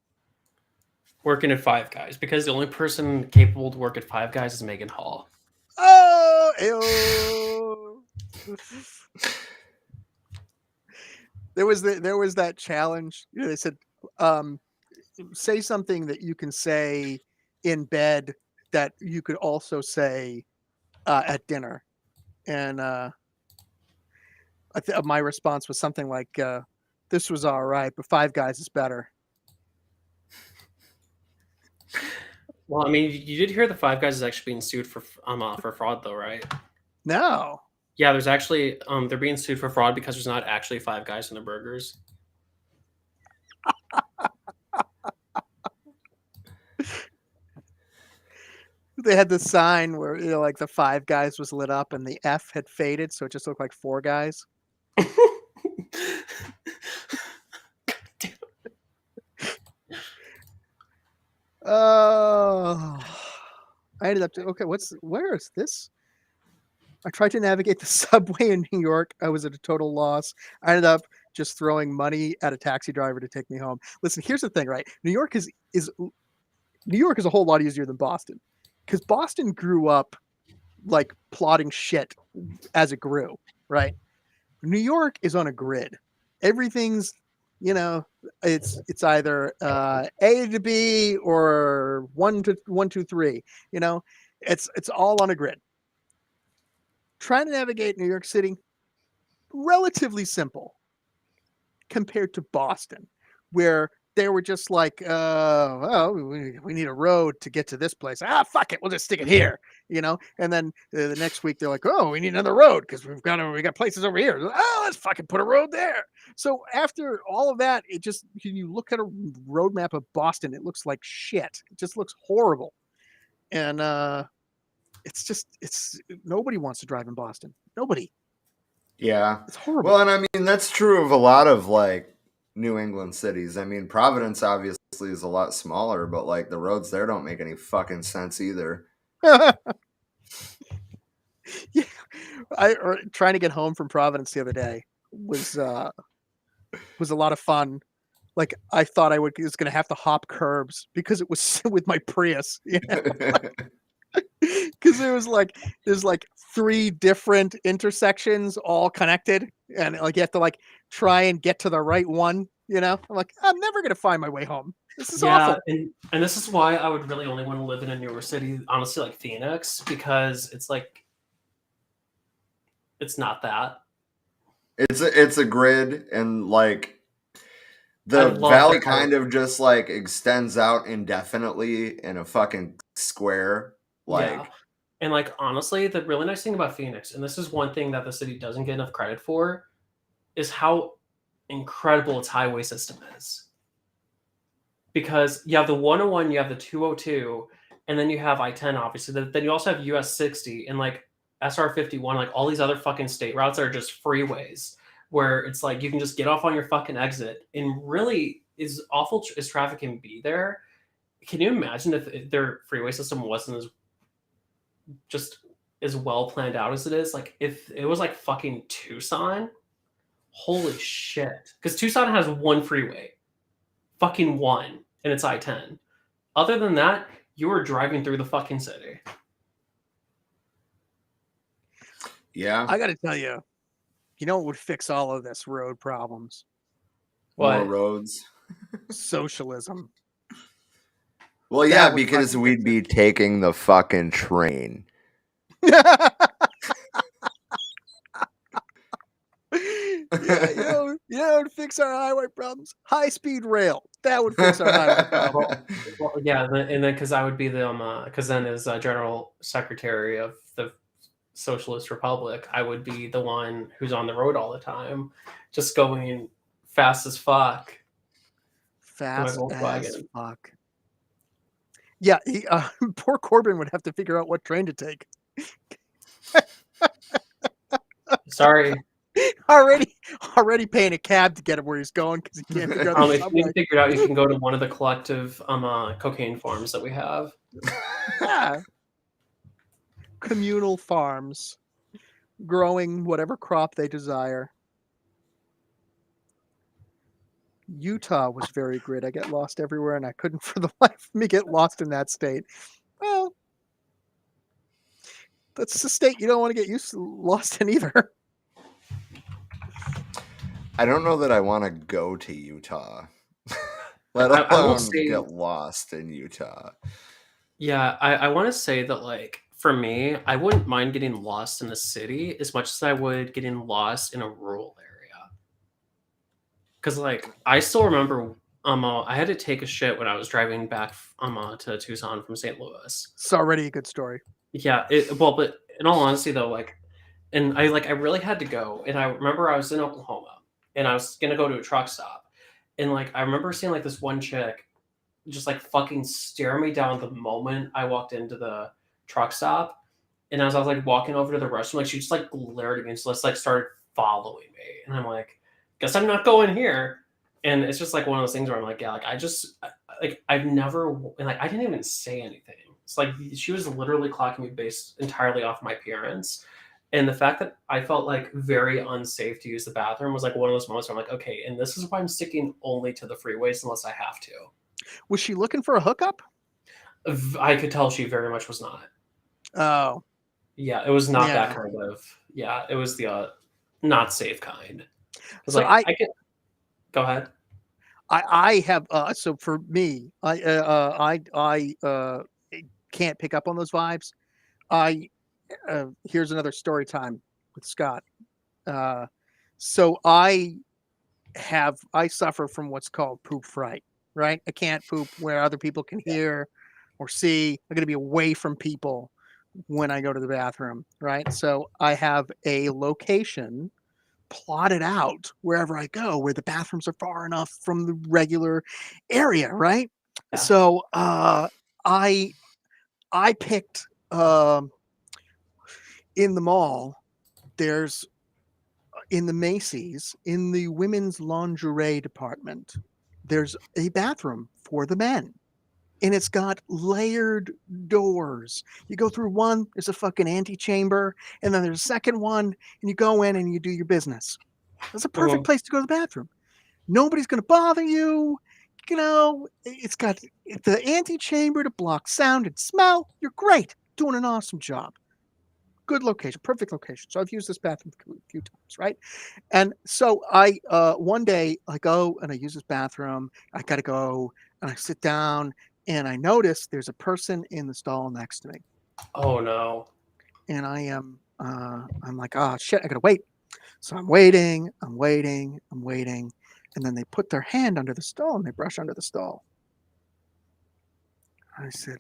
Working at Five Guys, because the only person capable to work at Five Guys is Megan Hall. Oh, ew. There was that challenge. You know, they said, say something that you can say in bed that you could also say at dinner, and my response was something like, "This was all right, but Five Guys is better." Well, I mean, you did hear the Five Guys is actually being sued for fraud, though, right? No. Yeah, there's actually they're being sued for fraud because there's not actually Five Guys in the burgers. They had the sign where, you know, like the Five Guys was lit up and the F had faded, so it just looked like Four Guys. Oh, I ended up where is this? I tried to navigate the subway in New York. I was at a total loss. I ended up just throwing money at a taxi driver to take me home. Listen, here's the thing, right? New York is a whole lot easier than Boston, because Boston grew up like plotting shit as it grew, right? New York is on a grid. Everything's, you know, it's either A to B or 1 2 3. You know, it's all on a grid. Trying to navigate New York City, relatively simple compared to Boston, where they were just like, "Oh, we need a road to get to this place. Ah, fuck it, we'll just stick it here," you know. And then the next week they're like, "Oh, we need another road because we got places over here. Oh, let's fucking put a road there." So after all of that, you look at a road map of Boston, it looks like shit. It just looks horrible, and it's nobody wants to drive in Boston. Nobody. Yeah. It's horrible. Well, and I mean, that's true of a lot of like New England cities. I mean, Providence obviously is a lot smaller, but like the roads there don't make any fucking sense either. Yeah, trying to get home from Providence the other day was a lot of fun. Like I thought I was going to have to hop curbs because it was with my Prius, you know? Because there's like 3 different intersections all connected, and like you have to like try and get to the right one. You know, I'm like, I'm never going to find my way home. This is awful. And this is why I would really only want to live in a newer city, honestly, like Phoenix, because it's like it's not that. It's a grid, and like the valley kind of just like extends out indefinitely in a fucking square. Like, yeah. And like honestly, the really nice thing about Phoenix, and this is one thing that the city doesn't get enough credit for, is how incredible its highway system is. Because you have the 101, you have the 202, and then you have I-10, obviously. Then you also have US 60 and like SR 51, like all these other fucking state routes are just freeways where it's like you can just get off on your fucking exit. And really, as awful as traffic can be there, can you imagine if their freeway system wasn't as well planned out as it is? Like if it was like fucking Tucson, holy shit. Because Tucson has one freeway. Fucking one. And it's I-10. Other than that, you are driving through the fucking city. yeah. I got to tell you, you know what would fix all of this road problems? More roads. Socialism. Well, yeah, That would because fucking we'd fix be taking the fucking train. it. Yeah, you know, to fix our highway problems, high-speed rail. That would fix our highway problem. Well, yeah, and then because I would be the because then as General Secretary of the Socialist Republic, I would be the one who's on the road all the time, just going fast as fuck. Fast as Volkswagen. fuck. Yeah, poor Corbin would have to figure out what train to take. Sorry. Already paying a cab to get him where he's going because he can't figure out the If you subway. need to figure it out, you can go to one of the collective cocaine farms that we have. Yeah. Communal farms, growing whatever crop they desire. Utah was very great. I get lost everywhere, and I couldn't for the life of me get lost in that state. Well, that's the state you don't want to get lost in either. I don't know that I want to go to Utah. Let I will alone say- get lost in Utah. Yeah, I want to say that, like, for me, I wouldn't mind getting lost in a city as much as I would getting lost in a rural area. Because, like, I still remember I had to take a shit when I was driving back to Tucson from St. Louis. It's already a good story. Yeah, but in all honesty, though, like, and I really had to go, and I remember I was in Oklahoma, and I was gonna go to a truck stop, and like I remember seeing like this one chick just like fucking stare me down the moment I walked into the truck stop, and as I was like walking over to the restroom, like she just like glared at me and just like started following me, and I'm like, guess I'm not going here, and it's just like one of those things where I'm like, yeah, like I've never, and like I didn't even say anything. It's like she was literally clocking me based entirely off my appearance. And the fact that I felt like very unsafe to use the bathroom was like one of those moments where I'm like, okay, and this is why I'm sticking only to the freeways unless I have to. Was she looking for a hookup? I could tell she very much was not. Oh. Yeah, it was not Yeah. that kind of, yeah, it was the not safe kind. So like, I can, go ahead. I have so for me, I can't pick up on those vibes. Here's another story time with Scott. So I suffer from what's called poop fright, right? I can't poop where other people can hear or see. I'm going to be away from people when I go to the bathroom, right? So I have a location plotted out wherever I go where the bathrooms are far enough from the regular area, right? Yeah. So I picked in the mall, there's in the Macy's, in the women's lingerie department, there's a bathroom for the men. And it's got layered doors. You go through one, there's a fucking antechamber, and then there's a second one, and you go in and you do your business. That's a perfect place to go to the bathroom. Nobody's going to bother you. You know, it's got the antechamber to block sound and smell. You're great. Doing an awesome job. Good location, perfect location. So I've used this bathroom a few times, right? And so I one day I go and I use this bathroom. I got to go and I sit down and I notice there's a person in the stall next to me. Oh no. And I am I'm like, oh shit, I gotta wait. So I'm waiting. And then they put their hand under the stall and they brush under the stall. I said,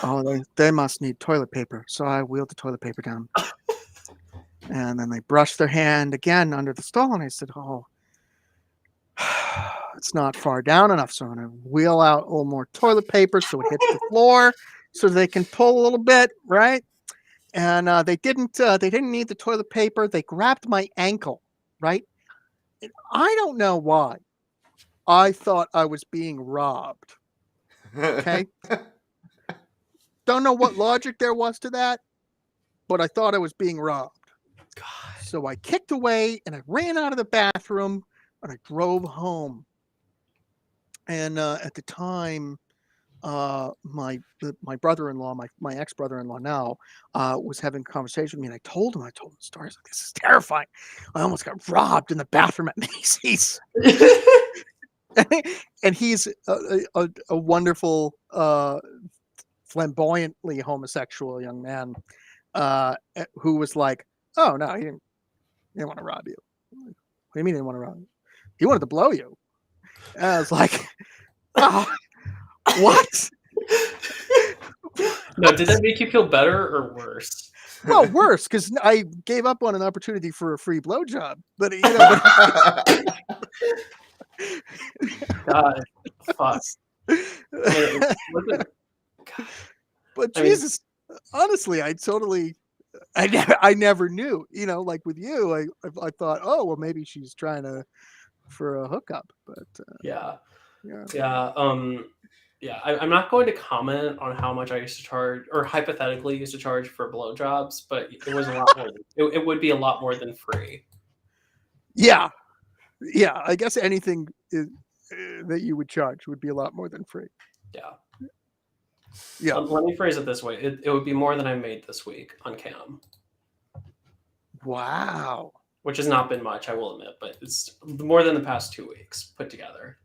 oh, they must need toilet paper. So I wheeled the toilet paper down. And then they brushed their hand again under the stall. And I said, oh, it's not far down enough. So I'm going to wheel out a little more toilet paper so it hits the floor so they can pull a little bit, right? And they didn't need the toilet paper. They grabbed my ankle, right? And I don't know why. I thought I was being robbed. Okay. Don't know what logic there was to that, but I thought I was being robbed. God. So I kicked away and I ran out of the bathroom and I drove home. And at the time, my brother-in-law, my ex-brother-in-law now, was having a conversation with me, and I told him the story. I was like, this is terrifying. I almost got robbed in the bathroom at Macy's. and he's a wonderful, flamboyantly homosexual young man who was like, "Oh no, he didn't want to rob you. What do you mean he didn't want to rob you? He wanted to blow you." And I was like, "Oh, what?" No, did that make you feel better or worse? Well, worse, because I gave up on an opportunity for a free blowjob. But you know, God, fuck. but I mean, Jesus, honestly, I never knew. You know, like with you, I thought, oh well, maybe she's trying to for a hookup. But yeah. yeah, I'm not going to comment on how much I used to charge, or hypothetically used to charge for blowjobs, but it was a lot more. It would be a lot more than free. yeah. I guess anything that you would charge would be a lot more than free. Yeah. Yeah. Let me phrase it this way: it would be more than I made this week on cam. Wow. Which has not been much, I will admit, but it's more than the past 2 weeks put together.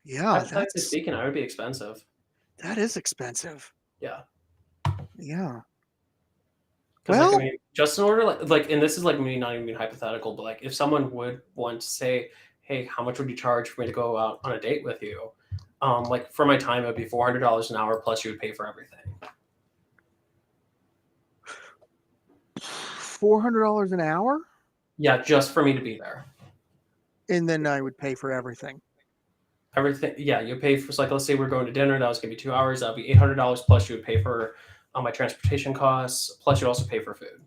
Yeah, Hypothetically speaking, I would be expensive. That is expensive. Yeah. Yeah. Well, like, I mean, just in order, like, and this is like me not even being hypothetical, but like, if someone would want to say, "Hey, how much would you charge for me to go out on a date with you?" Like for my time, it would be $400 an hour plus you would pay for everything. $400 an hour? Yeah, just for me to be there. And then I would pay for everything. Everything, yeah, you pay for, like, let's say we're going to dinner, that was gonna be 2 hours, that would be $800 plus you would pay for my transportation costs, plus you also pay for food.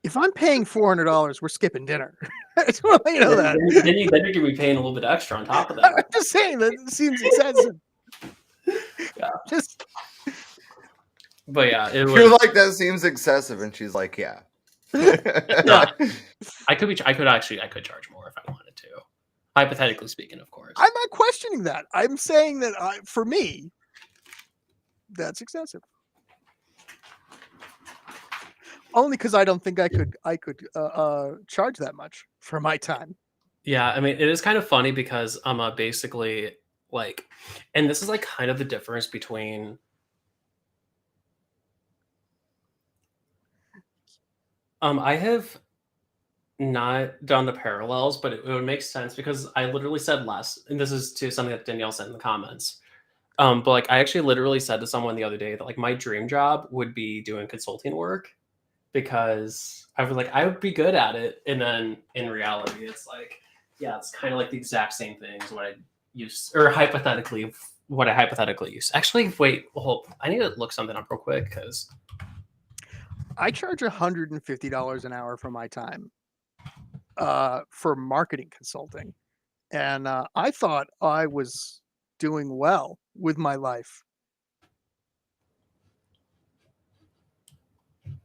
If I'm paying $400, we're skipping dinner. I just want to let you know that. Then you're going to be paying a little bit extra on top of that. I'm just saying that it seems excessive. Yeah. Just. But yeah, you're like, that seems excessive, and she's like, yeah. No, I could charge more if I wanted to. Hypothetically speaking, of course. I'm not questioning that. I'm saying that for me, that's excessive. Only because I don't think I could charge that much for my time. Yeah, I mean, it is kind of funny because I'm basically like, and this is like kind of the difference between I have not done the parallels, but it would make sense because I literally said last, and this is to something that Danielle said in the comments. But like, I actually literally said to someone the other day that like my dream job would be doing consulting work, because I was like, I would be good at it. And then in reality, it's like, yeah, it's kind of like the exact same thing as what I used, or hypothetically, what I hypothetically used. Actually, wait, hold, I need to look something up real quick because I charge $150 an hour for my time for marketing consulting. And I thought I was doing well with my life.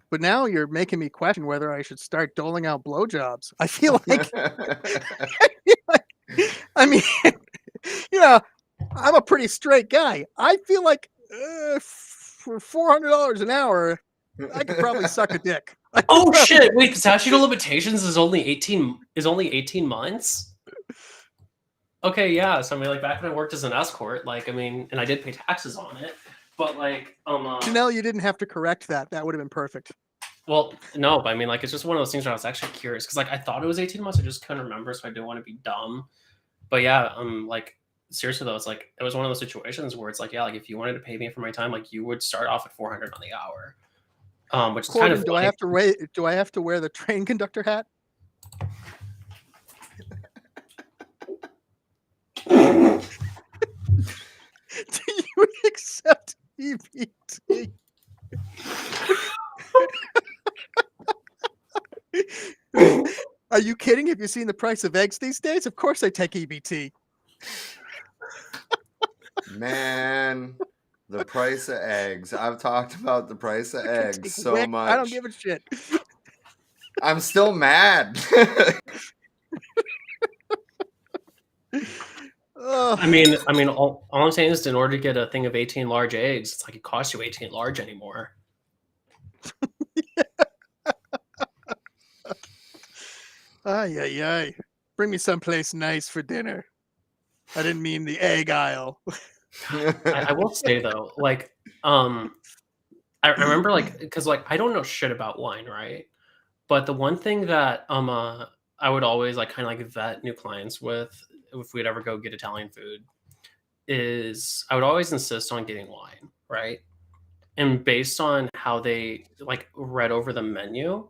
But now you're making me question whether I should start doling out blowjobs. I feel like, I mean, you know, I'm a pretty straight guy. I feel like for $400 an hour, I could probably suck a dick. Oh shit! Wait, the statute of limitations is only 18 months. Okay, yeah. So I mean, like back when I worked as an escort, like I mean, and I did pay taxes on it, but like, Janelle, you didn't have to correct that. That would have been perfect. Well, no, but I mean, like, it's just one of those things where I was actually curious because, like, I thought it was 18 months. I just couldn't remember, so I didn't want to be dumb. But yeah, like, seriously though, it's like it was one of those situations where it's like, yeah, like if you wanted to pay me for my time, like you would start off at 400 on the hour. Which is kind of do I have to wear the train conductor hat? Do you accept EBT? Are you kidding? Have you seen the price of eggs these days? Of course I take EBT. Man, the price of eggs. I've talked about the price of eggs so much. I don't give a shit. I'm still mad. I mean, all I'm saying is in order to get a thing of 18 large eggs, it's like it costs you 18 large anymore. Ay, ay, ay. Bring me someplace nice for dinner. I didn't mean the egg aisle. I will say though, like, I remember like because like I don't know shit about wine, right? But the one thing that I would always like kind of like vet new clients with if we'd ever go get Italian food is I would always insist on getting wine, right? And based on how they like read over the menu,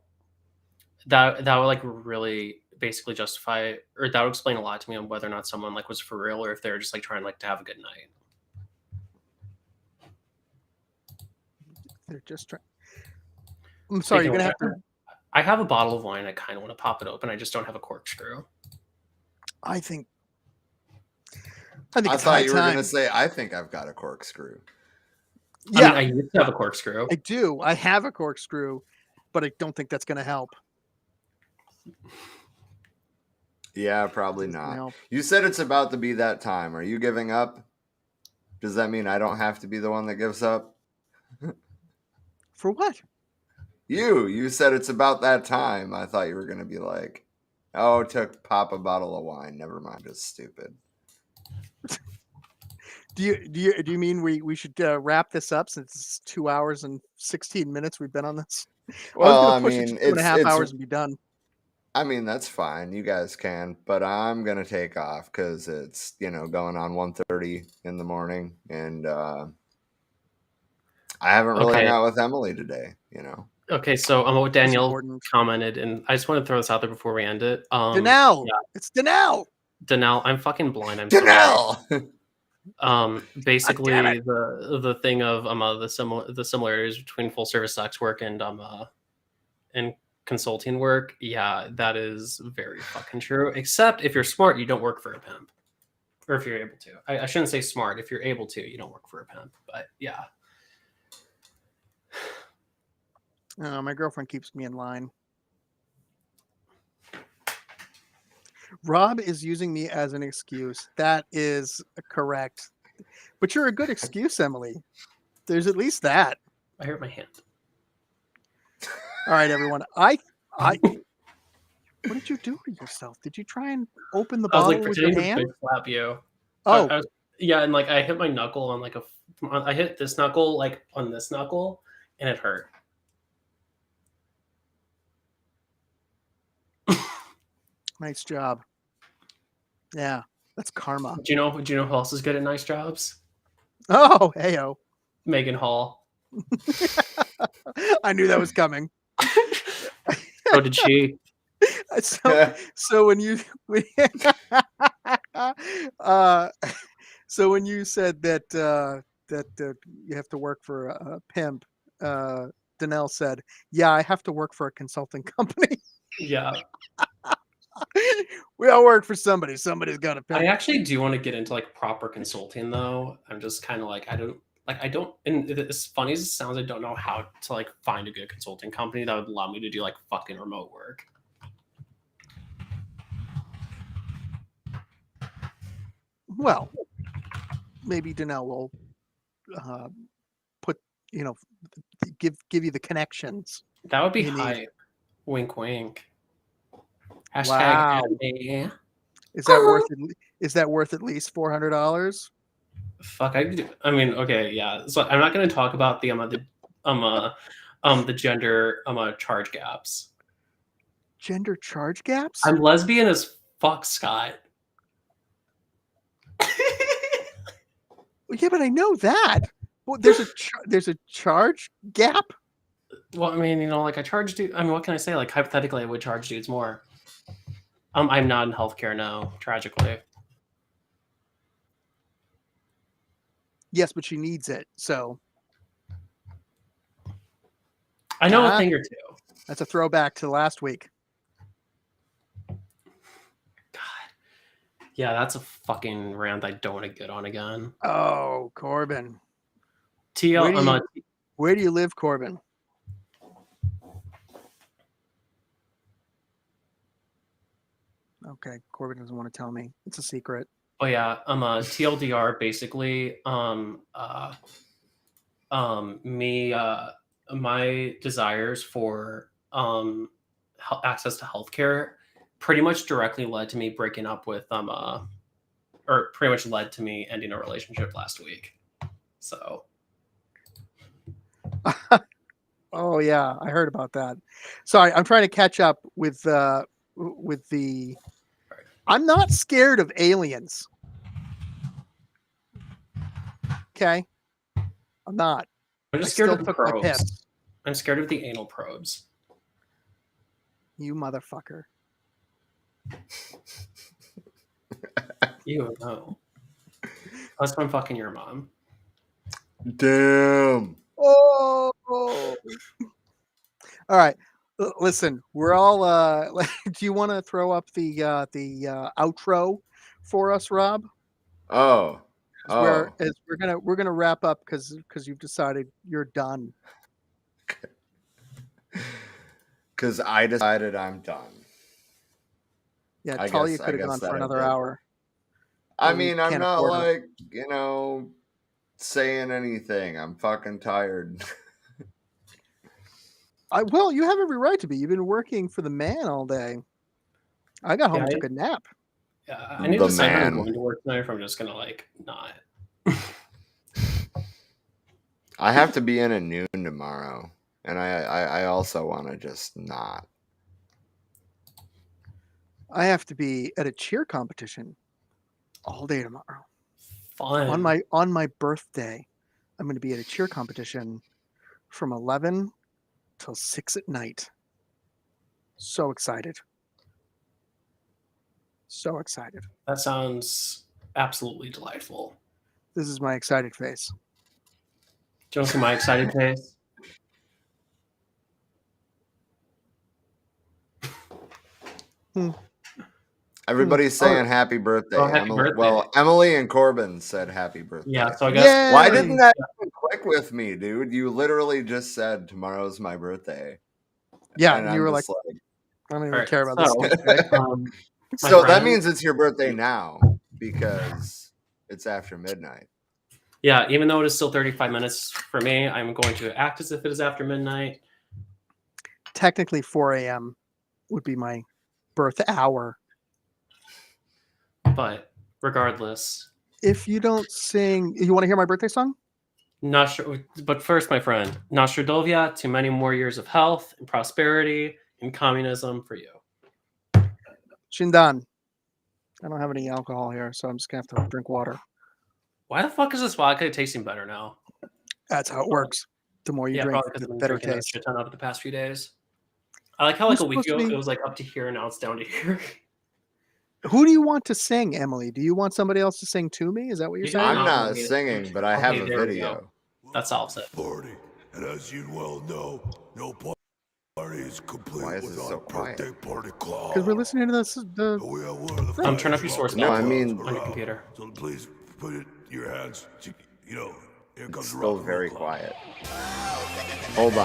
that would like really basically justify or that would explain a lot to me on whether or not someone like was for real or if they're just like trying like to have a good night. They're just trying. I'm sorry, Speaking you're of gonna which, have to. I have a bottle of wine. I kind of want to pop it open. I just don't have a corkscrew. I think I it's high thought you were time. going to say, I think I've got a corkscrew. Yeah, I mean, I used to have a corkscrew. I do. I have a corkscrew, but I don't think that's gonna help. Yeah, probably Doesn't not. help. You said it's about to be that time. Are you giving up? Does that mean I don't have to be the one that gives up? For what? You said it's about that time. I thought you were going to be like, oh, pop a bottle of wine. Never mind. It's stupid. Do you mean we should wrap this up since it's 2 hours and 16 minutes we've been on this? I was Well, gonna I push it to mean, 2.5 hours and be done. I mean, that's fine. You guys can, but I'm going to take off because it's, going on 1:30 in the morning. And I haven't really hung Okay. out with Emily today, Okay, so what Danielle important. commented, and I just want to throw this out there before we end it. Danelle, it's Danelle. Danelle, I'm fucking blind. I'm sorry. Danelle! Basically it. the thing of the similarities between full service sex work and consulting work. Yeah, that is very fucking true. Except if you're smart, you don't work for a pimp, or if you're able to. I shouldn't say smart. If you're able to, you don't work for a pimp. But yeah. My girlfriend keeps me in line. Rob is using me as an excuse. That is correct. But you're a good excuse, Emily. There's at least that. I hurt my hand. All right, everyone. I what did you do to yourself? Did you try and open the I was bottle like with your pretending to hand? bitch slap you. Oh, yeah, and like I hit my knuckle on like I hit this knuckle like on this knuckle, and it hurt. nice job. Yeah, that's karma. Do you know who else is good at nice jobs? Oh, heyo. Megan Hall. I knew that was coming. So did she. So when you so when you said that you have to work for a pimp, Danelle said, "Yeah, I have to work for a consulting company." Yeah. We all work for somebody. Somebody's got to pimp. I actually do want to get into like proper consulting though. I'm just kind of like I don't and as funny as it sounds, I don't know how to like find a good consulting company that would allow me to do like fucking remote work. Well, maybe Danelle will put give you the connections. That would be You need. hype. Wink wink. Hashtag Wow. add me. Is that worth at least $400? Fuck, I mean, okay, yeah. So I'm not going to talk about the gender charge gaps. Gender charge gaps? I'm lesbian as fuck, Scott. Yeah, but I know that. Well, there's a charge gap. Well, I mean, like I charge dudes. I mean, what can I say? Like hypothetically, I would charge dudes more. I'm not in healthcare now, tragically. Yes, but she needs it. So I know a thing or two. That's a throwback to last week. God. Yeah, that's a fucking rant I don't want to get on again. Oh, Corbin. Where do you live, Corbin? Okay, Corbin doesn't want to tell me. It's a secret. Oh yeah, TLDR basically my desires for access to healthcare pretty much directly led to me breaking up with or pretty much led to me ending a relationship last week. So Oh yeah, I heard about that. Sorry, I'm trying to catch up with the. I'm not scared of aliens. Okay, I'm not. I'm I just scared still of the took my probes. piss. I'm scared of the anal probes. You motherfucker. You know. Unless I'm fucking your mom. Damn. Oh. All right. Listen, we're all. Do you want to throw up the outro for us, Rob? Oh. As we're gonna wrap up because you've decided you're done. Because I decided I'm done. Yeah, I Talia guess could have gone that for I another did. hour. I but we mean, I'm can't not afford her. like, saying anything. I'm fucking tired. Well, you have every right to be. You've been working for the man all day. I got home and took a nap. Yeah, I need The to decide if I'm man. going to work tonight or if I'm just gonna like not. I have to be in at noon tomorrow. And I also want to just not. I have to be at a cheer competition all day tomorrow. Fun. On my birthday, I'm going to be at a cheer competition from 11 till 6 at night. So excited. So excited. That sounds absolutely delightful. This is my excited face. Do you want to see my excited face? Everybody's saying happy birthday. Oh, happy birthday. Well, Emily and Corbin said happy birthday. Yeah, so I guess. Yay! Why didn't that even click with me, dude? You literally just said tomorrow's my birthday. Yeah, And you I'm were just like, I don't even Alright, care about so, this. Okay? So that friend- means it's your birthday now because it's after midnight. Yeah, even though it is still 35 minutes for me, I'm going to act as if it is after midnight. Technically, 4 a.m. would be my birth hour. But regardless, If you don't sing, you want to hear my birthday song? but first, my friend, Nostradovia, to many more years of health and prosperity and communism for you. Shindan. I don't have any alcohol here, so I'm just going to have to drink water. Why the fuck is this vodka tasting better now? That's how it works. The more you drink, probably because the I've been better drinking a taste. shit ton over the past few days. I like how like Who's a week supposed to ago be- it was like up to here and now it's down to here. Who do you want to sing, Emily? Do you want somebody else to sing to me? Is that what you're You saying? don't I'm know. not singing, but I Okay, have a there we video. That solves it. Party, and as you well know, no party is complete Why is it without so a quiet? birthday party clown. Because we're listening to this. We are one of the Turn up finest your source rock No, I map mean- on your computer. So please put it in your hands. To, here comes It's the still rock and very roll clown. quiet. Hold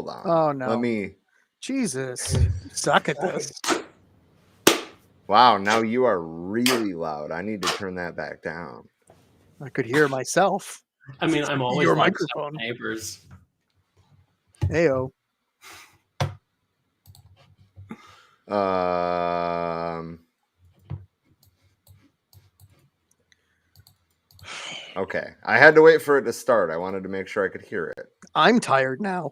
on. Oh no! Let me. Jesus, you suck at this. Wow, now you are really loud. I need to turn that back down. I could hear myself. I mean, I'm always Your loud except microphone. for neighbors. Heyo. Okay, I had to wait for it to start. I wanted to make sure I could hear it. I'm tired now.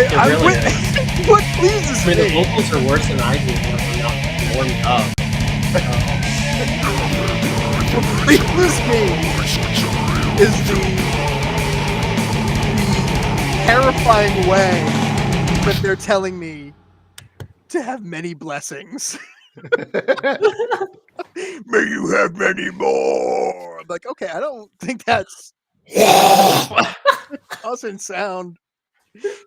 It I'm really with, is. what pleases I mean, the me. vocals are worse than I do when I'm not warmed up. What pleases me is the terrifying way that they're telling me to have many blessings. May you have many more. I'm like, okay, I don't think that's doesn't sound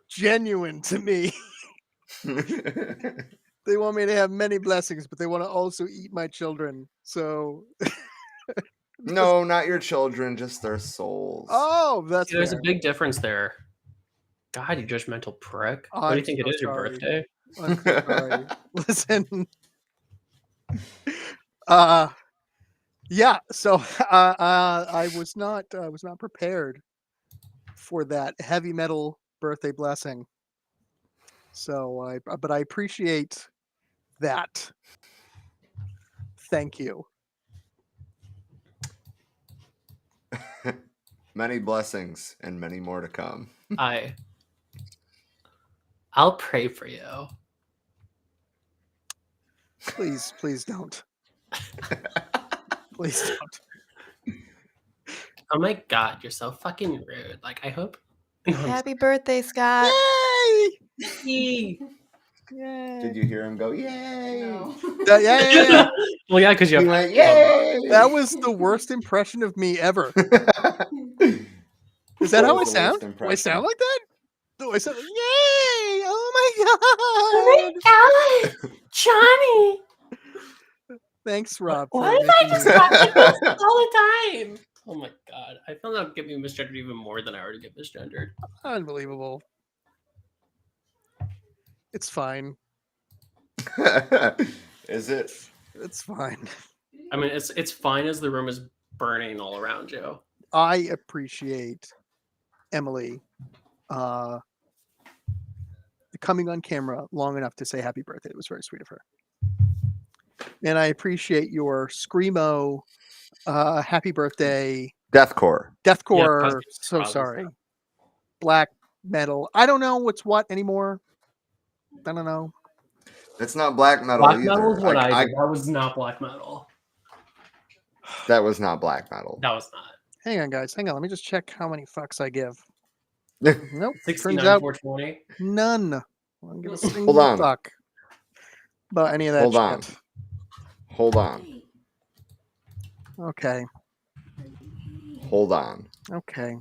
genuine to me. They want me to have many blessings, but they want to also eat my children. So, No, not your children, just their souls. oh, that's See, there's a fair. big difference there. God, you judgmental prick. What do I'm you think so it is, your sorry. birthday? I'm so sorry. Listen, yeah. So, I was not prepared for that heavy metal birthday blessing. So, but I appreciate that. Thank you. Many blessings and many more to come. I'll pray for you. Please don't. Please don't. Oh my god, you're so fucking rude. Like, I hope. Happy birthday, Scott. Yay! Did Yay! you hear him go, yay? No. Yeah. Well, yeah, because you He have. went, yay! That was the worst impression of me ever. Is that how I was the worst sound? Do I sound impression. like that? Do I sound like, yay! Oh my god! Oh my god, Johnny! Thanks, Rob. Why for did I making just me- talk like this all the time? Oh my god, I feel like I'm getting misgendered even more than I already get misgendered. Unbelievable. It's fine. Is it? It's fine. I mean, it's fine as the room is burning all around you. I appreciate Emily coming on camera long enough to say happy birthday. It was very sweet of her. And I appreciate your screamo happy birthday Deathcore. deathcore. Yeah, So positive sorry. Black metal. I don't know what's what anymore. I don't know. It's not black metal Black either. metal is what I did. That was not black metal. That was not black metal. That was not. Hang on, guys. Hang on. Let me just check how many fucks I give. Nope. 69, Turns out 420. none. I don't give a single on. fuck about any of that Hold shit. on. Hold on. Okay. Hold on. Okay.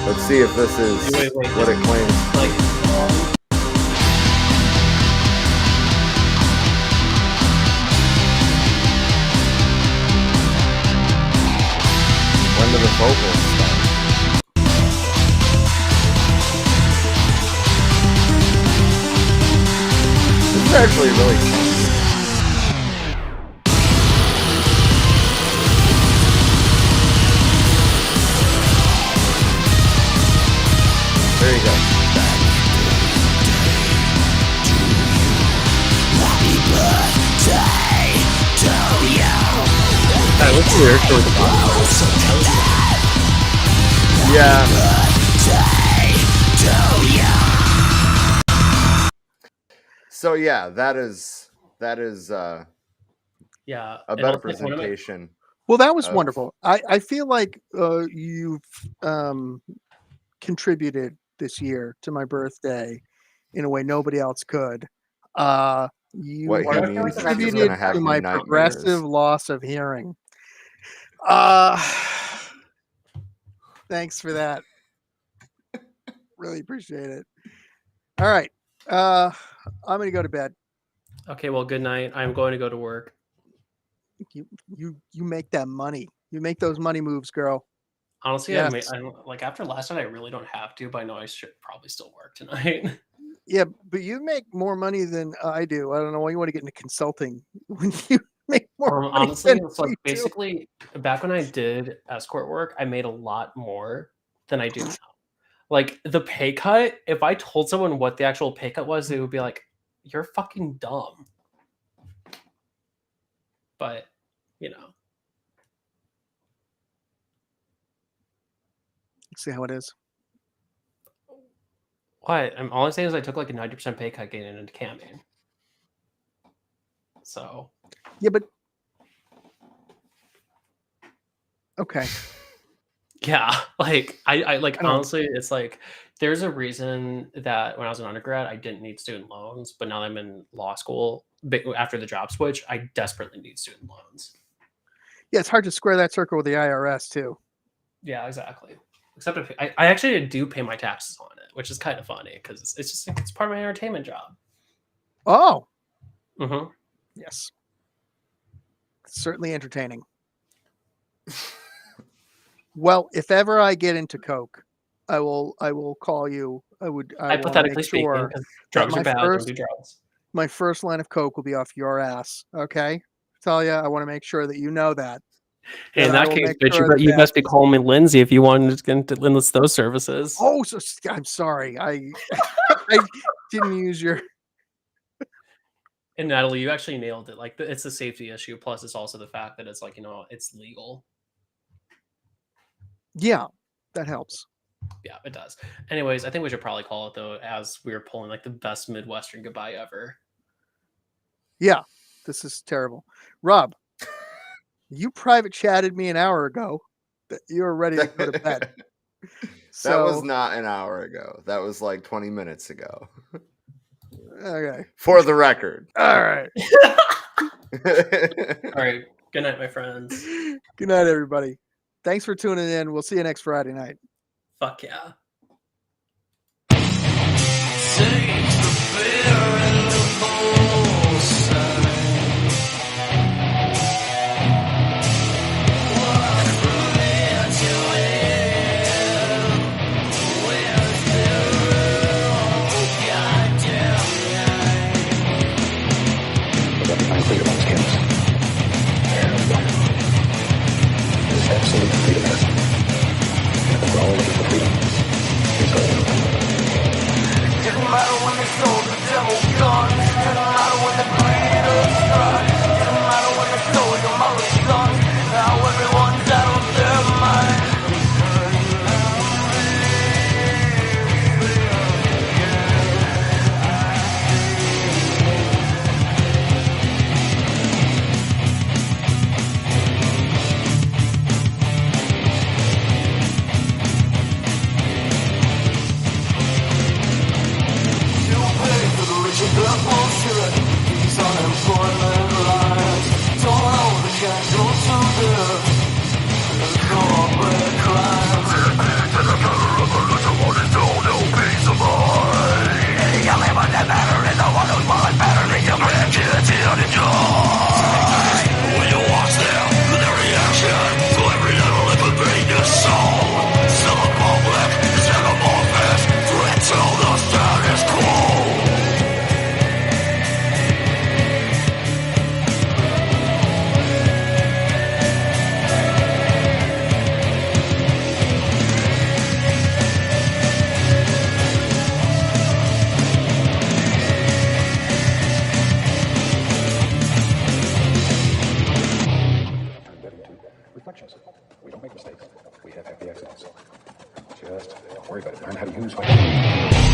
Let's see if this is Wait, what it claims. Like, When do the vocals start? This is actually really fun. There you go. what's the lyrics for the bottom? Yeah. So yeah, that is Yeah. a and better also, like, one of my- presentation. Well, that was of- wonderful. I feel like you've contributed this year to my birthday in a way nobody else could. You What he Why do I feel like means is that's he's contributed gonna have to my nightmares. progressive loss of hearing. Thanks for that. Really appreciate it. All right. I'm gonna go to bed. Okay, well, good night. I'm going to go to work. You make that money. You make those money moves, girl. Honestly, Yes. I like after last night, I really don't have to, but I know I should probably still work tonight. Yeah, but you make more money than I do. I don't know why you want to get into consulting when you make more money Honestly, than it's like we do. basically back when I did escort work, I made a lot more than I do now. Like the pay cut, if I told someone what the actual pay cut was, they would be like, "You're fucking dumb." But you know, See how it is. What? All I'm saying is I took like a 90% pay cut getting into camming. So. Yeah, but okay. Yeah, like I like don't- honestly, it's like there's a reason that when I was an undergrad, I didn't need student loans, but now that I'm in law school, after the job switch, I desperately need student loans. Yeah, it's hard to square that circle with the IRS too. Yeah, exactly. Except if I actually do pay my taxes on it, which is kind of funny because it's just it's part of my entertainment job. Oh, Mm-hmm. yes. Certainly entertaining. Well, if ever I get into coke, I will call you. I wanna Hypothetically make speaking, sure because drugs my are bad, first- don't do drugs. my first line of coke will be off your ass. Okay, tell you, I want to make sure that you know that. In I that will case, make bitch, sure you that must be calling me Lindsay if you wanted to get into enlist those services. Oh, so I'm sorry. I didn't use your. And Natalie, you actually nailed it. Like, it's a safety issue. Plus, it's also the fact that it's like, it's legal. Yeah, that helps. Yeah, it does. Anyways, I think we should probably call it though, as we were pulling like the best Midwestern goodbye ever. Yeah, this is terrible. Rob, you private chatted me an hour ago that you were ready to go to bed. That was not an hour ago. That was like 20 minutes ago. Okay. For the record. All right. All right. Good night, my friends. Good night, everybody. Thanks for tuning in. We'll see you next Friday night. Fuck yeah. We don't make mistakes. We have happy accidents. Just don't worry about it. Learn how to use what